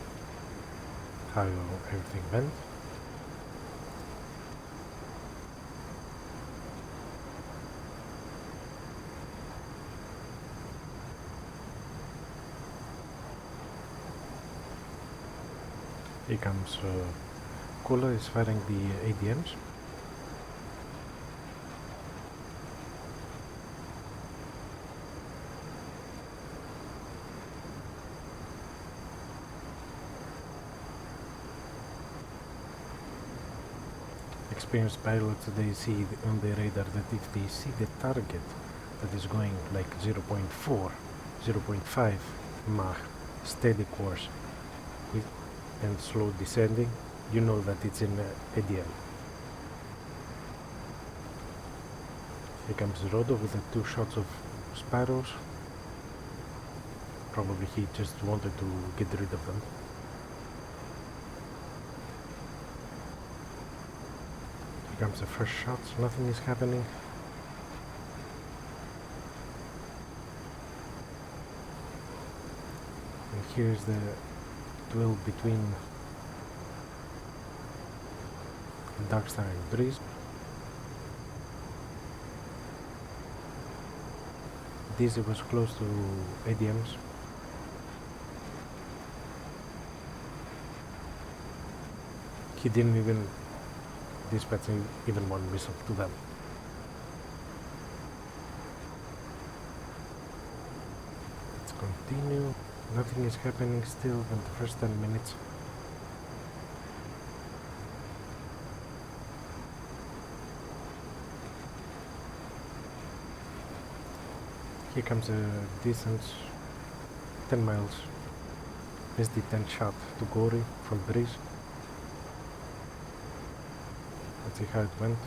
how everything went. Here comes Cooler is firing the ADMs. Experienced pilots, they see on the radar that if they see the target that is going like 0.4, 0.5 Mach steady course and slow descending, you know that it's in ADM. Here comes Rodo with the 2 shots of sparrows. Probably he just wanted to get rid of them. Here comes the first shots, nothing is happening. And here's the duel between Darkstar and Breeze. Dizzy was close to ADMs. He didn't even dispatch even one missile to them. Let's continue. Nothing is happening still in the first 10 minutes. Here comes a decent 10 miles SD-10 shot to Gori from breeze. Let's see how it went.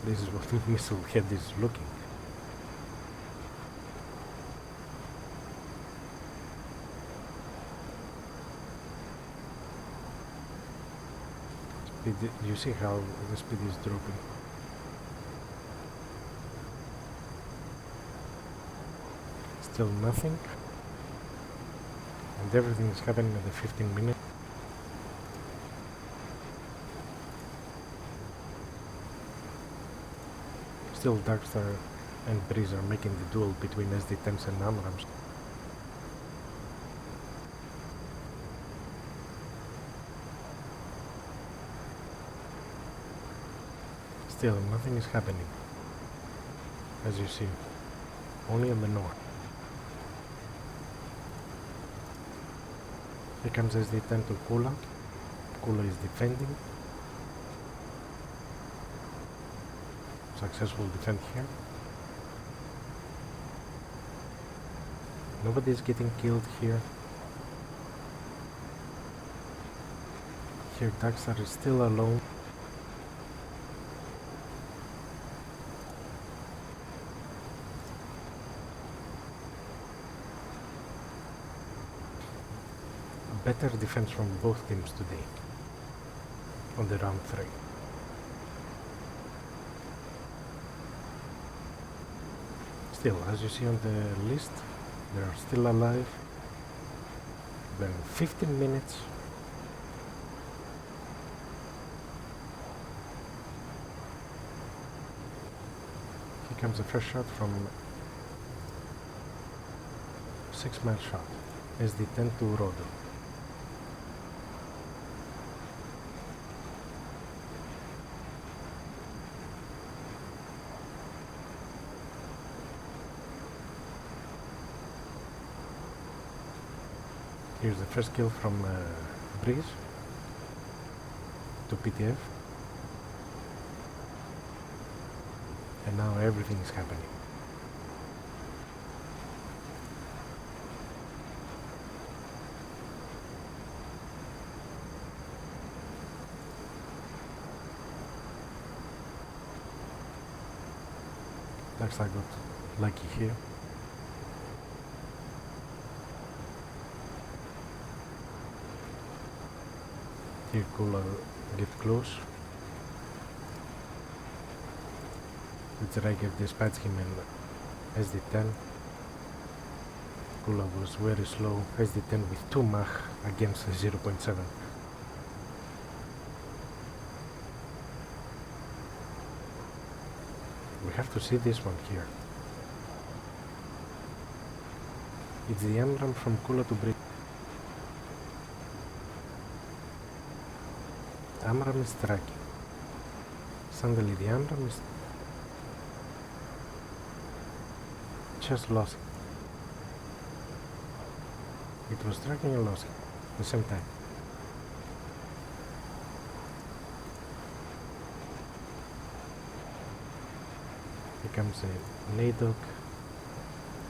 This is what the missile head is looking. Speed, you see how the speed is dropping. Still nothing. And everything is happening at the 15 minutes. Still Darkstar and Breeze are making the duel between SD-10s and AMRAAMs. Still nothing is happening, as you see, only in the north. Here comes SD-10 to Kula. Kula is defending. Successful defend here. Nobody is getting killed here. Here Darkstar is still alone. Better defense from both teams today on the round 3. Still, as you see on the list, they are still alive. Then 15 minutes. Here comes the first shot from 6-mile shot. SD-10 to Rodo. Here's the first kill from Breeze to PTF. And now everything is happening. Darkstar got lucky here. Here Kula get close. The Riker dispatched him in SD-10. Kula was very slow. SD-10 with 2 Mach against 0.7. We have to see this one here. It's the AMRAAM from Kula to Breeze. AMRAAM is tracking. Suddenly the AMRAAM is just lost it. It was tracking and lost it at the same time. Here comes a NADOC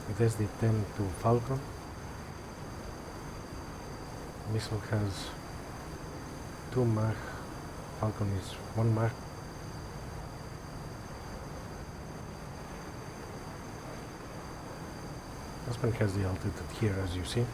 with SD-10 to Falcon. Missile has 2 Mach. Falcon is 1 Mach. This one has the altitude here, as you see.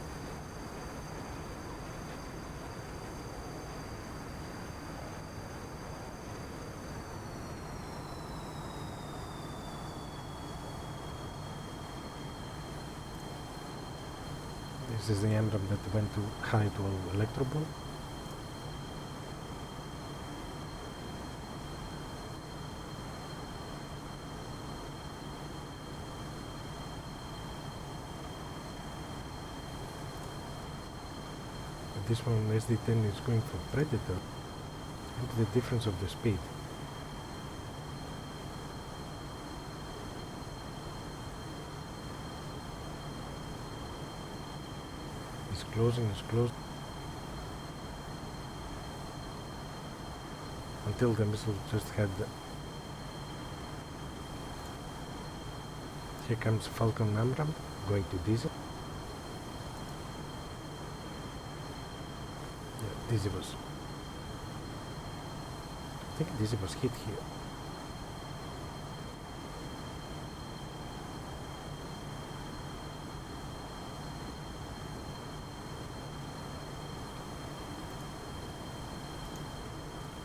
This is the AMRAAM that went to high to Electro Ball. This one SD10 is going for Predator. Look at the difference of the speed. It's closing, it's closing. Until the missile just had the... Here comes Falcon Amram, going to DC. Yeah, DC was... I think DC was hit here.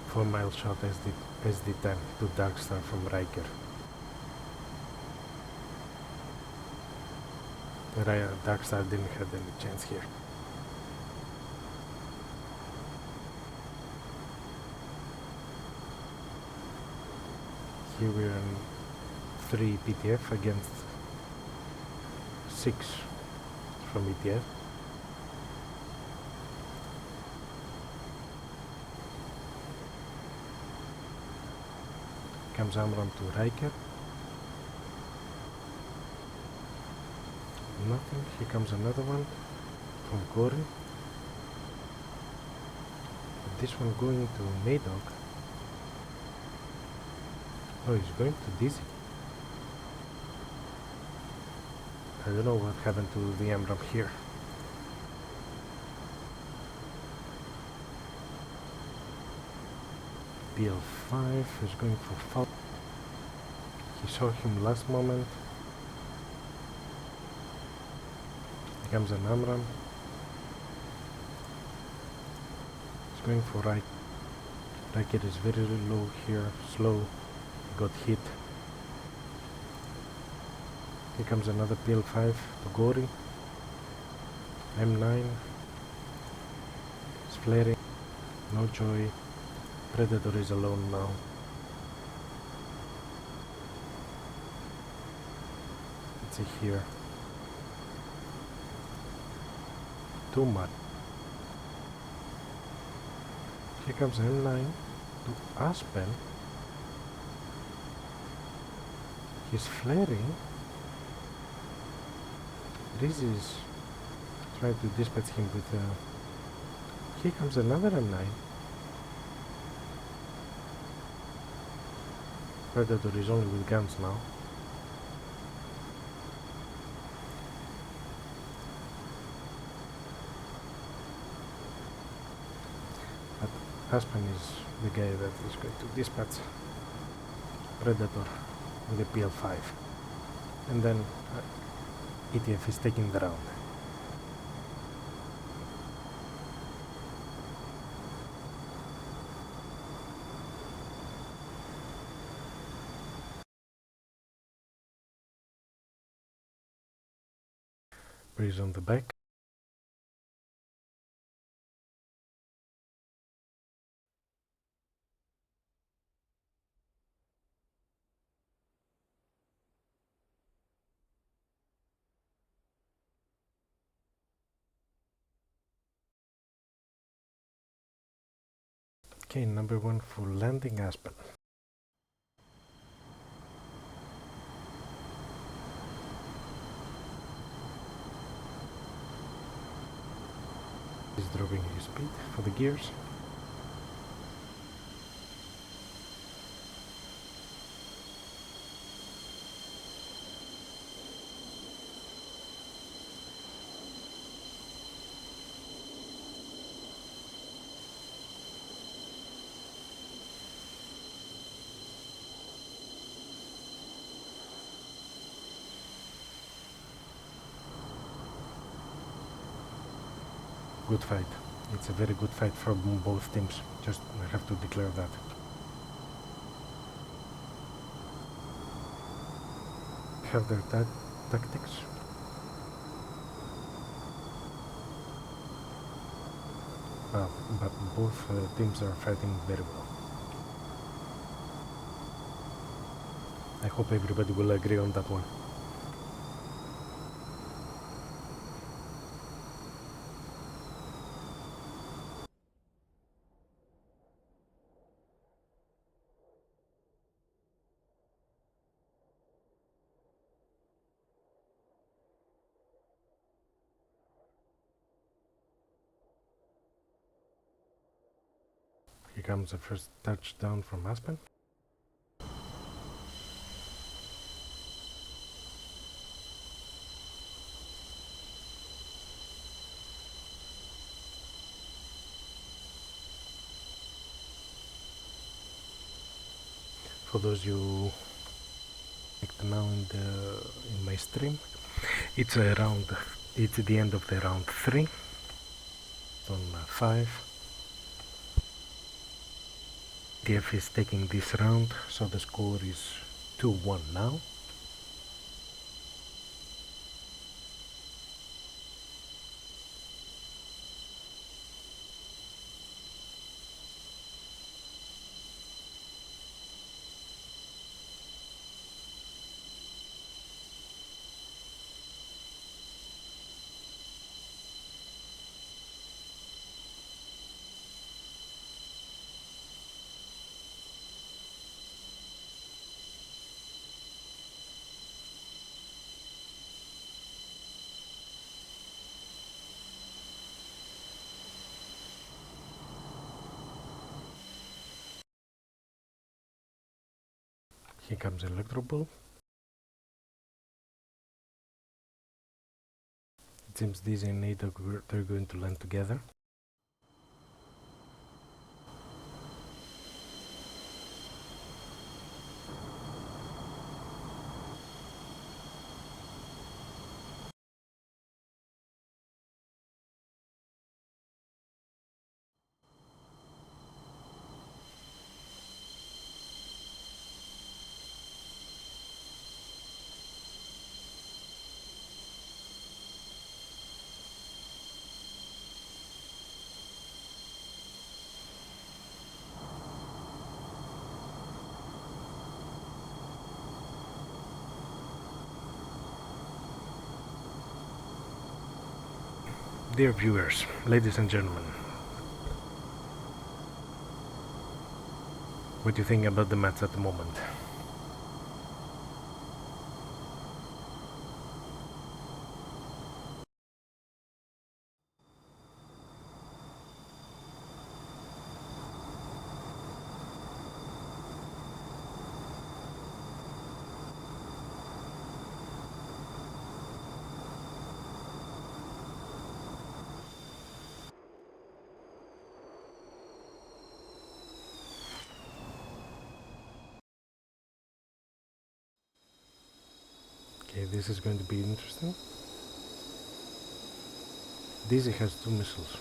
Four-mile shot SD10 to Darkstar from Riker. Darkstar didn't have any chance here. Here we're in 3 PTF against 6 from ETF. Comes Amram to Riker. Nothing. Here comes another one from Corey. This one going to Madoc. Oh, he's going to Dizzy. I don't know what happened to the Amram here. PL5 is going for Falcon. He saw him last moment. Here comes an Amram. He's going for right. Riker is very low here, slow. Got hit. Here comes another PL5 to Gori. M9 is flaring. No joy. Predator is alone now. Let's see here. Too much. Here comes M9 to Aspen. He's flaring. This is trying to dispatch him with here comes another M9. Predator is only with guns now. But Aspen is the guy that is going to dispatch Predator with a PL5, and then ETF is taking the round. Breeze on the back. Okay, number 1 for landing Aspen. He's dropping his speed for the gears. Good fight. It's a very good fight from both teams. Just I have to declare that. Have their tactics. But both teams are fighting very well. I hope everybody will agree on that one. Here comes the first touchdown from Aspen. For those you now in my stream, it's the end of the round 3 on 5. PTF is taking this round, so the score is 2-1 now. Here comes Electro Bull. It seems these and NATO they're going to land together. Dear viewers, ladies and gentlemen, what do you think about the match at the moment? Okay, this is going to be interesting. Dizzy has 2 missiles.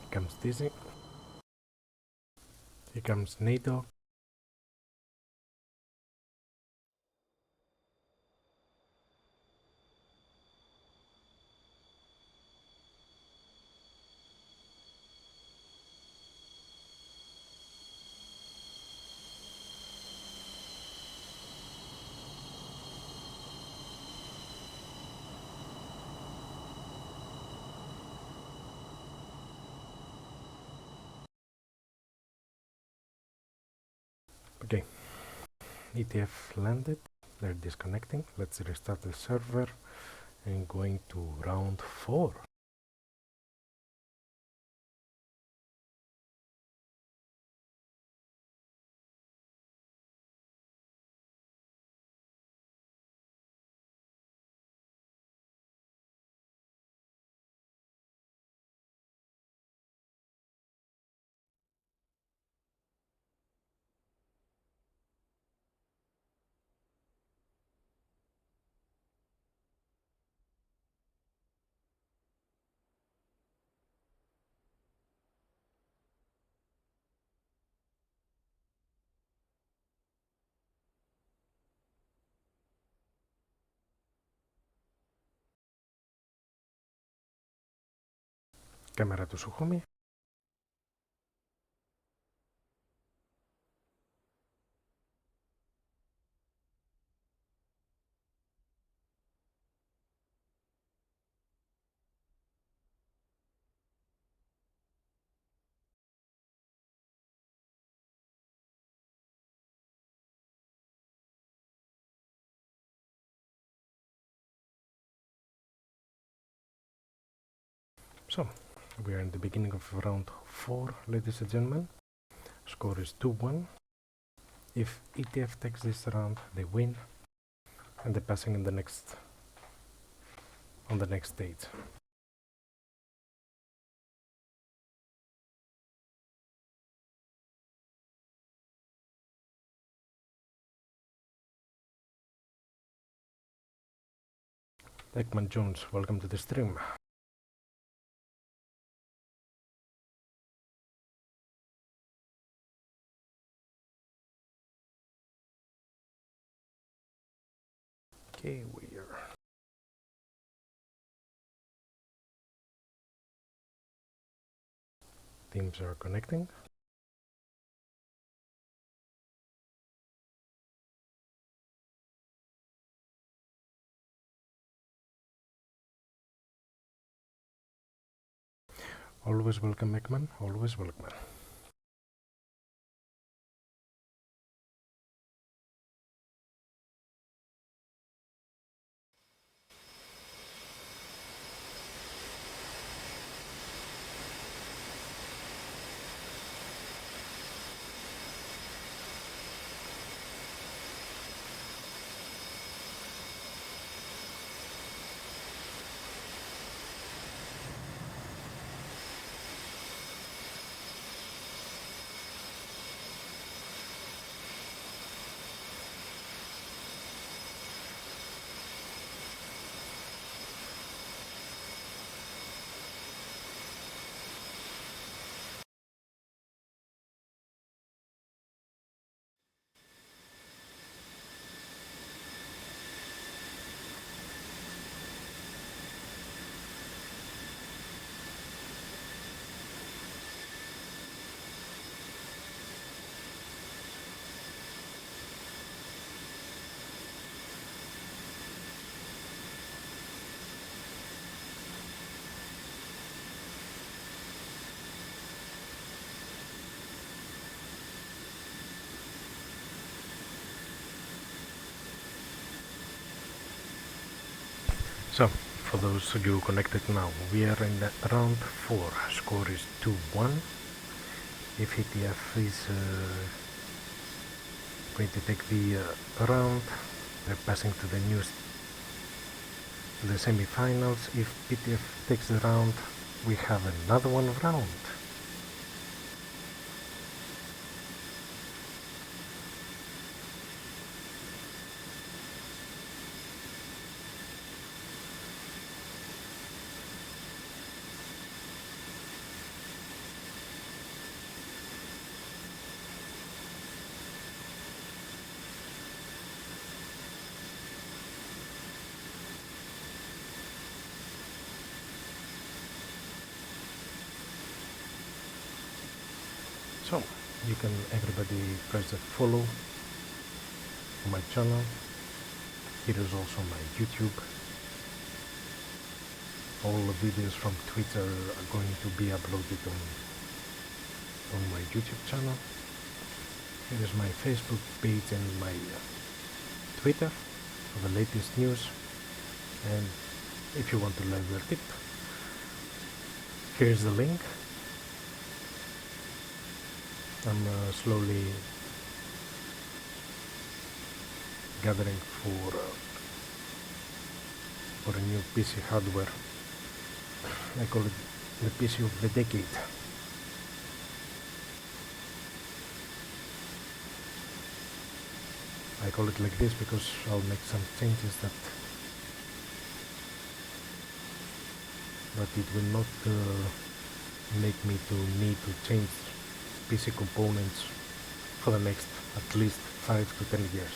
Here comes Dizzy. Here comes NATO. Okay, ETF landed. They're disconnecting. Let's restart the server and going to round 4. Κάμερα του Σουχούμι. So, we are in the beginning of round 4, ladies and gentlemen. Score is 2-1. If ETF takes this round, they win, and they're passing in the next on the next stage. Ekman Jones, welcome to the stream. Okay, we are. Teams are connecting. Always welcome, Ekman. Always welcome. So, for those of you connected now, we are in round 4. Score is 2-1. If ETF is going to take the round, they're passing to the semi-finals. If PTF takes the round, we have another one round. So, you can everybody press the follow on my channel. Here is also my YouTube. All the videos from Twitter are going to be uploaded on my YouTube channel. Here is my Facebook page and my Twitter for the latest news. And if you want to learn your tip, here's the link. I'm slowly gathering for a new PC hardware. I call it the PC of the decade. I call it like this because I'll make some changes that it will not make me to need to change PC components for the next at least 5 to 10 years.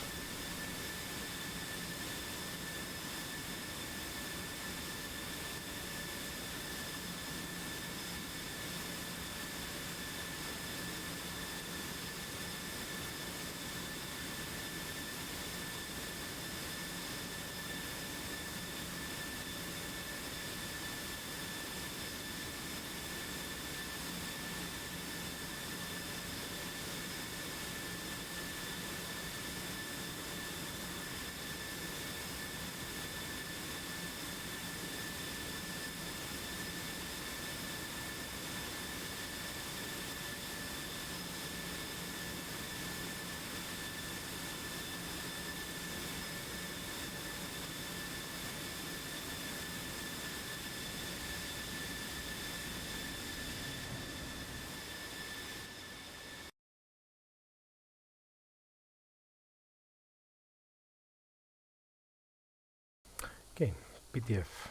Okay, PTF,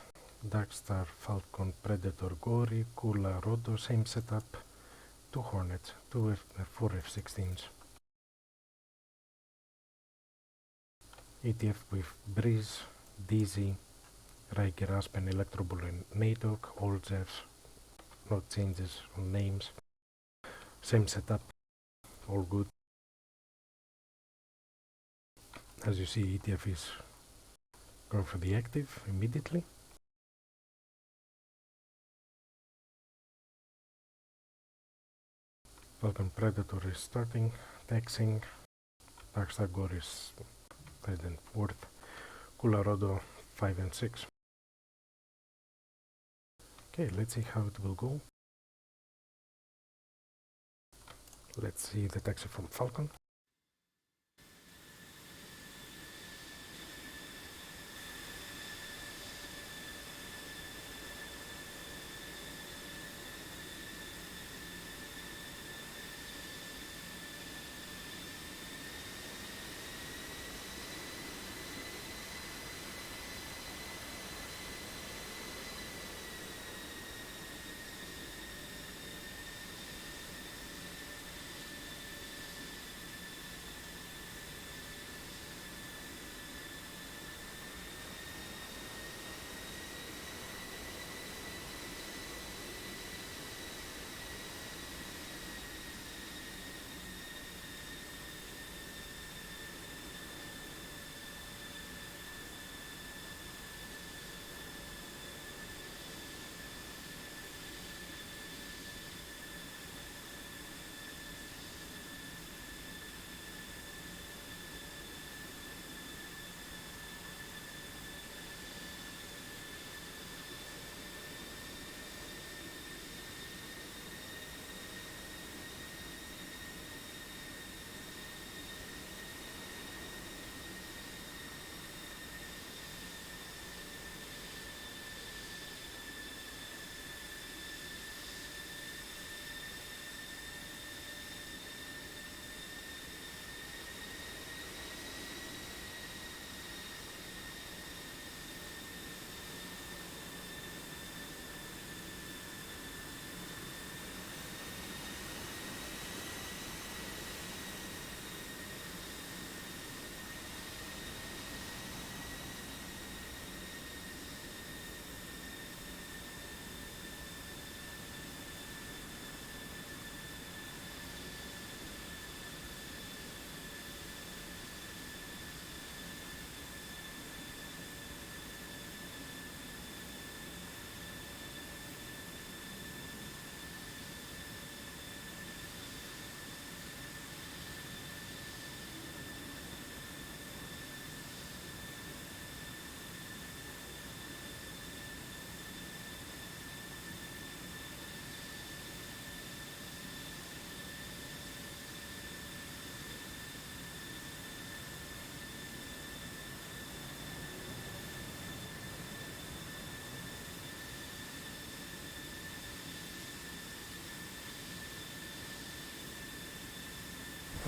Darkstar, Falcon, Predator, Gory, Kula, Rodo, same setup, 2 Hornets, 4 F-16s. ETF with Breeze, DZ, Riker, Aspen, Electrobull and Nadok, all Jeffs, no changes on names. Same setup, all good. As you see, ETF is going for the active immediately. Falcon Predator is starting, taxing, Darkstar Gore is 3rd and 4th, Colorado 5 and 6. Okay, let's see how it will go. Let's see the taxi from Falcon.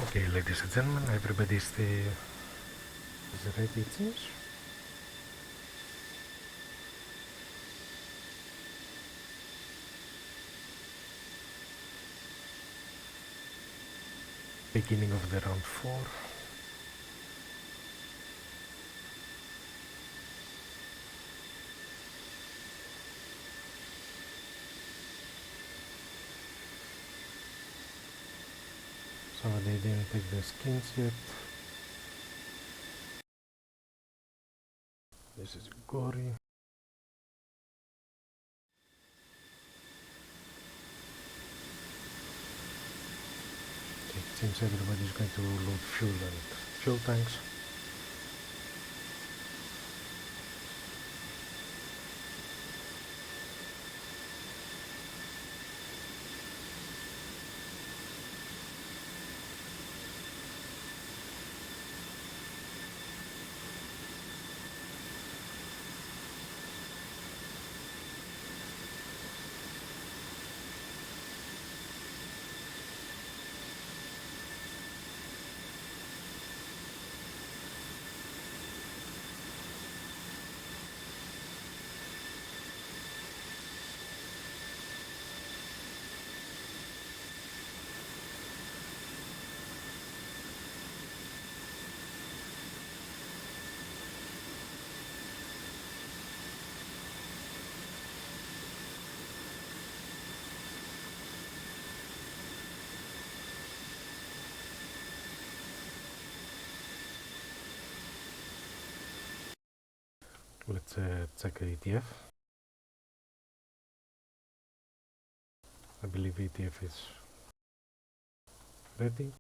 Okay, ladies and gentlemen, everybody is ready, it seems. Beginning of the round 4. So they didn't take the skins yet. This is Gory. It seems everybody's going to load fuel and fuel tanks. Let's check ETF. I believe ETF is ready.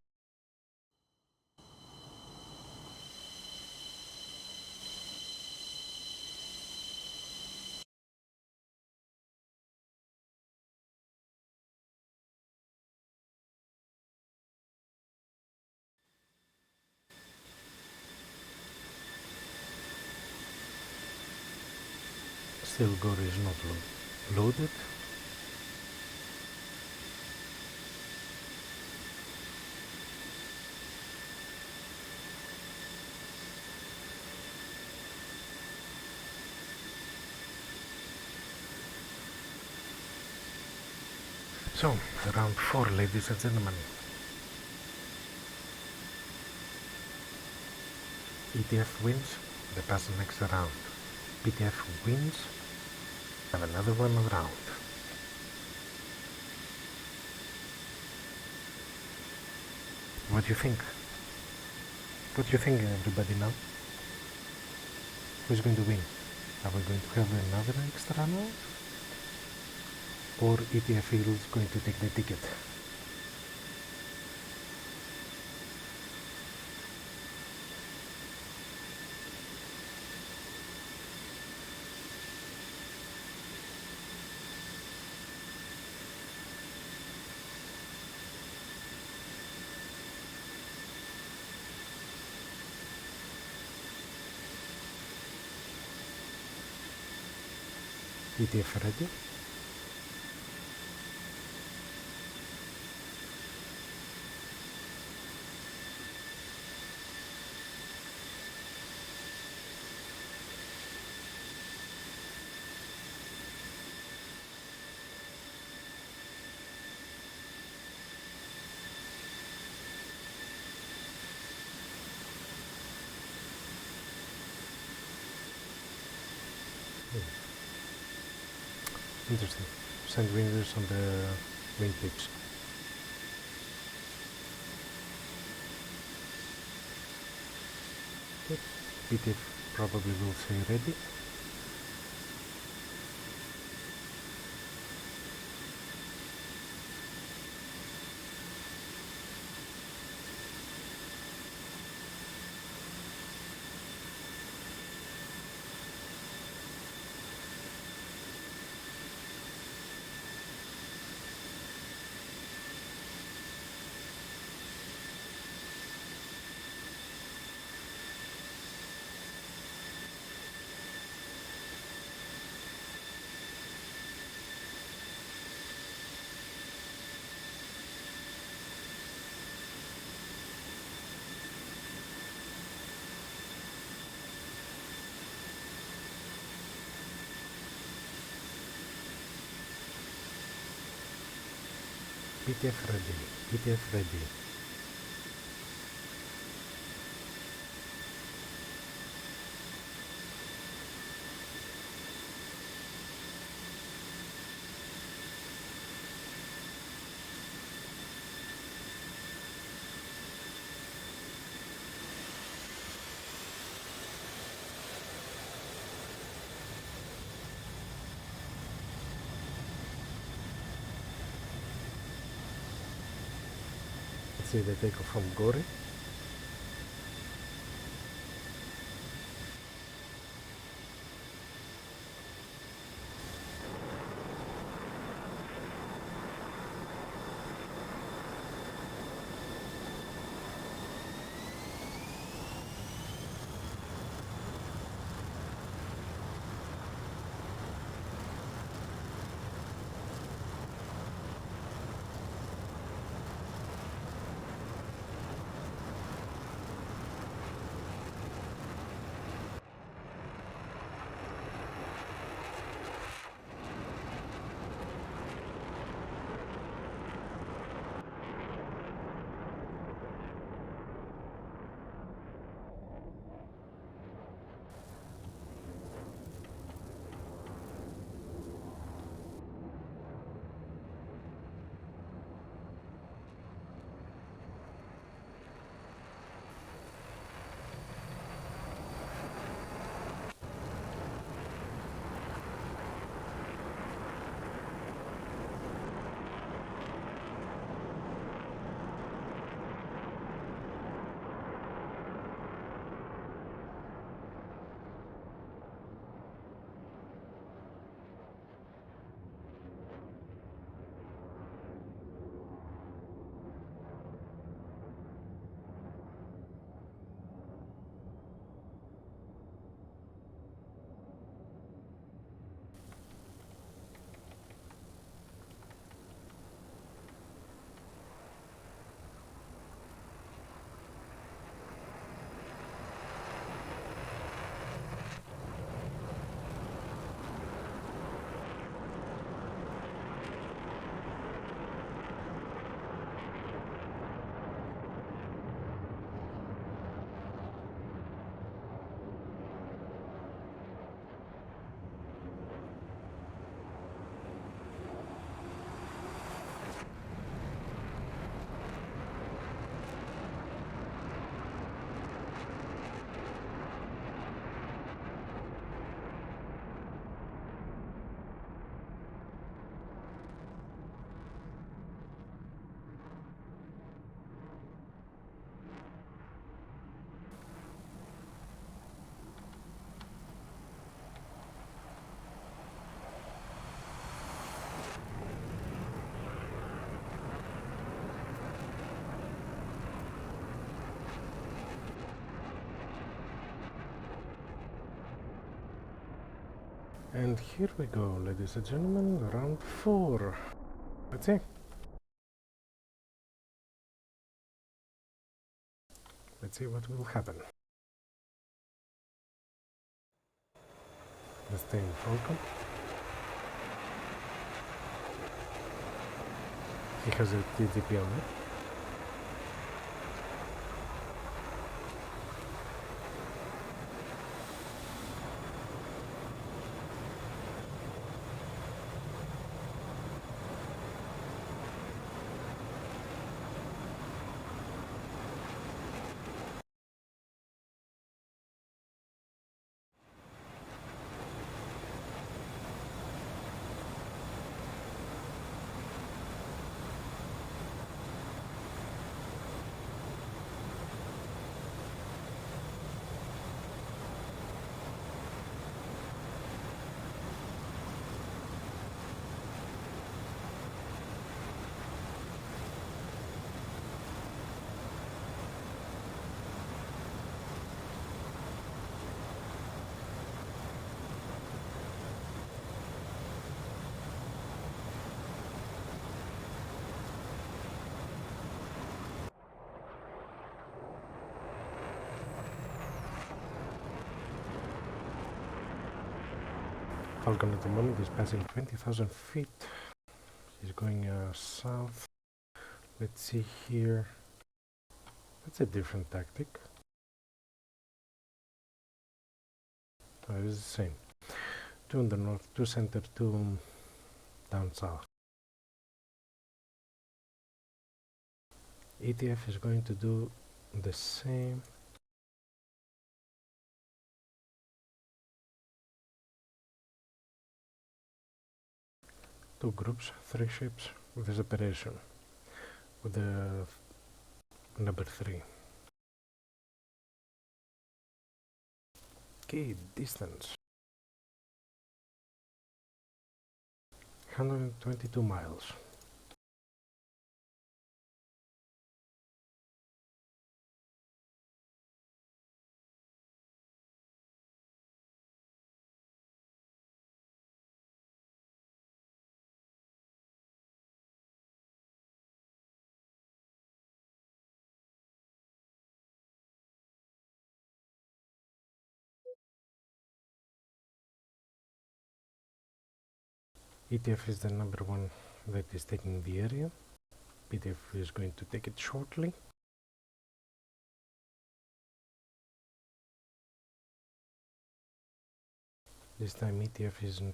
Still Gore is not loaded. So, round 4, ladies and gentlemen. ETF wins, they pass the next round. PTF wins, have another one round. What do you think? What do you think, everybody, now? Who's going to win? Are we going to have another extra round? Or ETF is going to take the ticket? ETF ready? Interesting. Send winners on the win tips. Good. PTF probably will say ready. PTF ready. PTF ready. Let's see the takeoff from Gori. And here we go, ladies and gentlemen, round 4. Let's see. Let's see what will happen. Let's stay in Falcon. He has a TTP on it. Falcon at the moment is passing 20,000 feet. He's going south. Let's see here. That's a different tactic. Oh, it's the same. 2 in the north, 2 center, 2 down south. ETF is going to do the same. Two groups, 3 ships with a separation with the number 3. Okay, distance 122 miles. ETF is the number 1 that is taking the area. PTF is going to take it shortly. This time ETF is in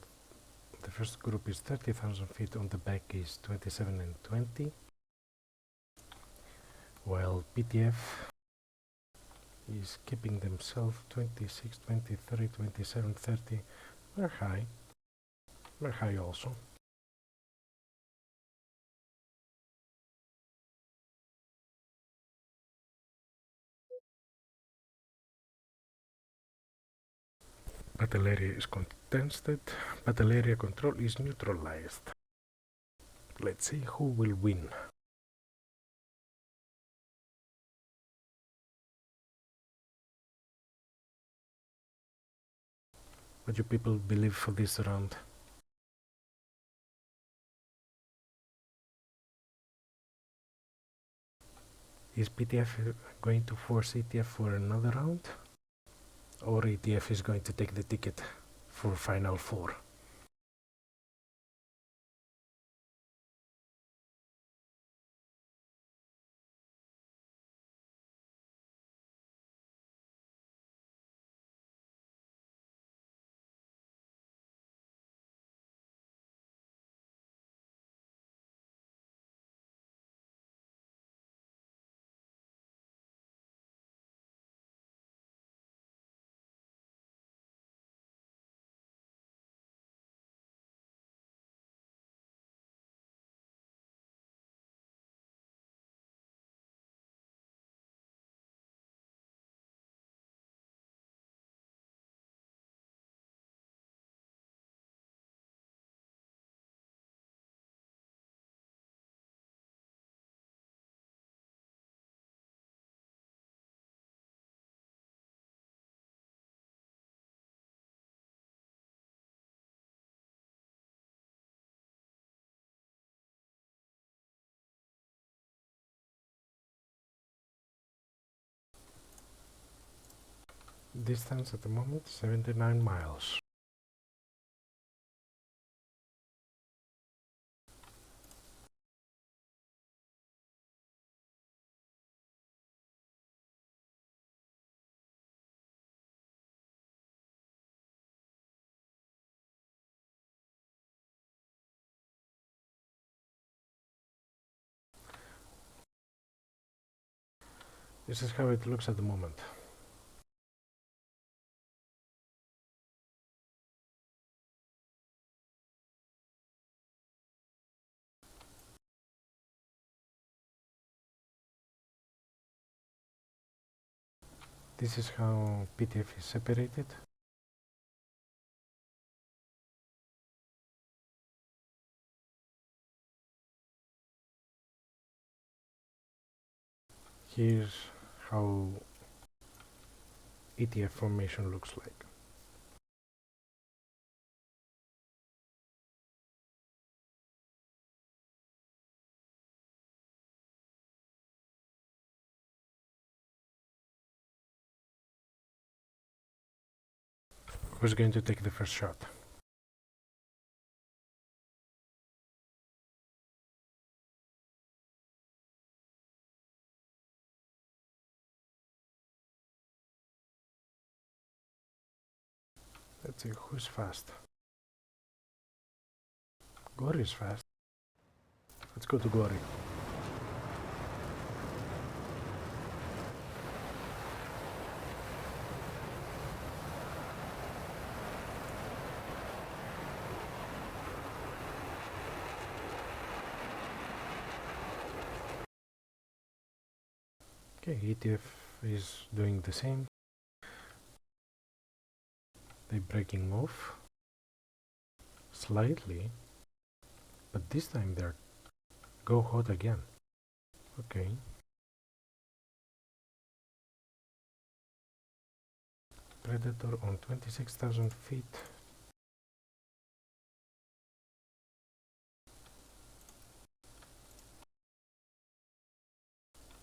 the first group is 30,000 feet, on the back is 27 and 20, while PTF is keeping themselves 26, 23, 27, 30. They're high. They're high also. Battle area is contested. Battle area control is neutralized. Let's see who will win. What do people believe for this round? Is PTF going to force ETF for another round? Or ETF is going to take the ticket for Final 4? Distance at the moment 79 miles. This is how it looks at the moment. This is how PTF is separated. Here's how ETF formation looks like. Who's going to take the first shot? Let's see who's fast. Gory is fast. Let's go to Gory. Okay, ETF is doing the same. They're breaking off slightly, but this time they're go hot again. Okay. Predator on 26,000 feet.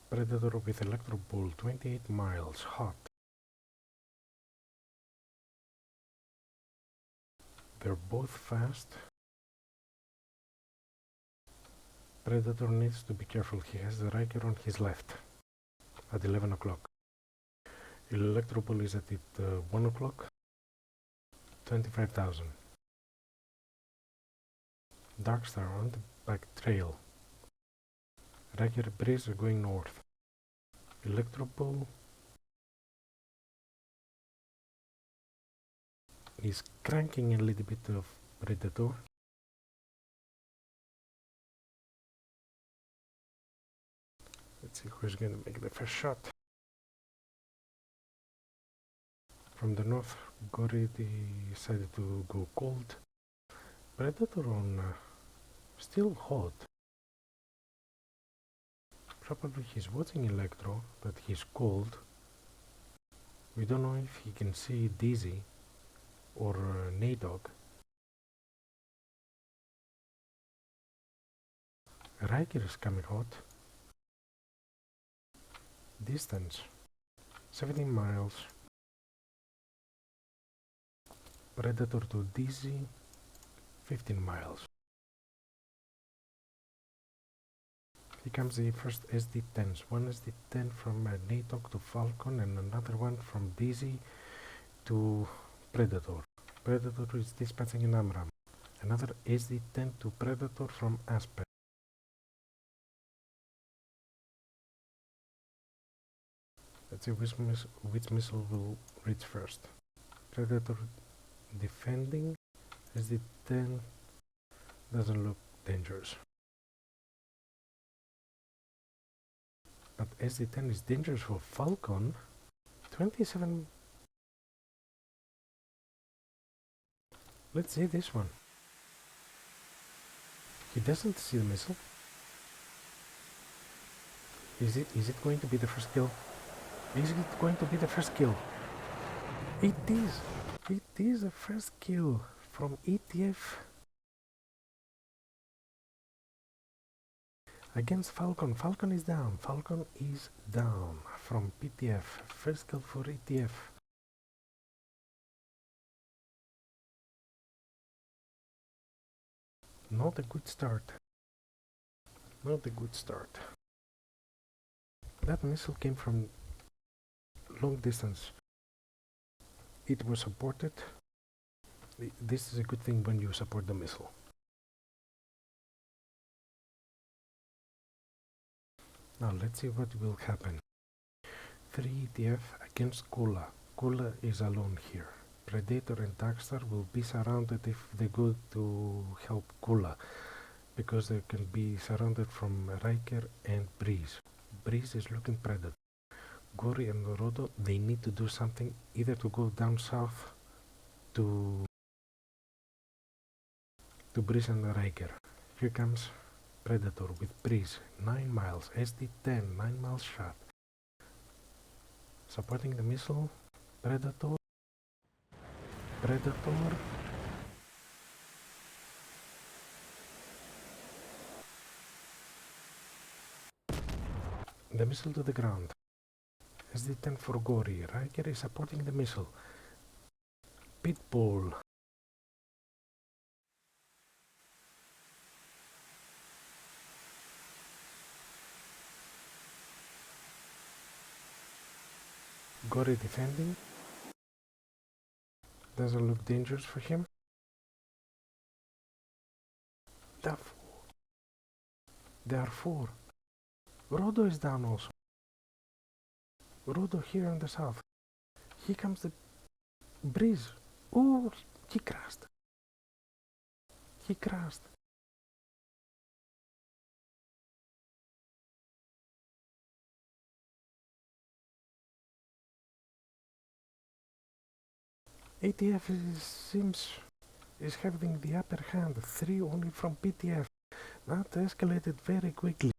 Predator with electro bull 28 miles hot. They're both fast. Predator needs to be careful. He has the Riker on his left at 11 o'clock. Electro bull is at 1 o'clock. 25,000. Darkstar on the back trail. Riker Breeze are going north. Electro bull is cranking a little bit of Predator. Let's see who's going to make the first shot. From the north, Gory decided to go cold. Predator on still hot. Probably he's watching Electro, but he's cold. We don't know if he can see Dizzy or Nadog. Riker is coming hot. Distance 17 miles. Predator to Dizzy 15 miles. Here comes the first SD-10s. One SD-10 from Nadog to Falcon and another one from Dizzy to Predator. Predator is dispatching an AMRAAM. Another SD-10 to Predator from Aspen. Let's see which missile will reach first. Predator defending. SD-10 doesn't look dangerous. But SD-10 is dangerous for Falcon. 27. Let's see this one. He doesn't see the missile. Is it going to be the first kill? Is it going to be the first kill? It is! It is the first kill from ETF against Falcon. Falcon is down. Falcon is down from PTF. First kill for ETF. Not a good start. Not a good start. That missile came from long distance. It was supported. This is a good thing when you support the missile. Now let's see what will happen. 3 ETF against Kula. Kula is alone here. Predator and Darkstar will be surrounded if they go to help Kula, because they can be surrounded from Riker and Breeze. Breeze is looking Predator. Gori and Rodo, they need to do something, either to go down south to Breeze and Riker. Here comes Predator with Breeze, 9 miles, SD-10, 9 miles shot. Supporting the missile, Predator. The missile to the ground. SD-10 for Gori. Riker is supporting the missile. Pitbull. Gori defending. Doesn't look dangerous for him. There are 4. Rodo is down also. Rodo here in the south. Here comes the Breeze. Oh, he crashed. ATF seems having the upper hand. 3 only from PTF. That escalated very quickly.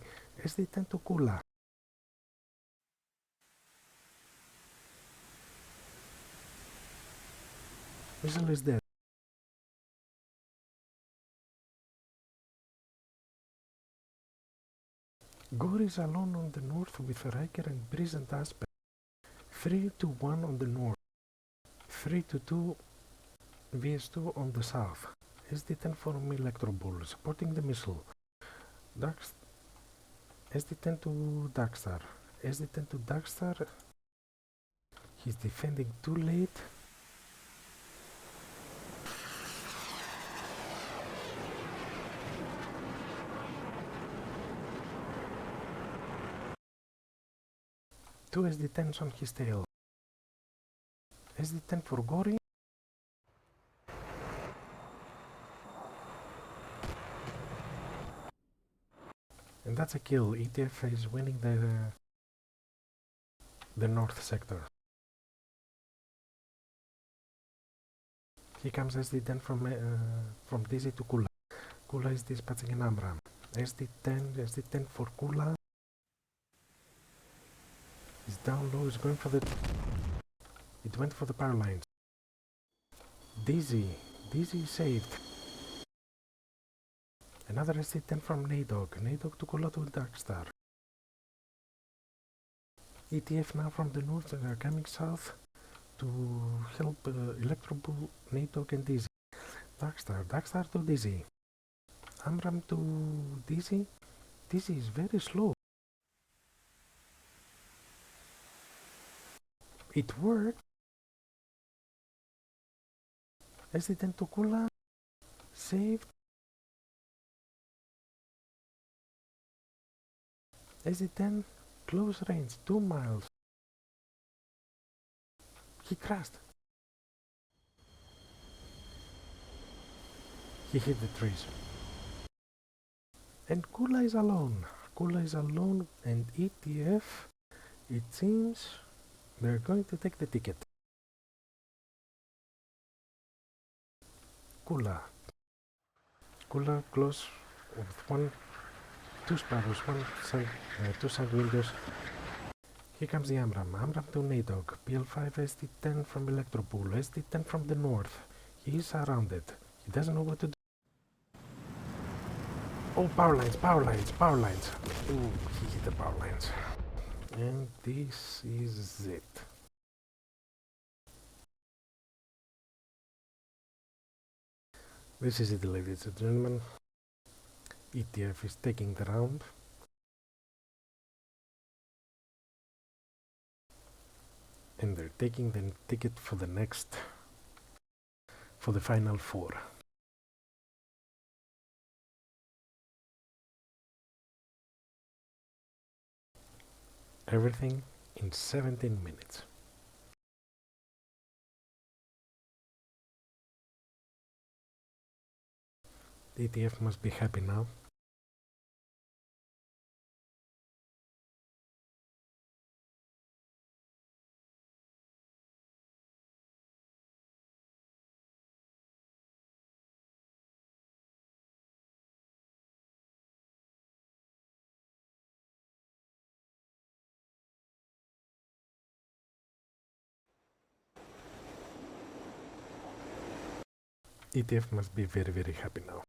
SD-10 to Kula. Missile is dead. Gore is alone on the north with Riker and Breeze and Asper. 3-1 on the north. 3-2 VS2 on the south. SD-10 from Electro Bull, supporting the missile. SD-10 to Darkstar. SD-10 to Darkstar. He's defending too late. Two SD-10s on his tail. SD-10 for Gori. And that's a kill. ETF is winning the north sector. Here comes SD-10 from DC to Kula. Kula is dispatching an Amram. SD-10 for Kula. He's down low, he's going for the... It went for the power lines. DZ saved. Another SD-10 from Nadog. Nadog to Kula to Darkstar. ETF now from the north are coming south to help Electro Bull, Nadog and DZ. Darkstar to DZ. Amram to DZ. DZ is very slow. It worked. SD-10 to Kula. Saved. SD-10 close range, 2 miles. He crashed. He hit the trees. And Kula is alone. And ETF, it seems they're going to take the ticket. Kula close with 2 sparrows, 2 side windows. Here comes the Amram to Nadog. PL5 SD-10 from Electropool, SD-10 from the north. He is surrounded. He doesn't know what to do. Oh, power lines. Oh, he hit the power lines. And this is it. This is it, ladies and gentlemen. ETF is taking the round. And they're taking the ticket for the next, for the final four. Everything in 17 minutes. The ETF must be happy now. ETF must be very, very happy now.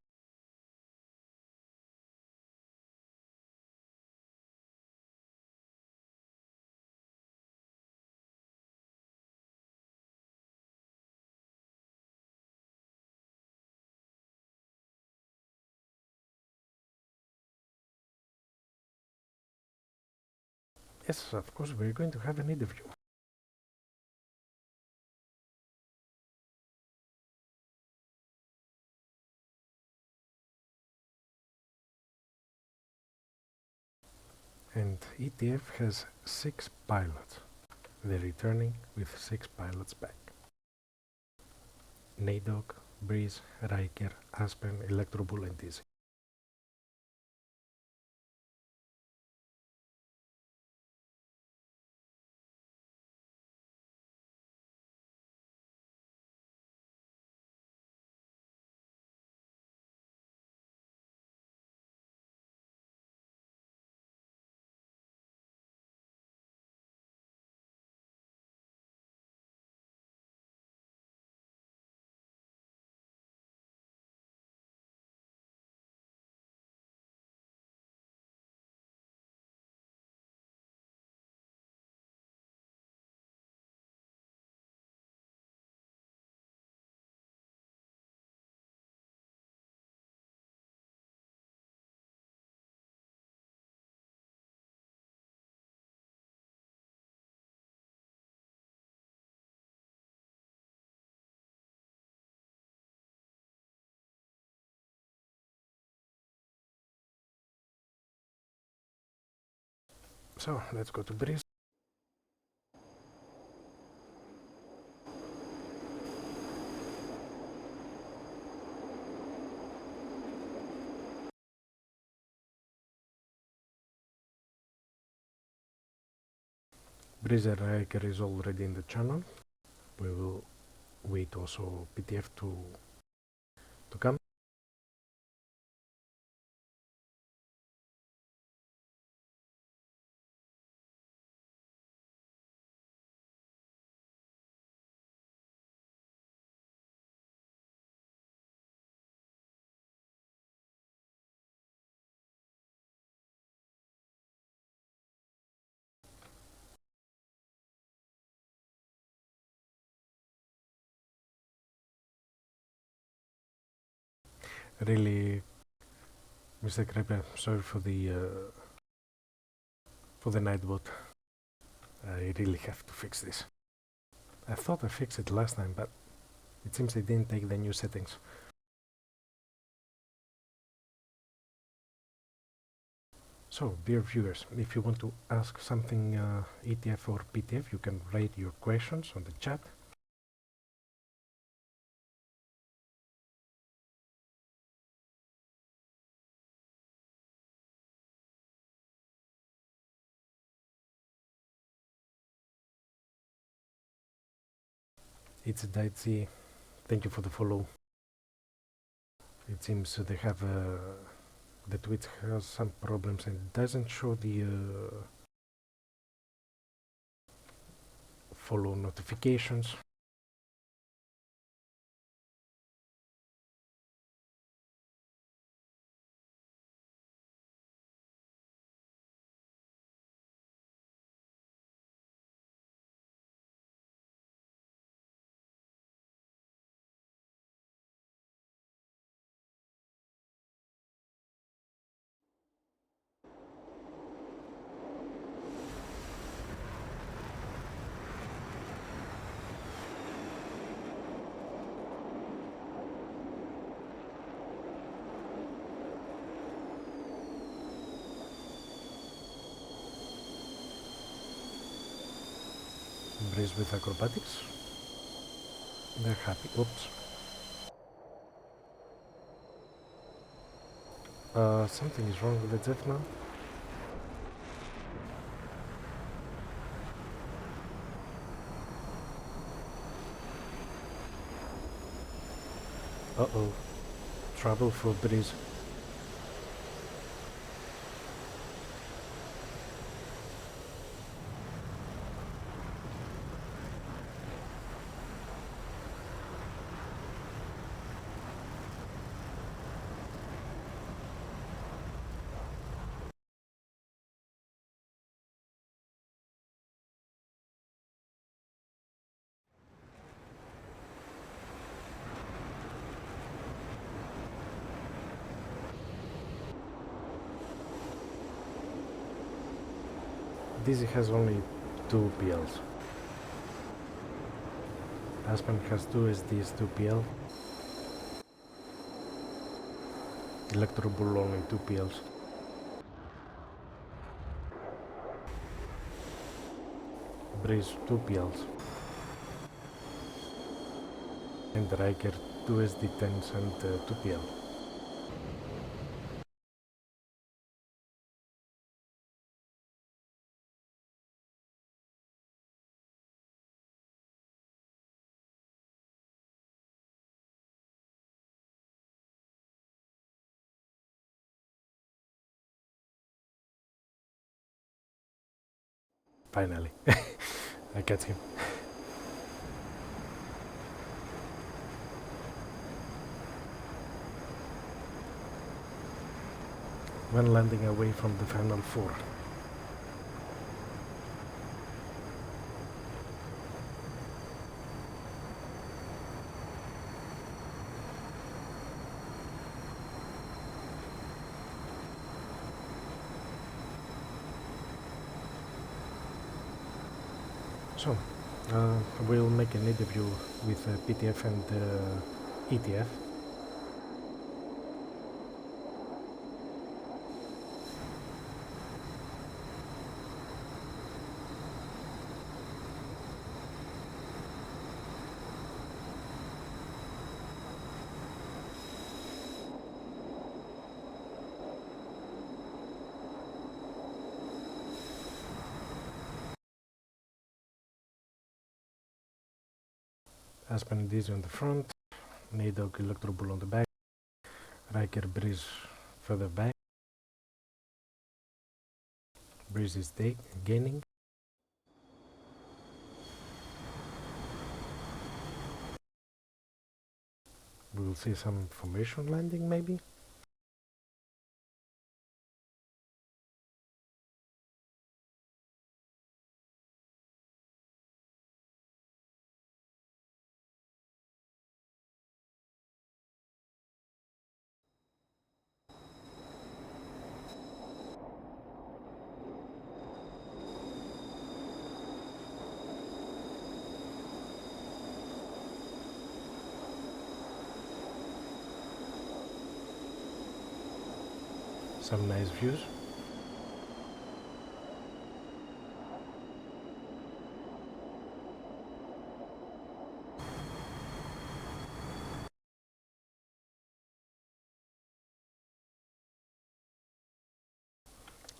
Yes, of course, we're going to have an interview. And ETF has 6 pilots. They're returning with 6 pilots back. NADOC, Breeze, Riker, Aspen, Electrobull and Dizzy. So let's go to Breeze. Breeze and Riker is already in the channel. We will wait also PTF to come. Really, Mr. Creeper, sorry for the nightbot. I really have to fix this. I thought I fixed it last time, but it seems I didn't take the new settings. So, dear viewers, if you want to ask something ETF or PTF, you can write your questions on the chat. It's Daitzi. Thank you for the follow. It seems they have the Twitch has some problems and doesn't show the follow notifications. Breeze with acrobatics. They're happy. Oops. Something is wrong with the jet now. Uh-oh. Trouble for Breeze. Dizzy has only 2 PLs. Aspen has 2 SDs, 2 PL. Electro Bull only 2 PLs. Breeze 2 PLs. And Riker 2 SD10s and 2 PL. Finally. I catch him. One landing away from the final 4. So, we'll make an interview with PTF and ETF. Aspen and Dizzy on the front, Nadog Electro Bull on the back, Riker Breeze further back. Breeze is gaining. We will see some formation landing maybe. Some nice views.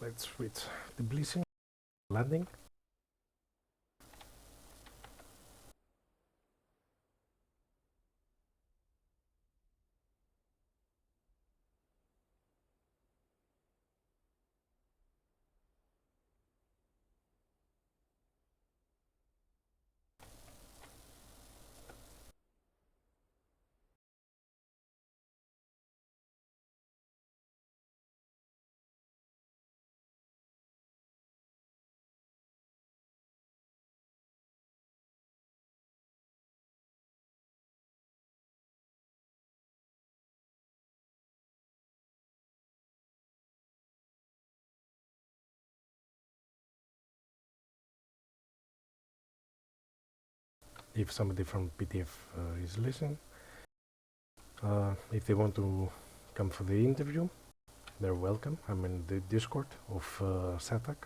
Let's switch the bleaching landing. If somebody from PTF is listening, if they want to come for the interview, they're welcome. I'm in the Discord of SATAC.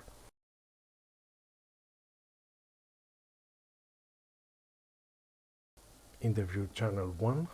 interview channel 1.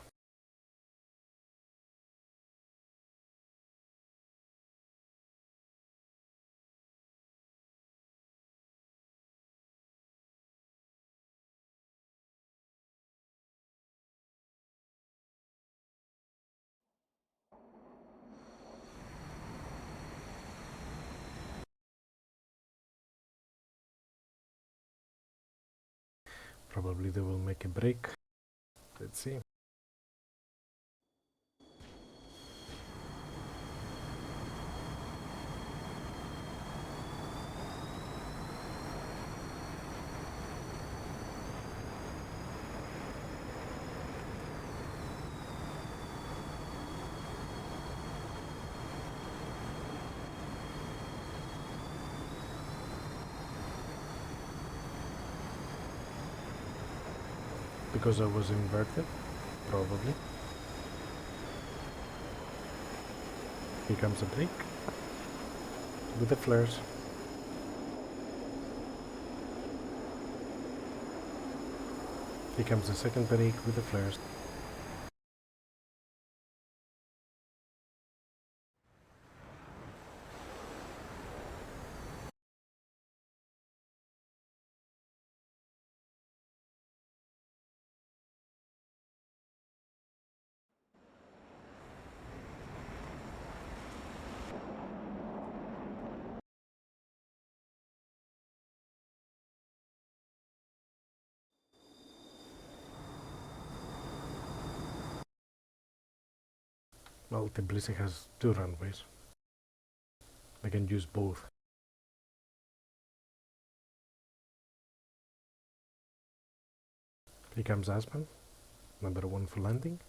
Probably they will make a break. Let's see. Because I was inverted, probably. Here comes a break with the flares. Here comes the second break with the flares. Well, Tbilisi has 2 runways. I can use both. Here comes Aspen, number 1 for landing.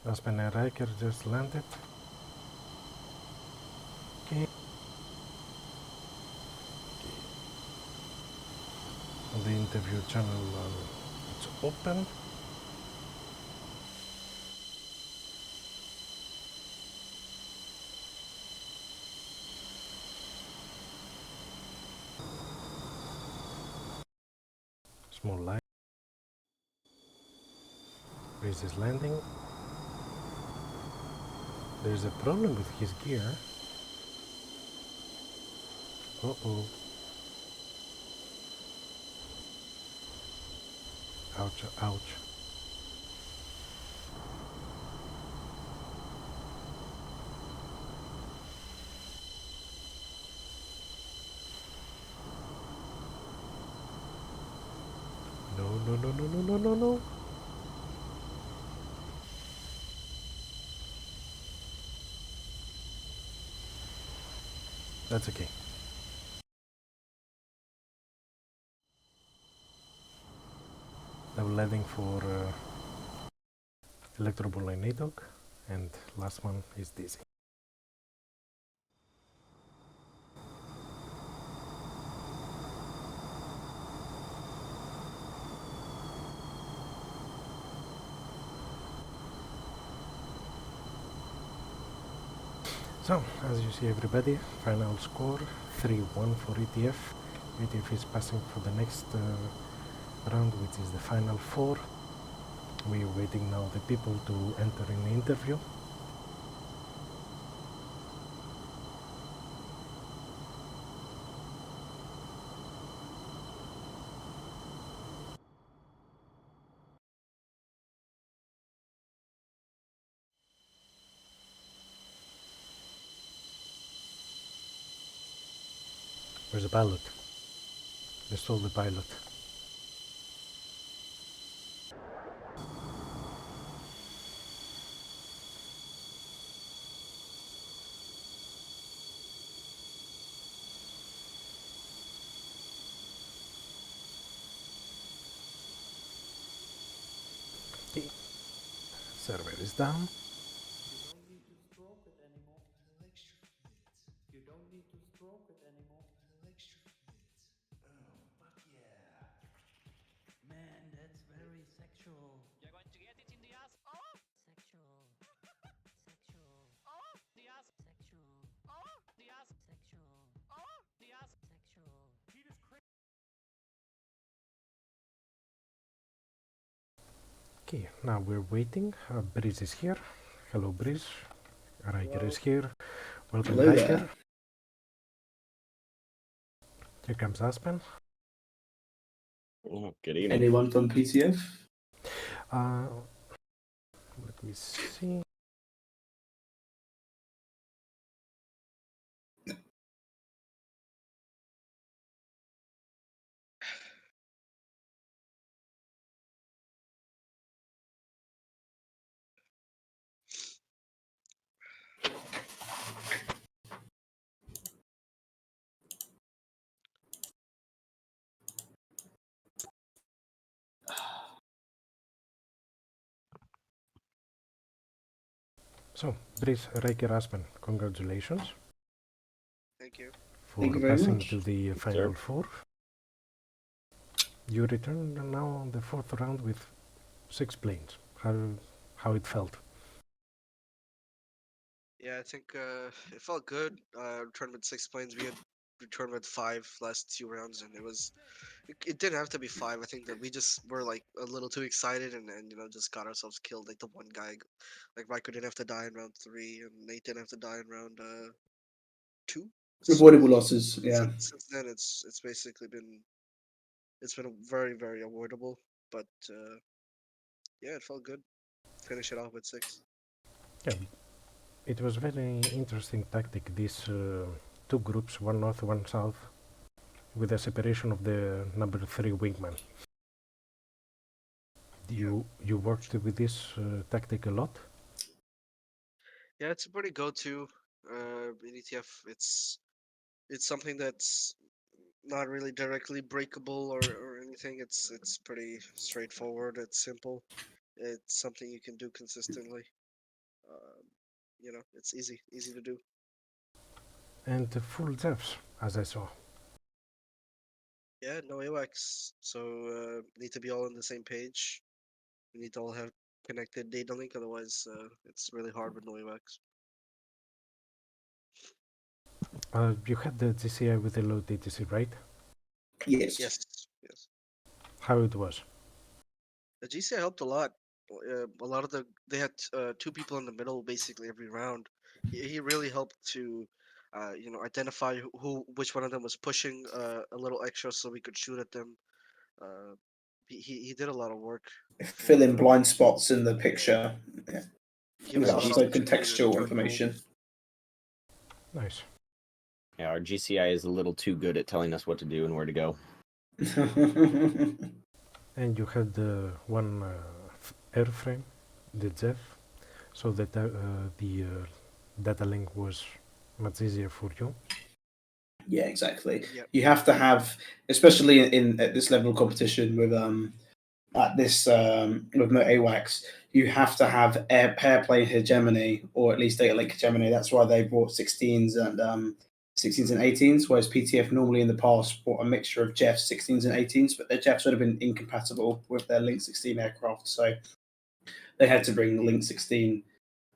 Aspen and Riker just landed. Okay. On the interview channel, it's open. Small light. Base is landing. There's a problem with his gear. Uh-oh. Ouch, ouch. No, no, no, no, no, no, no, no. That's okay. I'm landing for Electroball and ADOC, and last one is DC. So, as you see everybody, final score 3-1 for ETF. ETF is passing for the next round, which is the final four. We are waiting now the people to enter in the interview. Where's the pilot? They stole the pilot. Okay. Server is down. You don't need to stroke it anymore. Electric fluids. Oh, fuck yeah. Man, that's very sexual. You're going to get it in the ass. Oh! Sexual. Sexual. Oh! The ass. Sexual. Oh! The ass. Sexual. Oh! The ass. Sexual. Okay, now we're waiting. Breeze is here. Hello, Breeze. Riker is here. Welcome, Hello Riker. there. Here comes Aspen. Oh, good evening. Anyone from PTF? Let me see. So, Breeze, Riker, Aspen, congratulations. Thank you. For Thank you very passing much. to the final Sir. four. You return now on the fourth round with 6 planes. How it felt? Yeah, I think it felt good. Returned with 6 planes. We had returned with 5 last 2 rounds, and it didn't have to be 5. I think that we just were like a little too excited and just got ourselves killed. Like the one guy, like Riker didn't have to die in round 3, and Nate didn't have to die in round 2. Avoidable losses, yeah. Since then, it's basically been very very avoidable. But yeah, it felt good. Finish it off with 6. Yeah, it was very interesting tactic. These 2 groups, one north, one south, with the separation of the number 3 wingman. You worked with this tactic a lot? Yeah, it's a pretty go-to in ETF. It's something that's not really directly breakable or anything. It's pretty straightforward. It's simple. It's something you can do consistently. Um, it's easy to do. And full depths, as I saw. Yeah, no AWACS. So need to be all on the same page. We need to all have connected data link. Otherwise, it's really hard with no AWACS. You had the GCI with the low latency, right? Yes. Yes. How it was? The GCI helped a lot. A lot of they had 2 people in the middle basically every round. He really helped to, identify which one of them was pushing a little extra so we could shoot at them. He did a lot of work. Fill in blind spots in the picture. Yeah. Give With us a lot of also opportunities to contextual turn information. Nice. Yeah, our GCI is a little too good at telling us what to do and where to go. And you had one airframe, the Jeff, so that the data link was much easier for you. Yeah, exactly. Yep. You have to have, especially at this level of competition with with no AWACS, you have to have pair plane hegemony or at least data link hegemony. That's why they brought 16s and 18s, whereas PTF normally in the past brought a mixture of Jeffs, 16s and 18s, but their Jeffs would have been incompatible with their Link 16 aircraft, so they had to bring the Link 16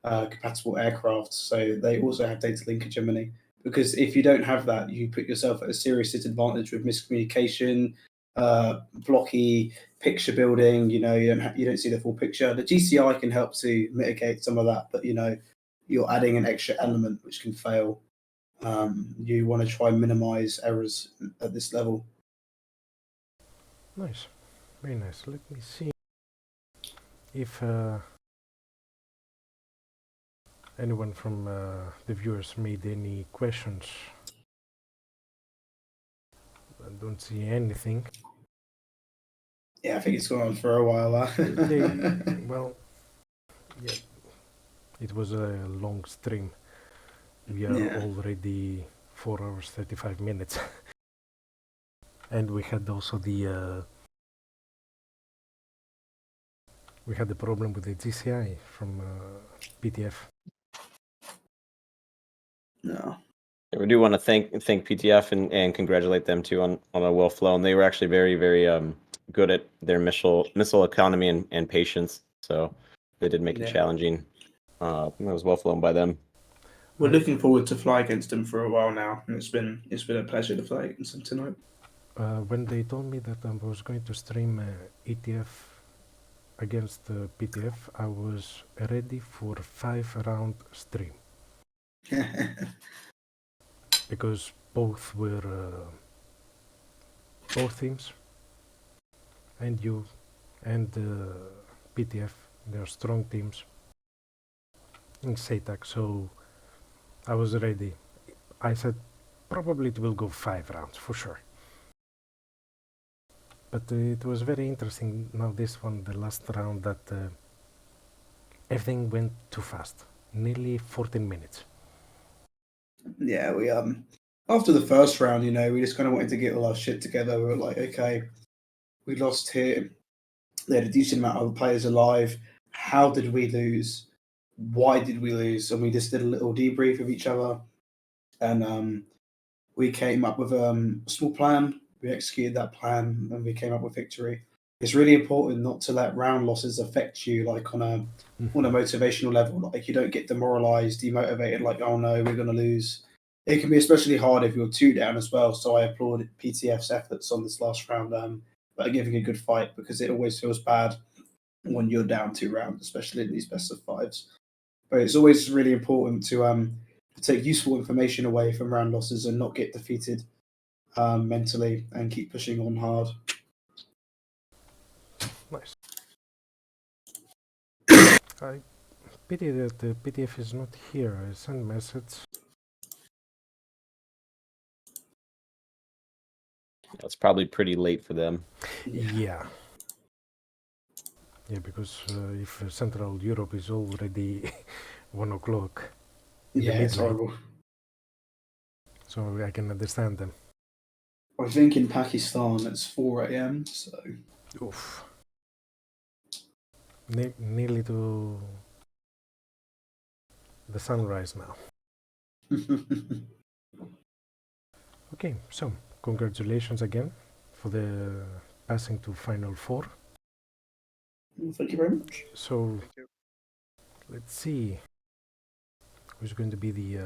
compatible aircraft. So they also have data link hegemony. Because if you don't have that, you put yourself at a serious disadvantage with miscommunication, blocky picture building. You know, you don't see the full picture. The GCI can help to mitigate some of that, but you know, you're adding an extra element which can fail. You want to try and minimize errors at this level. Nice, very nice. Let me see if anyone from the viewers made any questions. I don't see anything. Yeah, I think it's gone on for a while. Well, yeah, it was a long stream. We are Yeah. already 4 hours 35 minutes. And we had also the problem with the GCI from PTF. No. Yeah, we do want to thank PTF and congratulate them too on a well flown. They were actually very good at their missile economy and patience. So they did make it Yeah. challenging. It was well flown by them. We're looking forward to fly against them for a while now, and it's been a pleasure to fly against them tonight. When they told me that I was going to stream ETF against PTF, I was ready for 5-round stream because both were both teams, and you and PTF, they're strong teams in SATAC, so I was ready. I said probably it will go 5 rounds for sure. But it was very interesting now this one, the last round, that everything went too fast. Nearly 14 minutes. Yeah, we after the first round, you know, we just kind of wanted to get all our shit together. We were like, okay, we lost here. They had a decent amount of players alive. How did we lose? Why did we lose? And we just did a little debrief of each other, and we came up with a small plan. We executed that plan, and we came up with victory. It's really important not to let round losses affect you, like on a motivational level. Like you don't get demoralized, demotivated. Like, oh no, we're going to lose. It can be especially hard if you're 2 down as well. So I applaud PTF's efforts on this last round, by giving a good fight, because it always feels bad when you're down 2 rounds, especially in these best of fives. But it's always really important to take useful information away from round losses and not get defeated mentally and keep pushing on hard. Nice. I pity that the PTF is not here. I sent message. That's probably pretty late for them. Yeah. Yeah, because if Central Europe is already 1 o'clock in the It's midnight, horrible. so I can understand them. I think in Pakistan it's 4 a.m. So Oof. Nearly to the sunrise now. Okay, so congratulations again for the passing to Final Four. Thank you very much. So Thank you. let's see who's going to be the.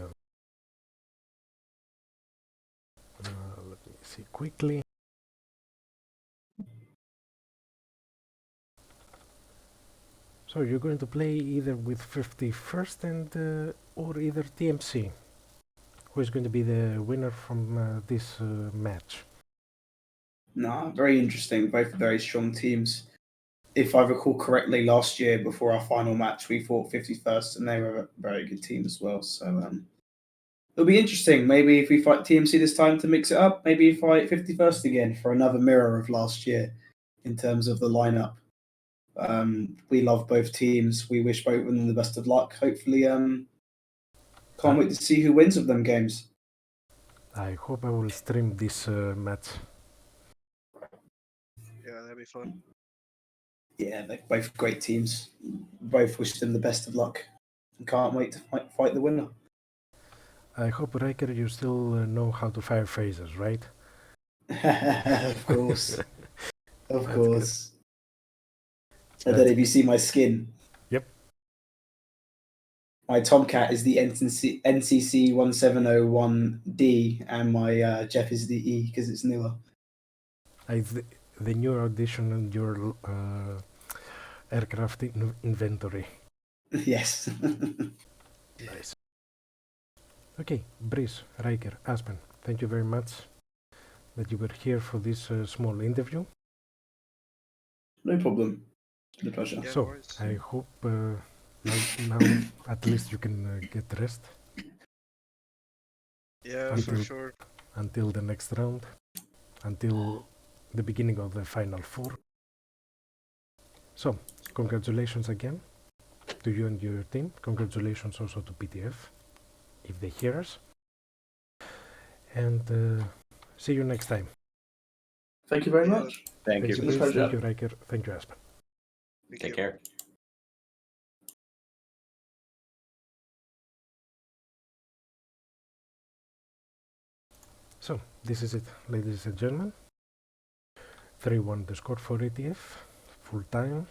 Let me see quickly. So you're going to play either with 51st and or either TMC. Who is going to be the winner from this match? Nah, very interesting. Both very strong teams. If I recall correctly, last year before our final match, we fought 51st, and they were a very good team as well. So it'll be interesting. Maybe if we fight TMC this time to mix it up, maybe fight 51st again for another mirror of last year in terms of the lineup. We love both teams. We wish both of them the best of luck. Hopefully, can't wait to see who wins of them games. I hope I will stream this match. Yeah, that'd be fun. Yeah, they're both great teams. Both wish them the best of luck. Can't wait to fight the winner. I hope, Riker, you still know how to fire phasers, right? Of course. Of That's course. good. And then if you see my skin, My Tomcat is the NCC 1701D, and my Jeff is the E because it's newer. The new addition in your aircraft inventory. Yes. Nice. Okay, Brice, Riker, Aspen, thank you very much that you were here for this small interview. No problem. The pleasure. Yeah, no So, worries. I hope now at least you can get rest Yeah, for until sure. until the next round, until the beginning of the final four. So, congratulations again to you and your team. Congratulations also to PTF, if they hear us. And see you next time. Thank you very Yeah. much. Thank Thank you. you, It's a Brice. pleasure. Thank you, Riker. Thank you, Aspen. Thank Take you. care. So, this is it, ladies and gentlemen. 3-1 the score for ETF, full time.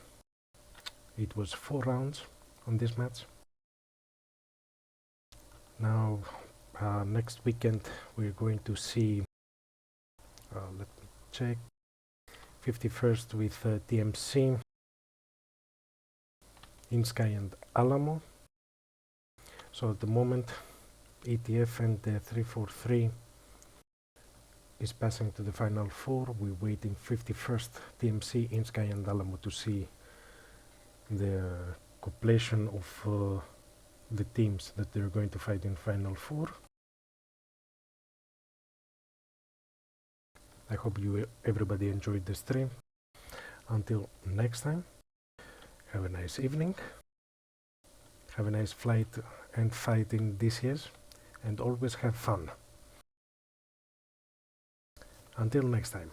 It was 4 rounds on this match. Now, next weekend we're going to see, let me check, 51st with TMC, InSky and Alamo. So at the moment, ETF and 343 is passing to the final four. We're waiting 51st TMC, InSky and Alamo to see the completion of the teams that they're going to fight in final four. I hope everybody enjoyed the stream. Until next time, have a nice evening, have a nice flight and fight in DCS, and always have fun. Until next time.